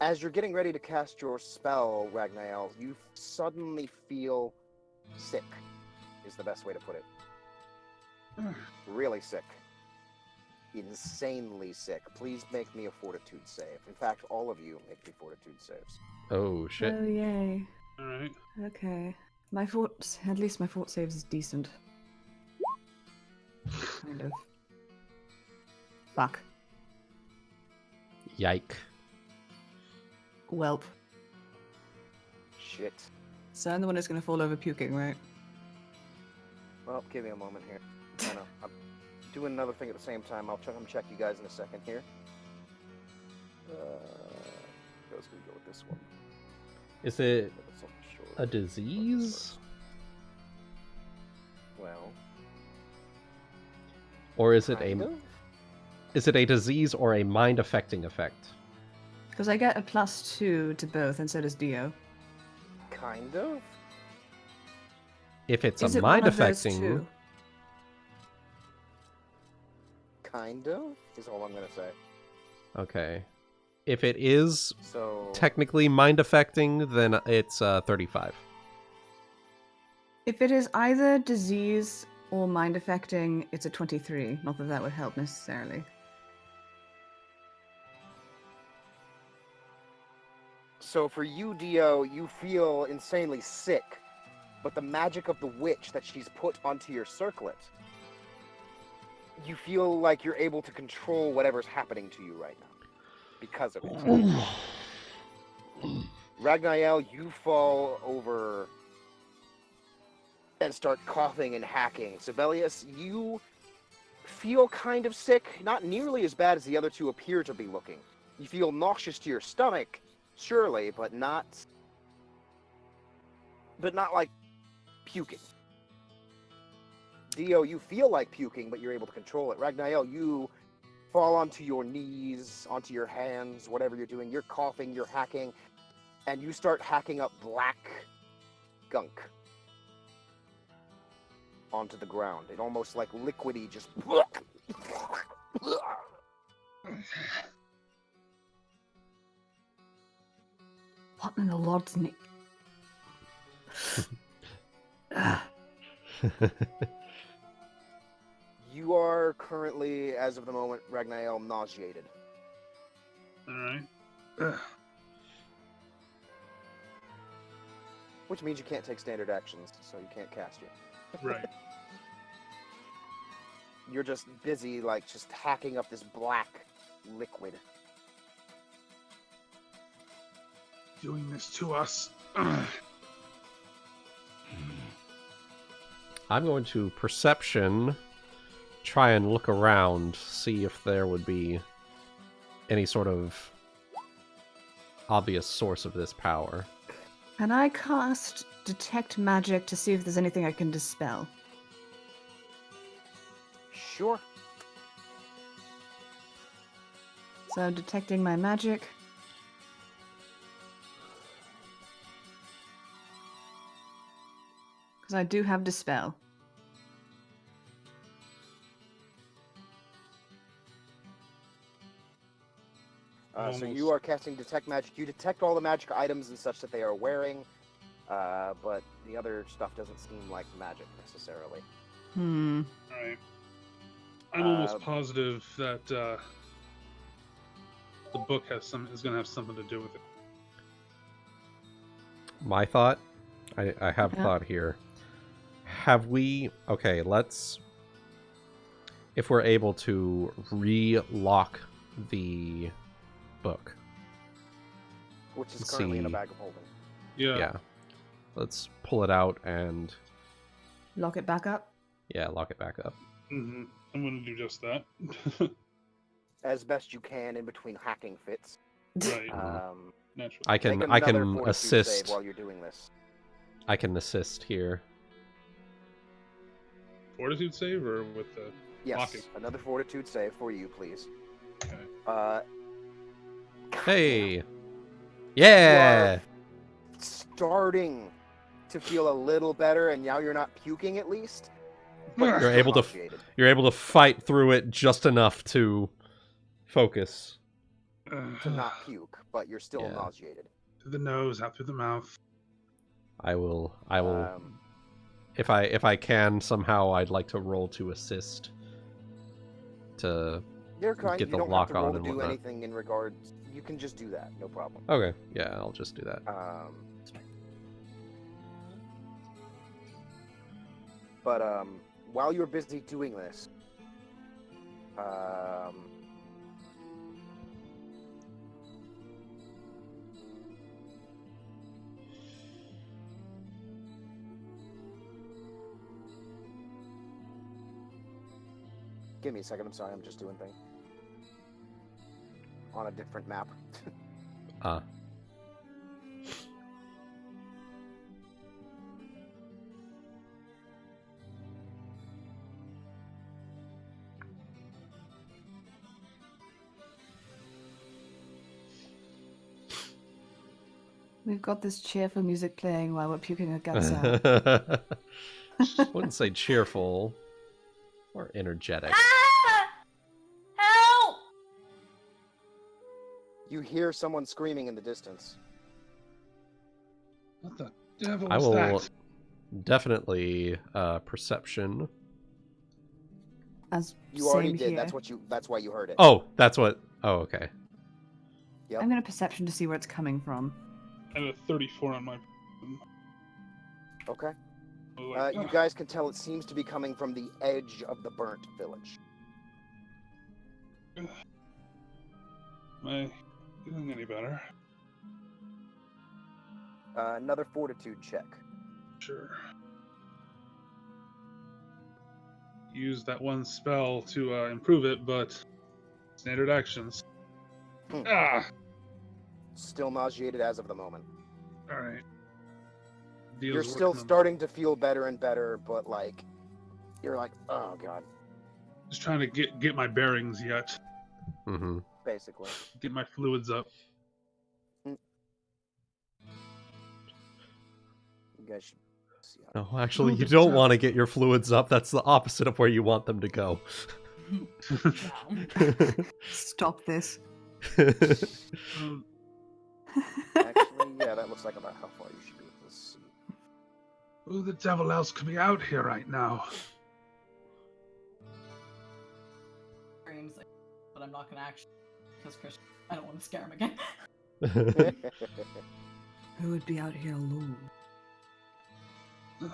as you're getting ready to cast your spell, Ragnael, you suddenly feel sick, is the best way to put it. Really sick. Insanely sick. Please make me a fortitude save. In fact, all of you make me fortitude saves. Oh, shit. Oh, yay. Alright. Okay. At least my fort saves is decent. Kind of. Fuck. Yike. Welp. Shit. So I'm the one who's gonna fall over puking, right? Well, give me a moment here. I know. I'm doing another thing at the same time. I'll check you guys in a second here. I was gonna go with this one. Is it That's on the shore. a disease? Well, Or is it kind a of? is it a disease or a mind affecting effect? Because I get a +2 to both, and so does Dio. Kind of? If it's Is a it one mind of those affecting, two? Kind of? Is all I'm gonna say. okay. If it is So... technically mind affecting, then it's 35. If it is either disease or mind affecting, it's a 23. Not that that would help necessarily. So for you, Dio, you feel insanely sick, but the magic of the witch that she's put onto your circlet, you feel like you're able to control whatever's happening to you right now because of it. Ragnael, you fall over and start coughing and hacking. Sabelius, you feel kind of sick, not nearly as bad as the other two appear to be looking. You feel nauseous to your stomach, surely, but not like puking. Dio, you feel like puking, but you're able to control it. Ragnael, you fall onto your knees, onto your hands, whatever you're doing. You're coughing, you're hacking, and you start hacking up black gunk onto the ground. It almost like liquidy just... What in the Lord's name? You are currently, as of the moment, Ragnael, nauseated. Alright. Which means you can't take standard actions, so you can't cast yet. Right. You're just busy, like, just hacking up this black liquid. Doing this to us. I'm going to perception, try and look around, see if there would be any sort of obvious source of this power. Can I cast Detect Magic to see if there's anything I can dispel? Sure. So I'm detecting my magic. Because I do have Dispel. So you are casting Detect Magic. You detect all the magic items and such that they are wearing, but the other stuff doesn't seem like magic necessarily. Alright. I'm almost positive that the book is going to have something to do with it. My thought? I have a Yeah. thought here. Have we... Okay, let's... If we're able to re-lock the book. Which is Let's currently in a see. bag of holding. Yeah. Let's pull it out and... Lock it back up. Yeah, lock it back up. I'm going to do just that. as best you can in between hacking fits. Right. Naturally. I Make can another fortitude assist. save while you're doing this. I can assist here. Fortitude save or with the Yes, blocking? another fortitude save for you, please. Okay. Hey. Yeah. Starting to feel a little better, and now you're not puking at least. But You're still able to nauseated. You're able to fight through it just enough to focus. To not puke, but you're still Yeah. nauseated. Through the nose, out through the mouth. I will if I can somehow, I'd like to roll to assist to You're kind. get You the don't lock have to roll on to and do whatnot. anything in regards. You can just do that, no problem. Okay, yeah, I'll just do that. But while you're busy doing this, give me a second. I'm sorry. I'm just doing things on a different map. We've got this cheerful music playing while we're puking our guts out. Wouldn't say cheerful or energetic. Ah! Help! You hear someone screaming in the distance. What the devil I was will that? definitely perception. As You already same did. here. That's why you heard it. Oh, that's what. Oh, okay. Yep. I'm gonna perception to see where it's coming from. I have a 34 on my. Okay. I was like, You guys can tell it seems to be coming from the edge of the burnt village. Am I feeling any better? Another fortitude check. Sure. Use that one spell to improve it, but standard actions. Ah! Still nauseated as of the moment. Alright. You're still starting to feel better and better, but like, you're like, oh god, Just trying to get my bearings yet. Mm-hmm. basically. Get my fluids up. You guys should see No, actually, you don't want to get your fluids up. That's the opposite of where you want them to go. Stop this. Um, Actually, yeah, that looks like about how far you should be. Let's see. who the devil else could be out here right now? Screams, but I'm not gonna actually, because Christian, I don't want to scare him again. Who would be out here alone? Who?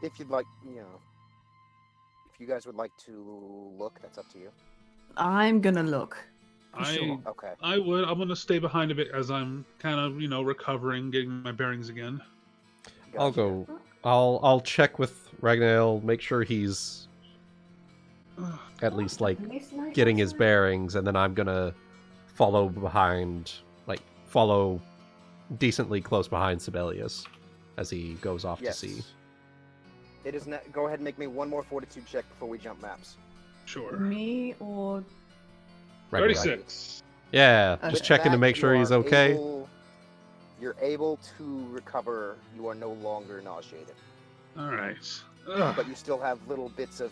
If you'd like, you know, if you guys would like to look, that's up to you. I'm gonna look. For I sure. Okay. I would. I'm gonna stay behind a bit as I'm kind of, recovering, getting my bearings again. I'll Gotcha. go. I'll check with Ragnael, make sure he's at least like getting his bearings, and then I'm gonna follow behind, like follow decently close behind Sabelius as he goes off Yes. to sea. It is not. Go ahead and make me one more fortitude check before we jump maps. Sure. Me or Ragnael. 36. Yeah, Okay. just With checking to that, make you sure he's are okay. You're able to recover. You are no longer nauseated, All right. but you still have little bits of,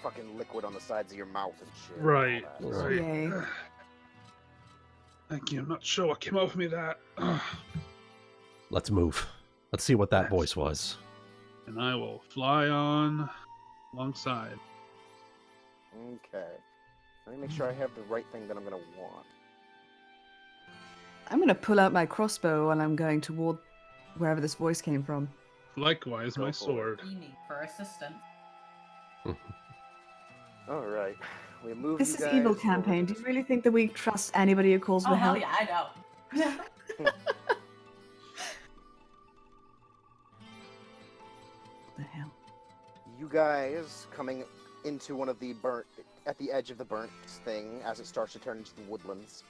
fucking liquid on the sides of your mouth and shit. and all Right. that. Right. Yay. Thank you. I'm not sure what came over me that. Let's move. Let's see what that Yes. voice was. And I will fly on alongside. Okay. Let me make sure I have the right thing that I'm gonna want. I'm gonna pull out my crossbow while I'm going toward wherever this voice came from. Likewise, Go my for it. sword. You need for assistance. All right. We move. This you is guys evil over campaign. to Do you really think that we trust anybody who calls Oh for hell help? yeah, I know. the hell? You guys coming into one of the at the edge of the burnt thing as it starts to turn into the woodlands.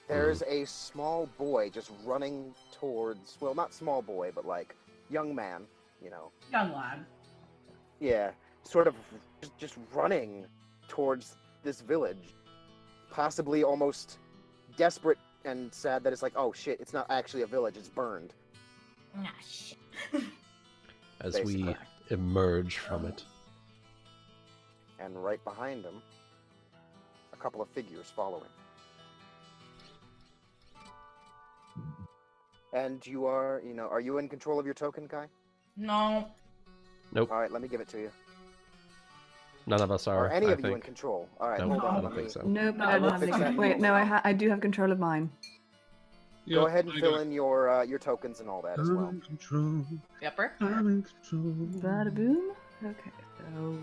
There's a small boy just running towards, well, not small boy, but like young man, you know. Young lad. Yeah, sort of just running towards this village. Possibly almost desperate and sad that it's like, oh shit, it's not actually a village, it's burned. Ah, shit. As Basically. we emerge from it. And right behind him, a couple of figures following. And you are, are you in control of your token, Kai? No. Nope. All right, let me give it to you. None of us are. Are any I of you in think. control? All right, Nope, hold on. I let don't me think so. Nope, No, I don't we'll have fix any. that. Wait, no, I do have control of mine. Go ahead and fill in your tokens and all that as well. I'm in control. Yepper. I'm in control. Bada boom. Okay, so.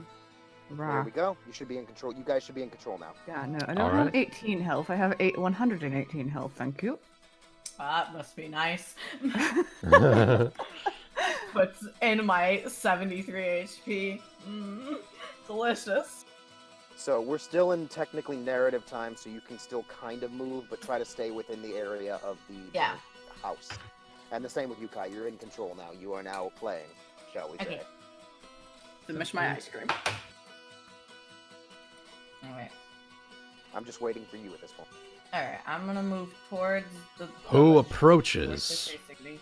There Rah. we go. You should be in control. You guys should be in control now. Yeah, no, I don't Alright. have 18 health. I have 118 health, thank you. That must be nice. Puts in my 73 HP. Delicious. So we're still in technically narrative time, so you can still kind of move, but try to stay within the area of the house. And the same with you, Kai. You're in control now. You are now playing, shall we say. Okay. Finish my ice cream. Alright. I'm just waiting for you at this point. Alright, I'm gonna move towards the Who village, approaches? basically.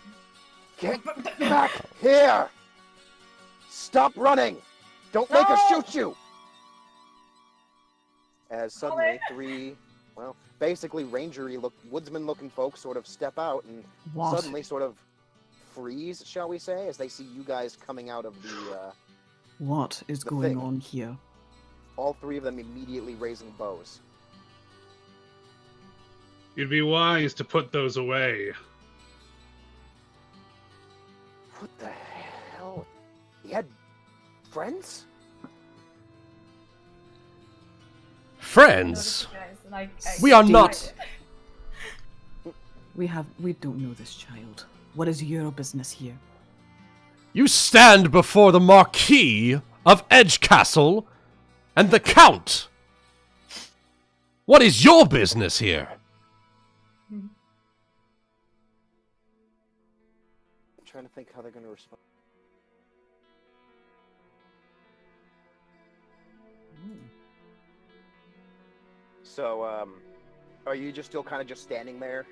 Get back here! Stop running! Don't make us No! shoot you! As suddenly three, well, basically woodsman-looking folks sort of step out and What? suddenly sort of freeze, shall we say, as they see you guys coming out of the, What is The going thing. on here? all three of them immediately raising bows. You'd be wise to put those away. What the hell? He had friends? Friends! Guys, and I We are Steve. not. We don't know this child. What is your business here? You stand before the Marquis of Edgecastle and the Count. What is your business here? I'm trying to think how they're going to respond. So, are you just still kind of just standing there,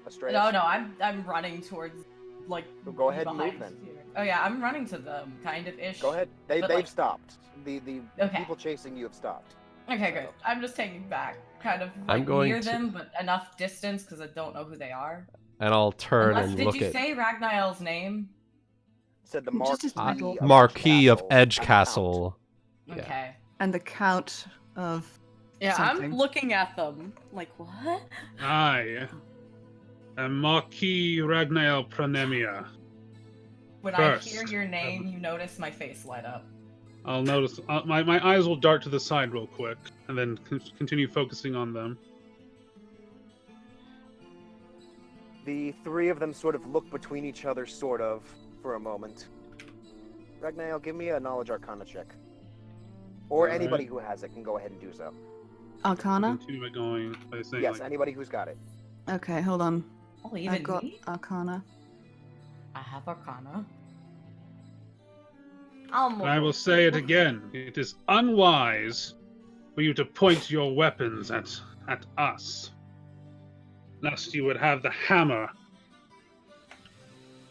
Astraeus? No, I'm running towards like. So go ahead and move behind then. here. Oh yeah, I'm running to them, kind of ish. Go ahead. But, They've like- stopped. The Okay. people chasing you have stopped. Okay, good. I'm just taking back, kind of I'm like going near to- them, but enough distance because I don't know who they are. And I'll turn Unless, and did look you at say Ragnael's name? Said the Just his Marquis title. of Marquis of Edgecastle and the Count. Edgecastle. Yeah. Okay. And the Count of. Yeah, Something. I'm looking at them like what? I am Marquis Ragnael Pronaemya. When First, I hear your name, you notice my face light up. I'll notice, my eyes will dart to the side real quick, and then continue focusing on them. The three of them sort of look between each other, sort of, for a moment. Ragnael, give me a Knowledge Arcana check. Or Alright. anybody who has it can go ahead and do so. Arcana? Continue by going by saying Yes, like, anybody who's got it. Okay, hold on. Oh, even I've got me? Arcana. I have Arcana. and I will say it again. It is unwise for you to point your weapons at us, lest you would have the hammer,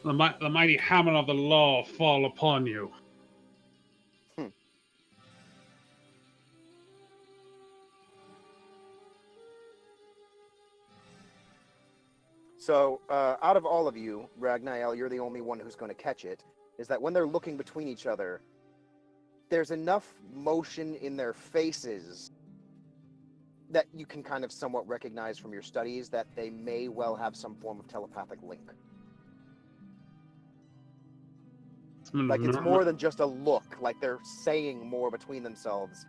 the mighty hammer of the law, fall upon you. So, out of all of you, Ragnael, you're the only one who's going to catch it, is that when they're looking between each other, there's enough motion in their faces that you can kind of somewhat recognize from your studies that they may well have some form of telepathic link. Like, it's more than just a look, like they're saying more between themselves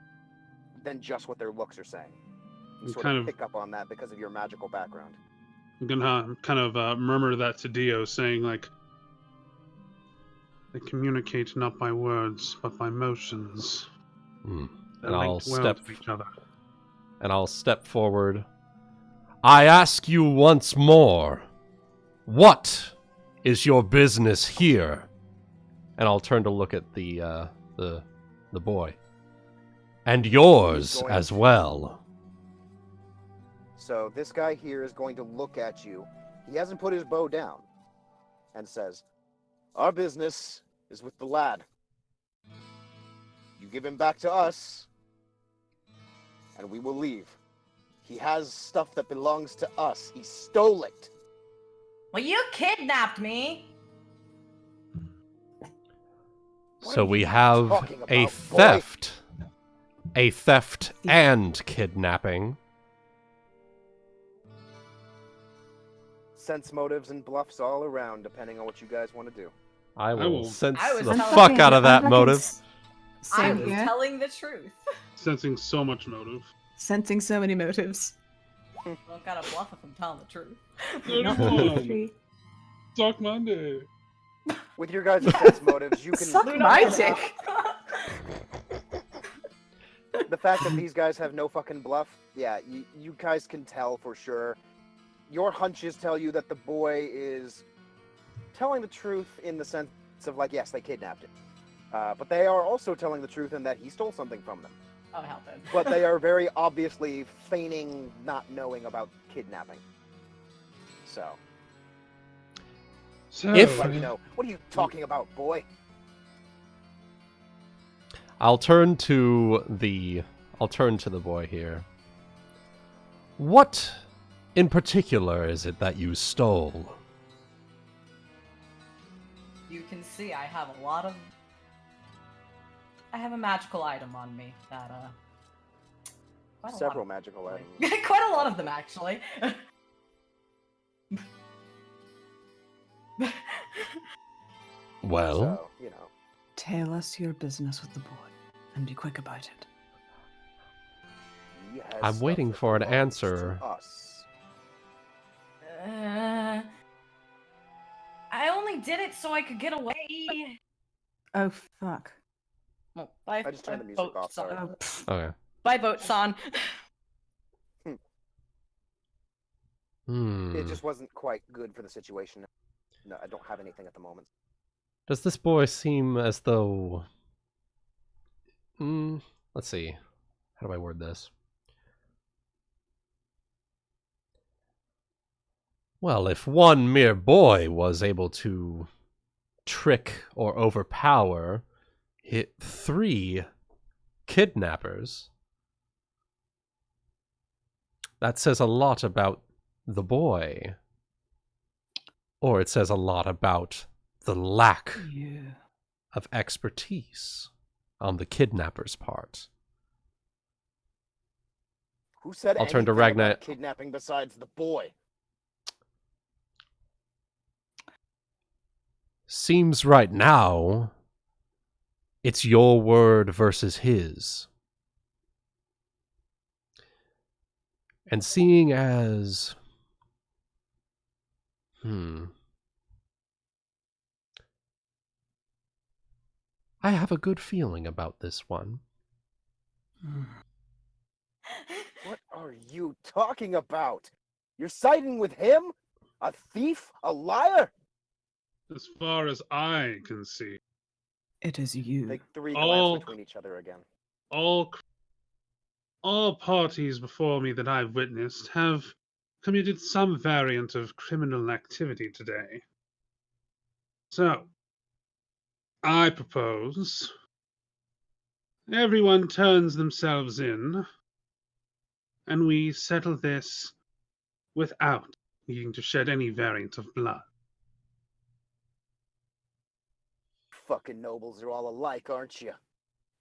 than just what their looks are saying. You I'm sort kind of of- pick up on that because of your magical background. I'm gonna kind of murmur that to Dio, saying like, They communicate not by words, but by motions. Hmm. They're And linked well to each other. I'll step forward. I ask you once more, what is your business here? And I'll turn to look at the boy. And yours as well. So this guy here is going to look at you. He hasn't put his bow down. And says, our business is with the lad. You give him back to us, and we will leave. He has stuff that belongs to us. He stole it. Well, you kidnapped me. So we have talking a about, boy? theft. A theft and kidnapping. Sense motives and bluffs all around, depending on what you guys want to do. I will sense I was the telling- fuck out of that I'm motive. I Same was here. telling the truth. Sensing so much motive. Sensing so many motives. Don't gotta bluff if I'm telling the truth. Not 31. three. Talk Monday. With your guys' sense motives, you can... Suck Luna my Farrowe. dick. The fact that these guys have no fucking bluff, yeah, you guys can tell for sure. Your hunches tell you that the boy is telling the truth in the sense of, like, yes, they kidnapped him. But they are also telling the truth in that he stole something from them. Oh, hell then. But they are very obviously feigning not knowing about kidnapping. So, So, If- let me know. What are you talking about, boy? I'll turn to the boy here. What in particular is it that you stole? You can see I have a lot of... I have a magical item on me that, quite a Several lot magical of, items. quite a lot of them, actually. Well, So, you know. Tell us your business with the boy, and be quick about it. he has I'm stuff waiting that for an belongs to answer. us. I only did it so I could get away. Oh, fuck. Well, bye, I just turned the music boat off, sorry. son. Oh, pff. okay. Bye, boat son. It just wasn't quite good for the situation. No, I don't have anything at the moment. Does this boy seem as though... let's see. How do I word this? Well, if one mere boy was able to trick or overpower hit 3 kidnappers, that says a lot about the boy. Or it says a lot about the lack Yeah. of expertise on the kidnapper's part. Who said I'll turn to anything about Ragnael. kidnapping besides the boy? Seems right now it's your word versus his. And seeing as... I have a good feeling about this one. What are you talking about? You're siding with him? A thief? A liar? as far as I can see, It is you. Take 3 Oh. glance between each other again. all parties before me that I've witnessed have committed some variant of criminal activity today. So, I propose everyone turns themselves in, and we settle this without needing to shed any variant of blood. Fucking nobles are all alike, aren't you?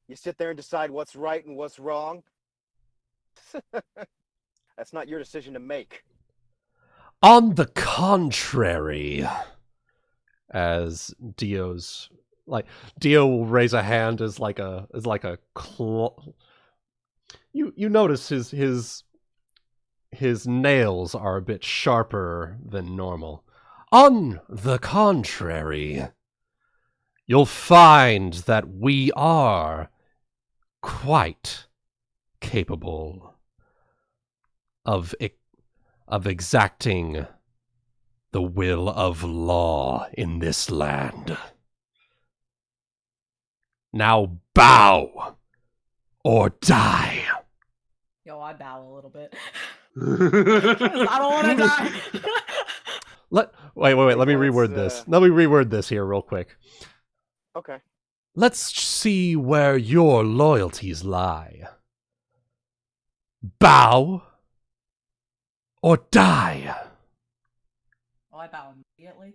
You sit there and decide what's right and what's wrong? That's not your decision to make. On the contrary, as Dio's Dio will raise a hand as like a you notice his nails are a bit sharper than normal. On the contrary, you'll find that we are quite capable of exacting the will of law in this land. Now bow or die. Yo, I bow a little bit. I I don't want to die. Wait. Let me reword this. Let me reword this here real quick. Okay. Let's see where your loyalties lie. Bow or die. Oh, I bow immediately.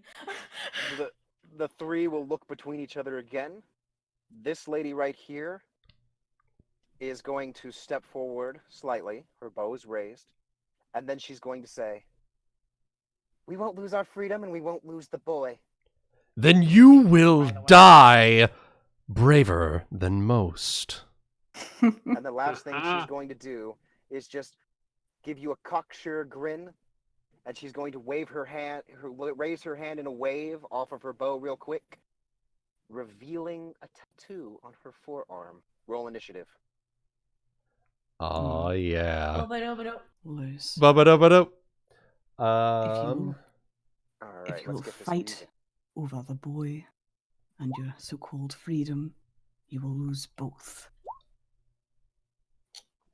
The three will look between each other again. This lady right here is going to step forward slightly. Her bow is raised. And then she's going to say, "We won't lose our freedom and we won't lose the boy." Then you will die braver than most. And the last thing she's going to do is just give you a cocksure grin. And she's going to wave her hand, raise her hand in a wave off of her bow real quick, revealing a tattoo on her forearm. Roll initiative. Oh yeah. Lose. Ba-ba-da-ba-da. All If right, you'll let's get this fight over the boy and your so-called freedom, you will lose both.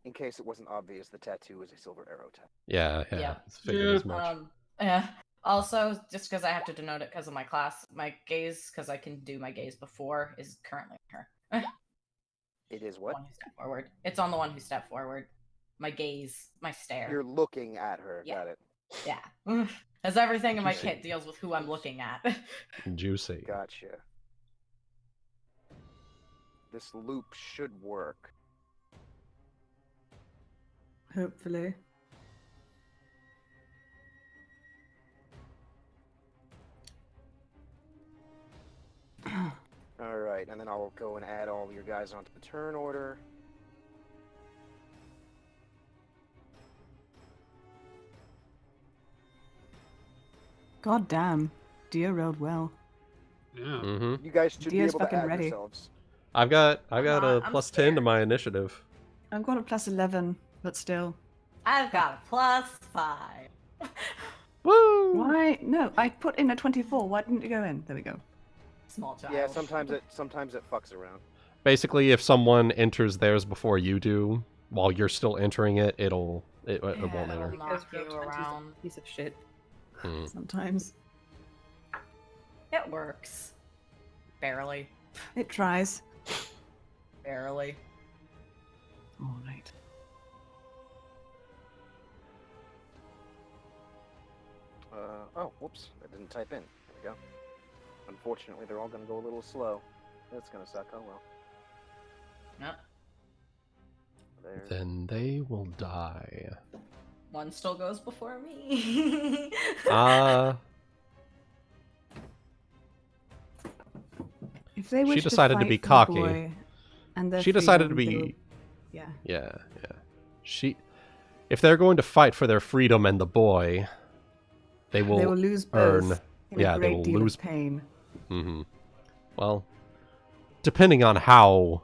In case it wasn't obvious, the tattoo is a silver arrow tattoo. Yeah. Yep. It's figured as much. Yeah. Also, just because I have to denote it because of my class, my gaze, because I can do my gaze before, is currently her. It is The what? one who stepped forward. It's on the one who stepped forward. My gaze, my stare. You're looking at her. Yeah. Got it. Yeah. As everything in my Juicy. kit deals with who I'm looking at. Juicy. Gotcha. This loop should work. Hopefully. All right, and then I'll go and add all your guys onto the turn order. God damn. Dio rolled well. Yeah. Mm-hmm. You guys should Dio's be able to fucking add ready. yourselves. I've got I'm a not- I'm plus 10 to scared. my initiative. I've got a plus 11, but still. I've got a +5. Woo! Why? No, I put in a 24. Why didn't it go in? There we go. Small child. Yeah, sometimes it fucks around. Basically, if someone enters theirs before you do, while you're still entering it, it won't enter. it'll knock you around. Piece of shit. Hmm. Sometimes. It works. Barely. It tries. Barely. Alright. Oh, whoops. I didn't type in. There we go. Unfortunately, they're all going to go a little slow. That's going to suck. Oh, well. Yep. There. Then they will die. One still goes before me. If they wish decided to fight be for the cocky. boy and their She decided to freedom, be. they will- Yeah. Yeah. If they're going to fight for their freedom and the boy, they will lose earn. both in Yeah, a they great will deal lose. of pain. Mm-hmm. Well, depending on how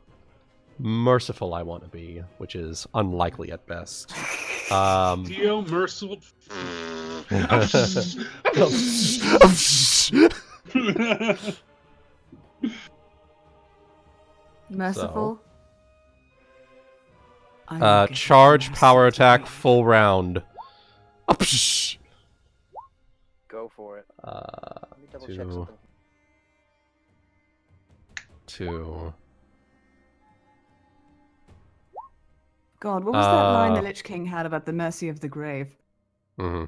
merciful I want to be, which is unlikely at best. Dio merciful. Merciful. I will get Charge, mercy power today. attack, full round. Go for it. Let me double check Two. something. 2. God, what was that line the Uh, Lich King had about the mercy of the grave? Mm-hmm.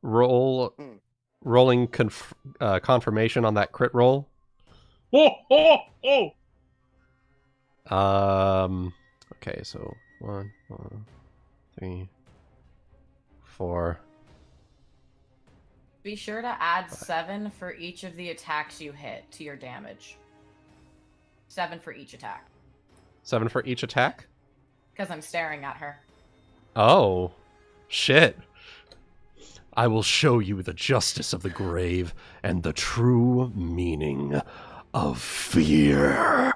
Roll. Hmm. Rolling confirmation on that crit roll. Oh! Okay, so 1, 3, 4. Be sure to add 7 for each of the attacks you hit to your damage. 7 for each attack. 7 for each attack? Because I'm staring at her. Oh. Shit. I will show you the justice of the grave and the true meaning of fear.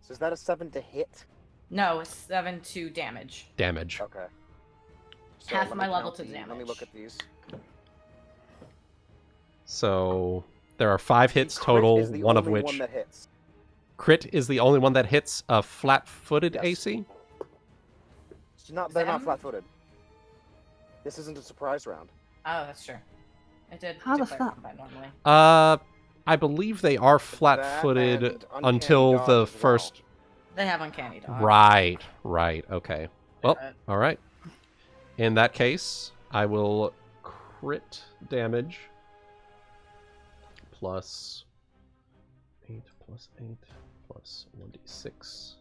So is that a 7 to hit? No, it's 7 to damage. Damage. Okay. So Half let my me level count to Let me look at these. So there are 5 hits The crit total, is the one of only which... one that hits. Crit is the only one that hits a flat-footed Yes. AC? They're not Sam? flat-footed. This isn't a surprise round. Oh, that's true. It did How the declare fuck? combat normally. I believe they are flat-footed and uncanny until dodge the as well. first... They have uncanny dodge. Right, okay. Well, But- alright. In that case, I will crit damage plus 8 plus 8 plus 1d6.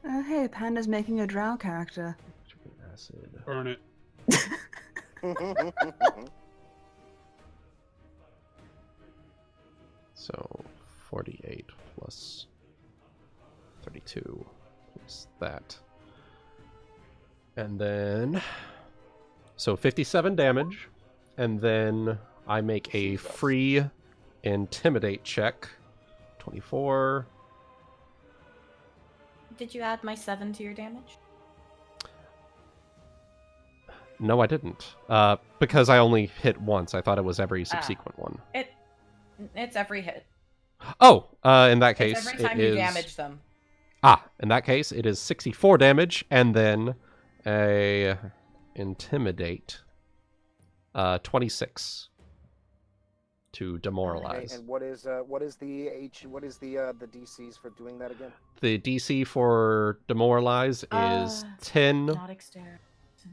Oh, hey, Panda's making a drow character. Acid. Burn it. So 48 plus 32 plus that. And then so 57 damage, and then I make a free intimidate check. 24. Did you add my 7 to your damage? No, I didn't. Because I only hit once. I thought it was every subsequent one. It's every hit. Oh, in that case, It's every time it you is... damage them. In that case, it is 64 damage, and then a intimidate 26 to demoralize. Okay, and what is the DCs for doing that again? The DC for demoralize is 10. Hypnotic stare.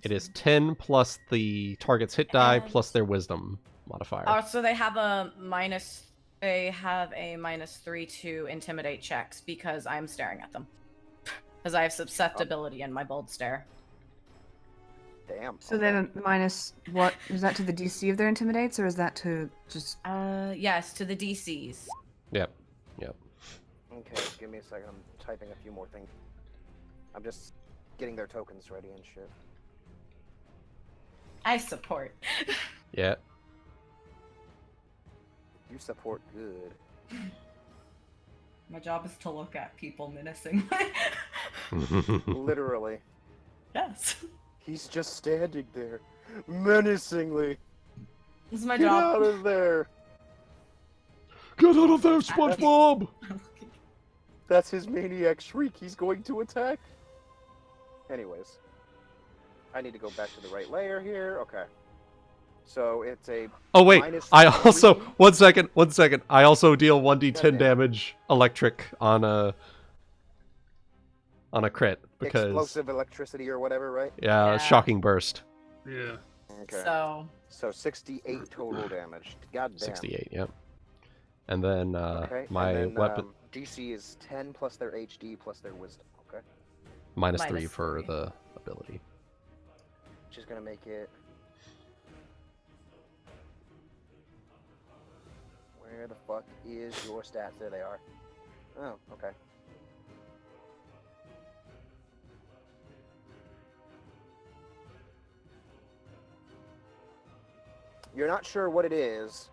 It is 10 plus the target's hit die And- plus their wisdom modifier. Oh, so they have a minus. They have a -3 to intimidate checks because I'm staring at them. Because I have susceptibility in my bold stare. Damn. So then minus what? Is that to the DC of their intimidates, or is that to just... Yes, to the DCs. Yep. Okay, give me a second. I'm typing a few more things. I'm just getting their tokens ready and shit. I support. Yeah. You support good. My job is to look at people menacingly. Literally. Yes. He's just standing there, menacingly. This is my Get job. out of there! Get out of there, SpongeBob! That's his maniac shriek. He's going to attack. Anyways, I need to go back to the right layer here. Okay. So it's a Oh wait, minus I also 3. one second. I also deal 1d10 Goddamn. damage electric on a crit because explosive electricity or whatever, right? Yeah. shocking burst. Yeah. Okay. So, So 68 total damage. God damn. 68, yep. And then Okay. my and then, weapon DC is 10 plus their HD plus their wisdom. Okay. minus 3 minus for 3. the ability. Which is gonna make it. Where the fuck is your stats? There they are. Oh, okay. You're not sure what it is,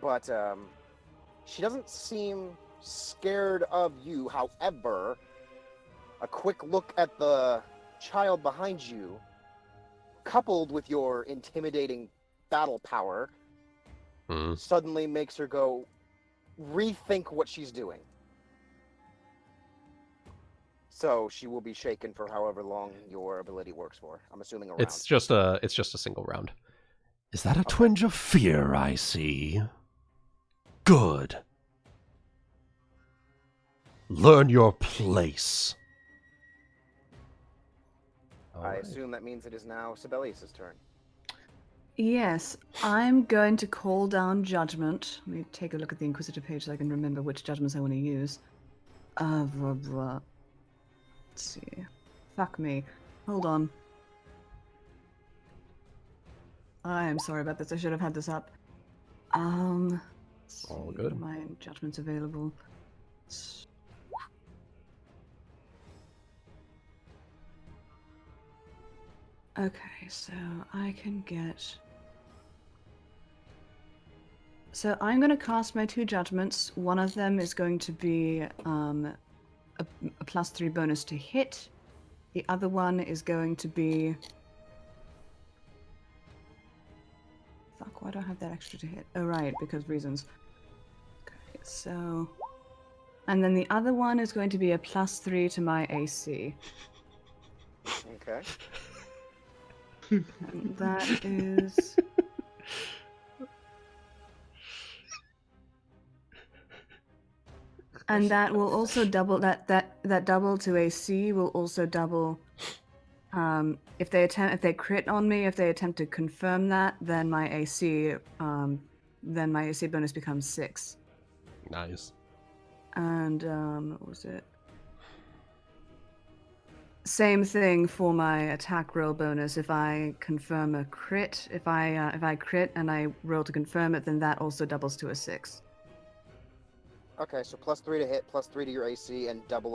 but she doesn't seem scared of you. However, a quick look at the child behind you, coupled with your intimidating battle power, suddenly makes her go rethink what she's doing. So she will be shaken for however long your ability works for. I'm assuming a round. It's just a single round. Is that a twinge of fear I see? Good. Learn your place. I assume that means it is now Sabelius' turn. Yes, I'm going to call down judgment. Let me take a look at the Inquisitor page so I can remember which judgments I want to use. Let's see. Fuck me. Hold on. I am sorry about this. I should have had this up. Let's All see, good. are my judgments available? Okay, so I can get. So I'm going to cast my 2 judgments. One of them is going to be a +3 bonus to hit. The other one is going to be. Fuck, why do I have that extra to hit? Oh, right, because reasons. Okay, so. And then the other one is going to be a +3 to my AC. Okay. And that is. And that will also double that double to AC will also double. If they crit on me, if they attempt to confirm that, then my AC bonus becomes 6. Nice. And what was it? Same thing for my attack roll bonus. If I confirm a crit, if I crit and I roll to confirm it, then that also doubles to a 6. Okay, so +3 to hit, +3 to your AC, and double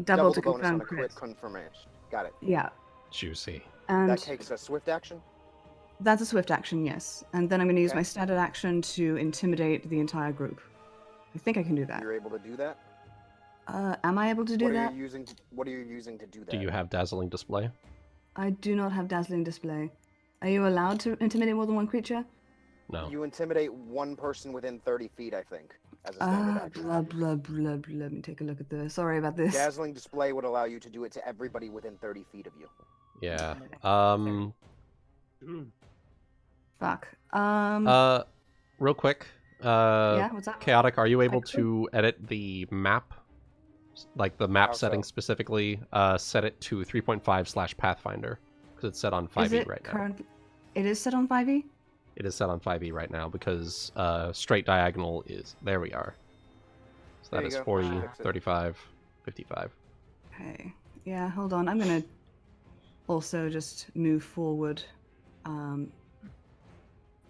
Double the to bonus confirm on a crit crits. confirmation. Got it. Yeah, Juicy. and That takes a swift action. that's a swift action, yes. And then I'm going to use Okay. my standard action to intimidate the entire group. I think I can do that. You're able to do that. Am I able to do that? What are you using to do that? Do you have dazzling display? I do not have dazzling display. Are you allowed to intimidate more than one creature? No. You intimidate one person within 30 feet, I think, as a standard action. Blah, blah, blah, blah. Let me take a look at this. Sorry about this. Dazzling display would allow you to do it to everybody within 30 feet of you. Yeah. Fuck. Real quick. Yeah, what's up? Chaotic, are you able could. to edit the map? Like the map How so? settings specifically, set it to 3.5/Pathfinder. Because it's set on Is 5e it right now. current? It is set on 5e? It is set on 5e right now because straight diagonal is... There we are. So There that you is go. 40, Fix it. 35, 55. Okay. Yeah, hold on. I'm gonna also just move forward.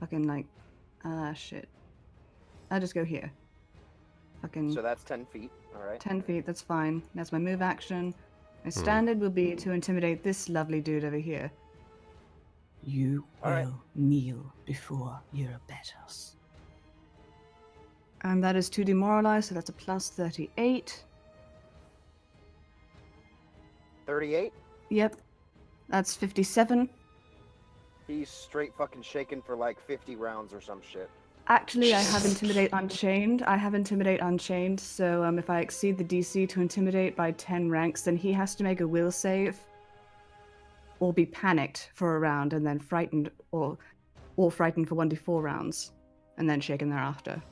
Fucking like, shit. I'll just go here. Fucking So that's 10 feet, alright. 10 feet, that's fine. That's my move action. My standard will be to intimidate this lovely dude over here. You All right. will kneel before your betters. And that is to demoralize, so that's a +38. 38? Yep. That's 57. He's straight fucking shaken for like 50 rounds or some shit. Actually, I have Intimidate Unchained, so if I exceed the DC to Intimidate by 10 ranks, then he has to make a will save or be panicked for a round and then frightened or frightened for 1d4 rounds and then shaken thereafter.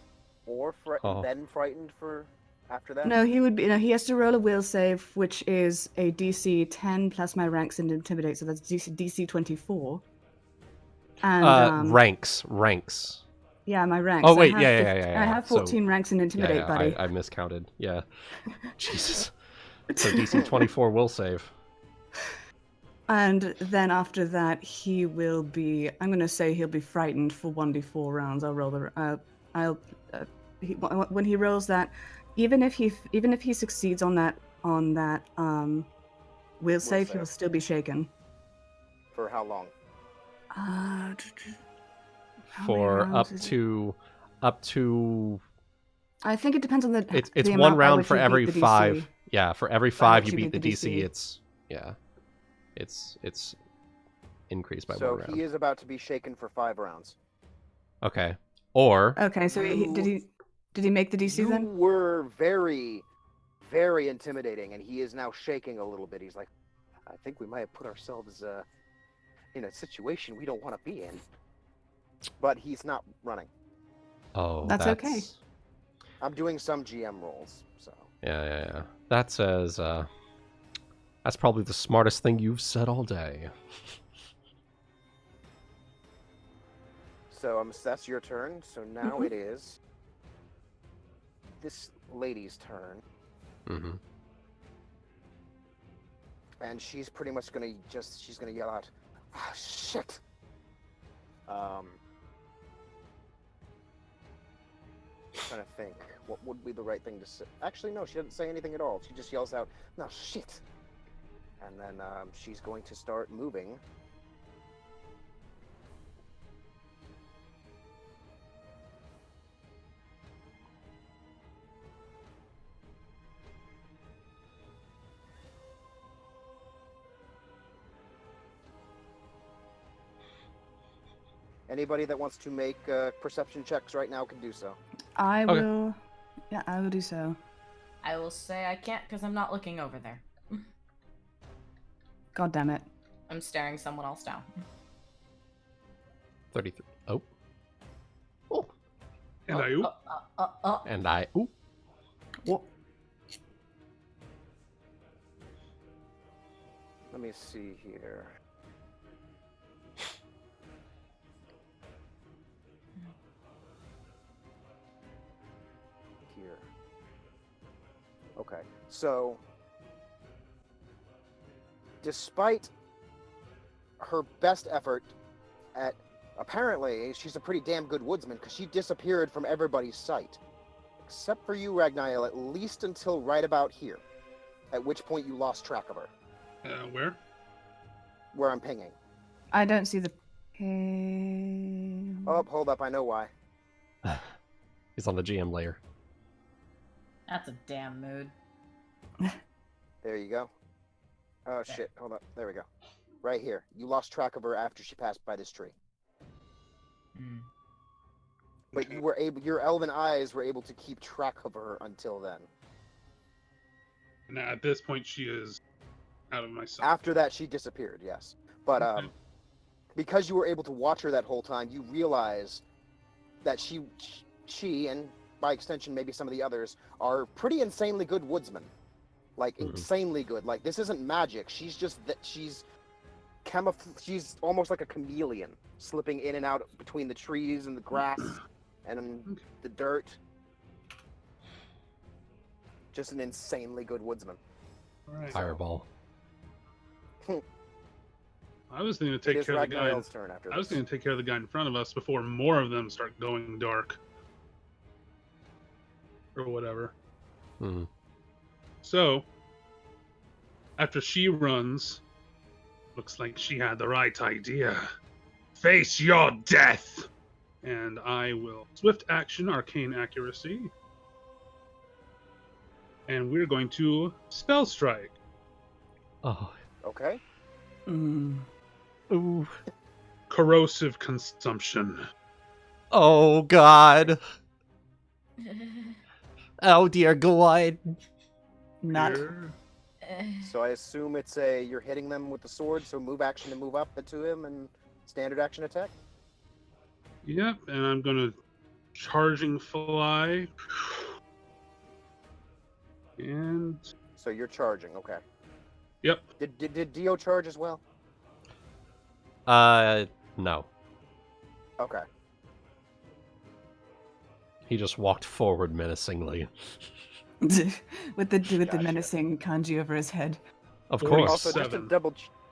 Or then frightened for after that? No, he has to roll a will save, which is a DC 10 plus my ranks in Intimidate, so that's DC 24. And Ranks. yeah, my ranks. Oh, wait, I have 14 ranks in Intimidate, buddy. I miscounted. Yeah. Jesus. So DC 24 will save. And then after that, he will be. I'm going to say he'll be frightened for 1d4 rounds. I'll roll the. When he rolls that, even if he succeeds on that will save, he will still be shaken. For how long? For up to. I think it depends on the. It's the one amount by round which for you beat every the 5. DC. Yeah, for every By 5 which you beat the DC, it's increased by 1 round. So he is about to be shaken for 5 rounds. Okay. Or Okay, so did he make the DC You then? were very, very intimidating, and he is now shaking a little bit. He's like, I think we might have put ourselves in a situation we don't want to be in. But he's not running. oh, That's okay. I'm doing some GM rolls, so. Yeah. That says that's probably the smartest thing you've said all day. So that's your turn. So now it is this lady's turn. Mm-hmm. And she's pretty much she's gonna yell out, "Ah, shit!" Trying to think, what would be the right thing to say? Actually, no, she doesn't say anything at all. She just yells out, "No, shit!" And then she's going to start moving. Anybody that wants to make perception checks right now can do so. I Okay. will. Yeah, I will do so. I will say I can't because I'm not looking over there. God damn it. I'm staring someone else down. 33. Oh. Oh. And I oop. And I. Ooh. What? Let me see here. Here. Okay, so despite her best effort at, apparently she's a pretty damn good woodsman because she disappeared from everybody's sight, except for you, Ragnael, at least until right about here, at which point you lost track of her. Where? Where I'm pinging. I don't see the ping. Oh, hold up, I know why. He's on the GM layer. That's a damn mood. There you go. Oh shit, hold up. There we go. Right here. You lost track of her after she passed by this tree. But you were able, your elven eyes were able to keep track of her until then. And at this point, she is out of my sight. After that, she disappeared, yes. But Okay. because you were able to watch her that whole time, you realize that she, and by extension maybe some of the others, are pretty insanely good woodsmen. Like, insanely good. Like, this isn't magic. She's just that she's almost like a chameleon, slipping in and out between the trees and the grass and the dirt. Just an insanely good woodsman. All right. Fireball. I was going to It take is care of the guy. Ragnael's turn after I was this. going to take care of the guy in front of us before more of them start going dark. Or whatever. Hmm. So, after she runs, looks like she had the right idea. Face your death! And I will swift action, arcane accuracy. And we're going to spell strike. Oh. Okay. Ooh. Corrosive consumption. Oh, God. Oh, dear God. Not. Here. So I assume it's you're hitting them with the sword, so move action to move up to him and standard action attack? Yep, and I'm gonna charging fly. And So you're charging, okay. yep. Did Dio charge as well? No. Okay. He just walked forward menacingly. with the Gotcha. menacing kanji over his head. Of Forty- course. Also, Seven.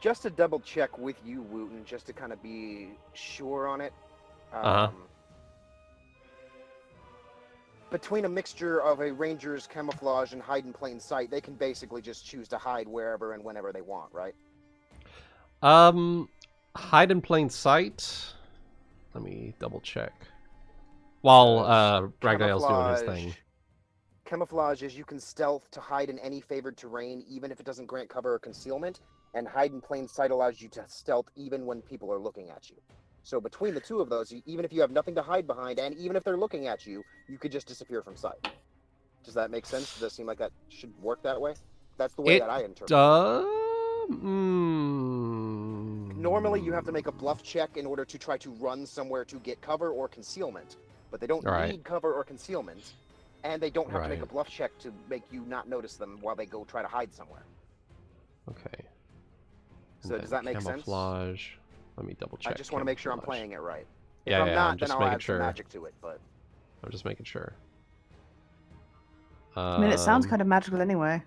just to double check with you, Wuten, just to kind of be sure on it. Uh-huh. Between a mixture of a ranger's camouflage and hide in plain sight, they can basically just choose to hide wherever and whenever they want, right? Hide in plain sight. Let me double check. While Ragnael's doing his thing. Camouflage is you can stealth to hide in any favored terrain, even if it doesn't grant cover or concealment, and hide in plain sight allows you to stealth even when people are looking at you. So between the two of those, even if you have nothing to hide behind, and even if they're looking at you, you could just disappear from sight. Does that make sense? Does it seem like that should work that way? That's the way that I interpret it. Normally, you have to make a bluff check in order to try to run somewhere to get cover or concealment, but they don't Right. need cover or concealment, and they don't have to make a Right. bluff check to make you not notice them while they go try to hide somewhere. Okay. So does that make sense? Camouflage. Let me double check. I just want to make sure I'm camouflage. playing it right. If Yeah, I'm yeah, not, I'm then just I'll making add sure. some magic to it. But I'm just making sure. I mean, it sounds Um, kind of magical anyway.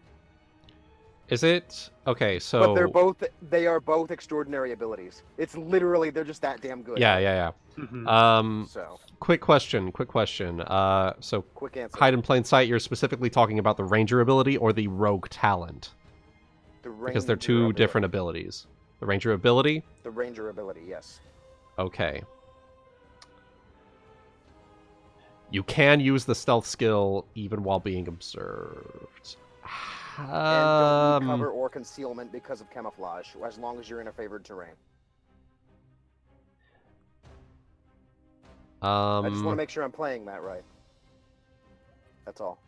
Is it? Okay, so... but they are both extraordinary abilities. It's literally, they're just that damn good. Yeah, yeah, Mhm. yeah. So, Quick question. So quick answer. hide in plain sight, you're specifically talking about the ranger ability or the rogue talent? Because they're two different abilities. The Ranger ability? The Ranger ability, yes. Okay. You can use the stealth skill even while being observed. And don't need cover or concealment because of camouflage, as long as you're in a favored terrain. I just want to make sure I'm playing that right. That's all.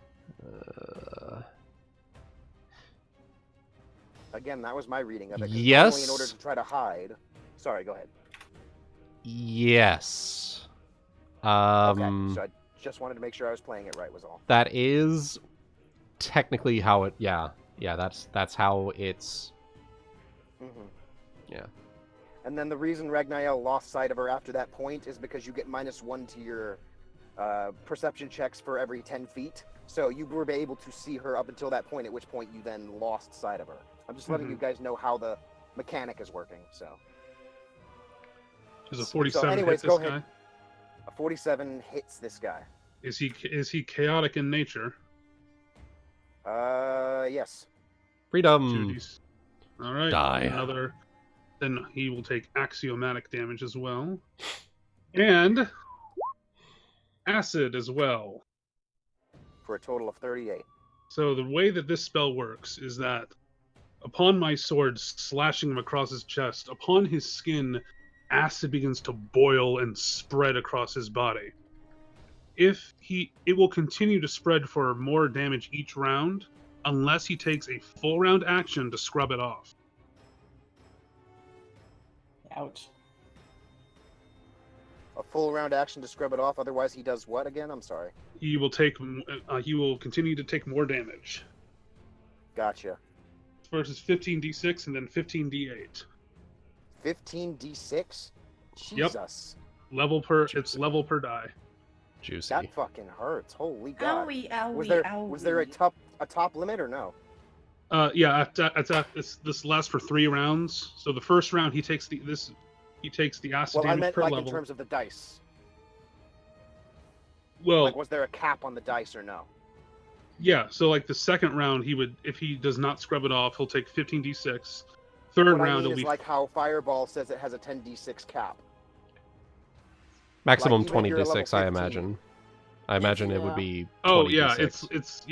Again, that was my reading of it. 'Cause Yes. normally in order to try to hide... Sorry, go ahead. Yes. Okay, so I just wanted to make sure I was playing it right was all. That is technically how it... Yeah, that's how it's... Mm-hmm. Yeah. And then the reason Ragnael lost sight of her after that point is because you get -1 to your perception checks for every 10 feet. So you were able to see her up until that point, at which point you then lost sight of her. I'm just letting you guys know how the mechanic is working, so... Does a 47 anyways, hit this go guy? ahead. A 47 hits this guy. Is he chaotic in nature? Yes. Freedom. 2d. All right. Die. Another. Then he will take axiomatic damage as well, and acid as well. For a total of 38. So the way that this spell works is that upon my sword slashing him across his chest, upon his skin, acid begins to boil and spread across his body. It will continue to spread for more damage each round, unless he takes a full round action to scrub it off. Ouch. A full round action to scrub it off, otherwise he does what again? I'm sorry. He will take. He will continue to take more damage. Gotcha. First is 15d6 and then 15d8. 15d6? Yep. Jesus. It's level per die. Juicy. That fucking hurts. Holy God. Owie, owie, Was there a top limit or no? Yeah. This lasts for 3 rounds. So the first round he takes the acid Well, I damage meant per like level. in terms of the dice. Well, Like, was there a cap on the dice or no? yeah. So like the second round, he would, if he does not scrub it off, he'll take 15d6. Third What I round mean it'll is be like how Fireball says it has a 10d6 cap. Maximum like, even if you're a 20d6, level I 15. imagine. I imagine it would Yeah. be 20d6. Oh yeah, Max it's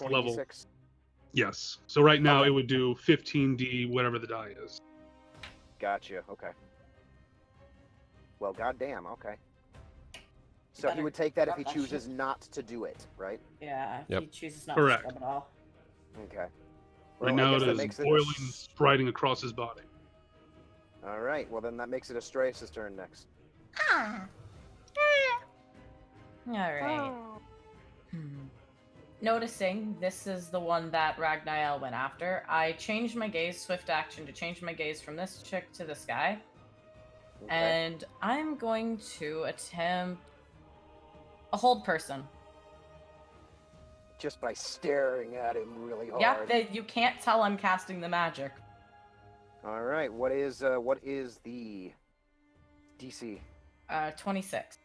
level. 20d6. Yes. So right now Okay. it would do 15d whatever the die is. Gotcha. Okay. Well, goddamn. Okay. So he Better would take that if scrub he that chooses shit. not to do it, right? Yeah, if Yep. he chooses not Correct. to scrub it all. Okay. Right I now guess it that is makes it boiling, striding across his body. All right. Well, then that makes it Astraeus' turn next. Alright. Noticing this is the one that Ragnael went after, I changed my gaze, swift action, to change my gaze from this chick to this guy. Okay. And I'm going to attempt a hold person. Just by staring at him really hard. Yeah, you can't tell I'm casting the magic. All right. What is the DC? 26.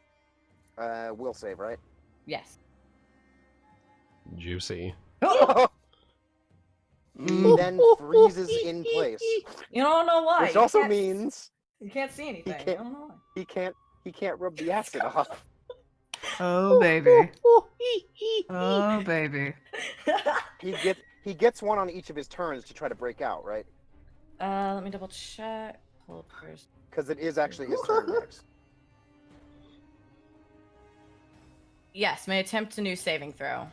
Will save, right? Yes. Juicy. He then freezes in place, You don't know why. which You also can't- means you can't see anything. can't- You don't know why. he can't rub the acid off. Oh baby. Oh baby. He gets one on each of his turns to try to break out, right? Let me double check. Hold first. Because it is actually his turn next. Yes, may attempt a new saving throw.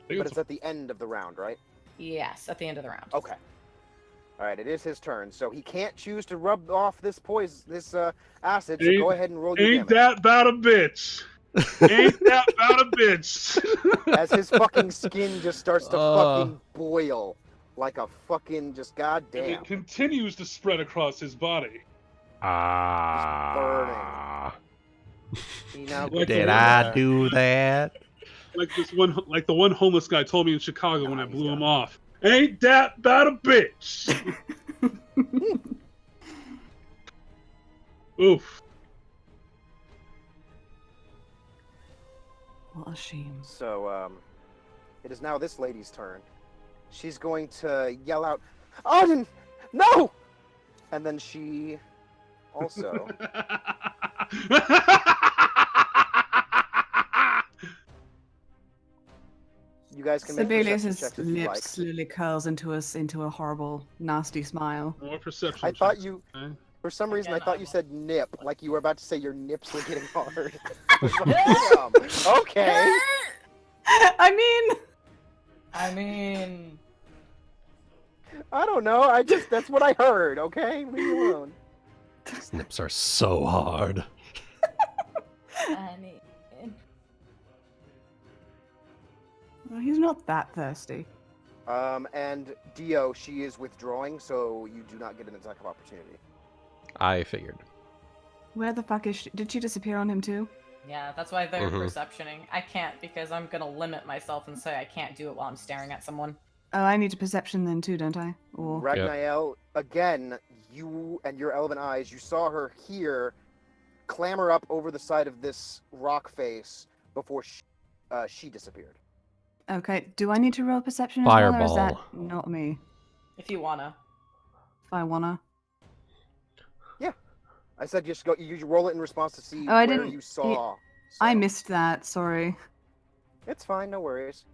But it's at the end of the round, right? Yes, at the end of the round. Okay. All right, it is his turn, so he can't choose to rub off this acid. So go ahead and roll your Ain't damage. that about a bitch? Ain't that about a bitch? As his fucking skin just starts to fucking boil like a fucking just And goddamn. it continues to spread across his body. He now Like Did the- I do that? Like the one homeless guy told me in Chicago when I he's blew him done. off. Ain't that about a bitch? Oof. What a shame. So it is now this lady's turn. she's going to yell out, "Odin, no!" And then she also. You guys can make perception Sabelius' checks if you lips like. slowly curls into a horrible, nasty smile. More perception. I thought checks, you, okay? for some reason, I Again, thought I you will. said nip, like you were about to say your nips were getting hard. I was like, okay. I mean, I don't know. That's what I heard. Okay, leave me alone. These nips are so hard. I mean, well, he's not that thirsty. And Dio, she is withdrawing, so you do not get an attack of opportunity. I figured. Where the fuck is she? Did she disappear on him too? yeah, that's why they're Mhm. perceptioning. I can't because I'm gonna limit myself and say I can't do it while I'm staring at someone. Oh, I need a perception then too, don't I? Or Ragnael, again, you and your elven eyes, you saw her here clamber up over the side of this rock face before she disappeared. okay, do I need to roll perception as well, or is that Fireball. not me? If you wanna. If I wanna. I said just go. You roll it in response to see Oh, I where didn't- you saw. I so. missed that. Sorry. It's fine, no worries.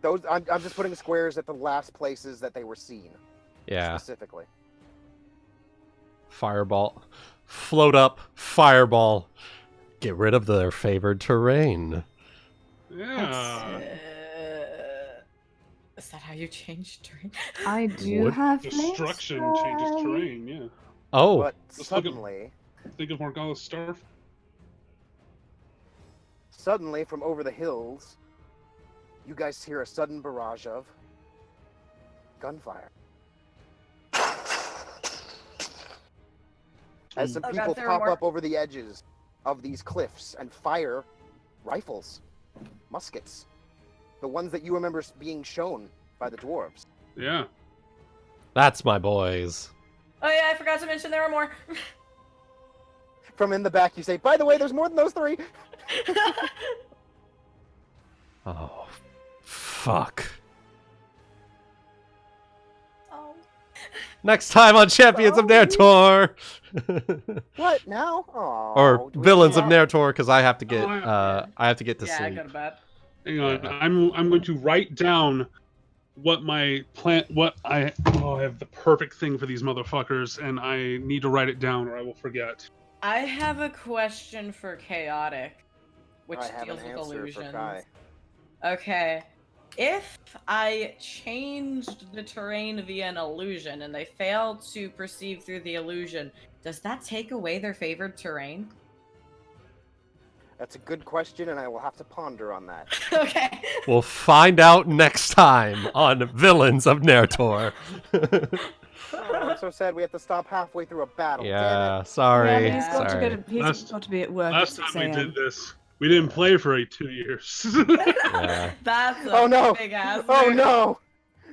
Those I'm just putting squares at the last places that they were seen. Yeah. Specifically. Fireball. Float up. Fireball. Get rid of their favored terrain. Yeah. Is that how you change terrain? I do Wood have Destruction flame changes strike. terrain, yeah. Oh, But Let's look at- suddenly, Think of Morgala's Starf. from over the hills, you guys hear a sudden barrage of gunfire. As some Oh, God, people there are pop more. up over the edges of these cliffs and fire rifles, muskets, the ones that you remember being shown by the dwarves. Yeah. that's my boys. Oh yeah, I forgot to mention there are more. From in the back, you say, "By the way, there's more than those three." Oh, fuck. oh. Next time on Champions of Narr'tor! What now? Aww, Or do we Villains of have- Narr'tor, because I have to get Oh, I have to get to Yeah, I sleep. go to bed. Hang on. Yeah. I'm going to write down what my plan I have the perfect thing for these motherfuckers, and I need to write it down or I will forget. I have a question for Chaotic, which I have deals an with answer illusions. for Kai. Okay. If I changed the terrain via an illusion and they fail to perceive through the illusion, does that take away their favored terrain? That's a good question, and I will have to ponder on that. Okay. We'll find out next time on Villains of Narr'tor. Oh, I'm so sad we have to stop halfway through a battle. yeah, Yeah, sorry. but he's got sorry. to go to, he's Last- got to be at work at Last 6 time we a.m. did this, we didn't play for 2 years. Yeah. That's a Oh, no. big ass. Oh move. no!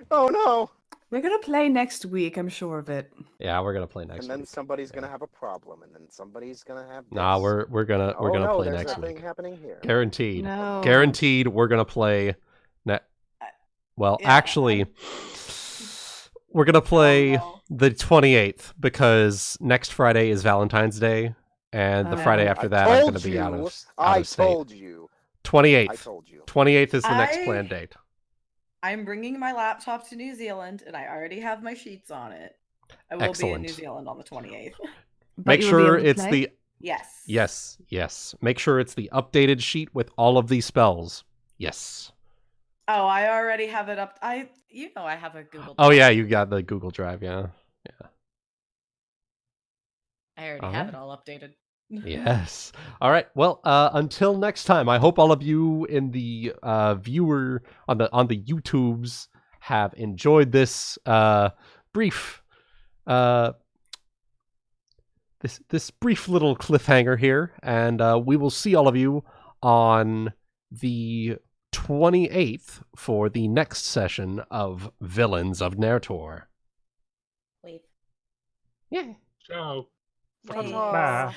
Oh no! We're gonna play next week, I'm sure of it. Yeah, we're gonna play next And then week. somebody's gonna have a problem, and then somebody's gonna have. Nah, this. we're gonna Oh no, play there's next nothing week. happening here. Guaranteed. No. Guaranteed we're gonna play well, Yeah, actually we're gonna play Oh, the 28th because next Friday is Valentine's Day and the Oh. Friday I after that I'm told gonna be you. out of I state. told you. I 28th. told you. 28th is the next I- planned date. I'm bringing my laptop to New Zealand, and I already have my sheets on it. I will be in Excellent. New Zealand on the 28th. But Make you will be sure able to it's play? the Yes. yes. Make sure it's the updated sheet with all of these spells. Yes. Oh, I already have it up. I have a Google. Oh Doc. yeah, you got the Google Drive, yeah. I already have it all updated. Yes. All right. Well, until next time, I hope all of you in the viewer on the YouTubes have enjoyed this brief this brief little cliffhanger here, and we will see all of you on the 28th for the next session of Villains of Narr'tor. Wait. Yeah. Ciao. Wait. Ta-ta.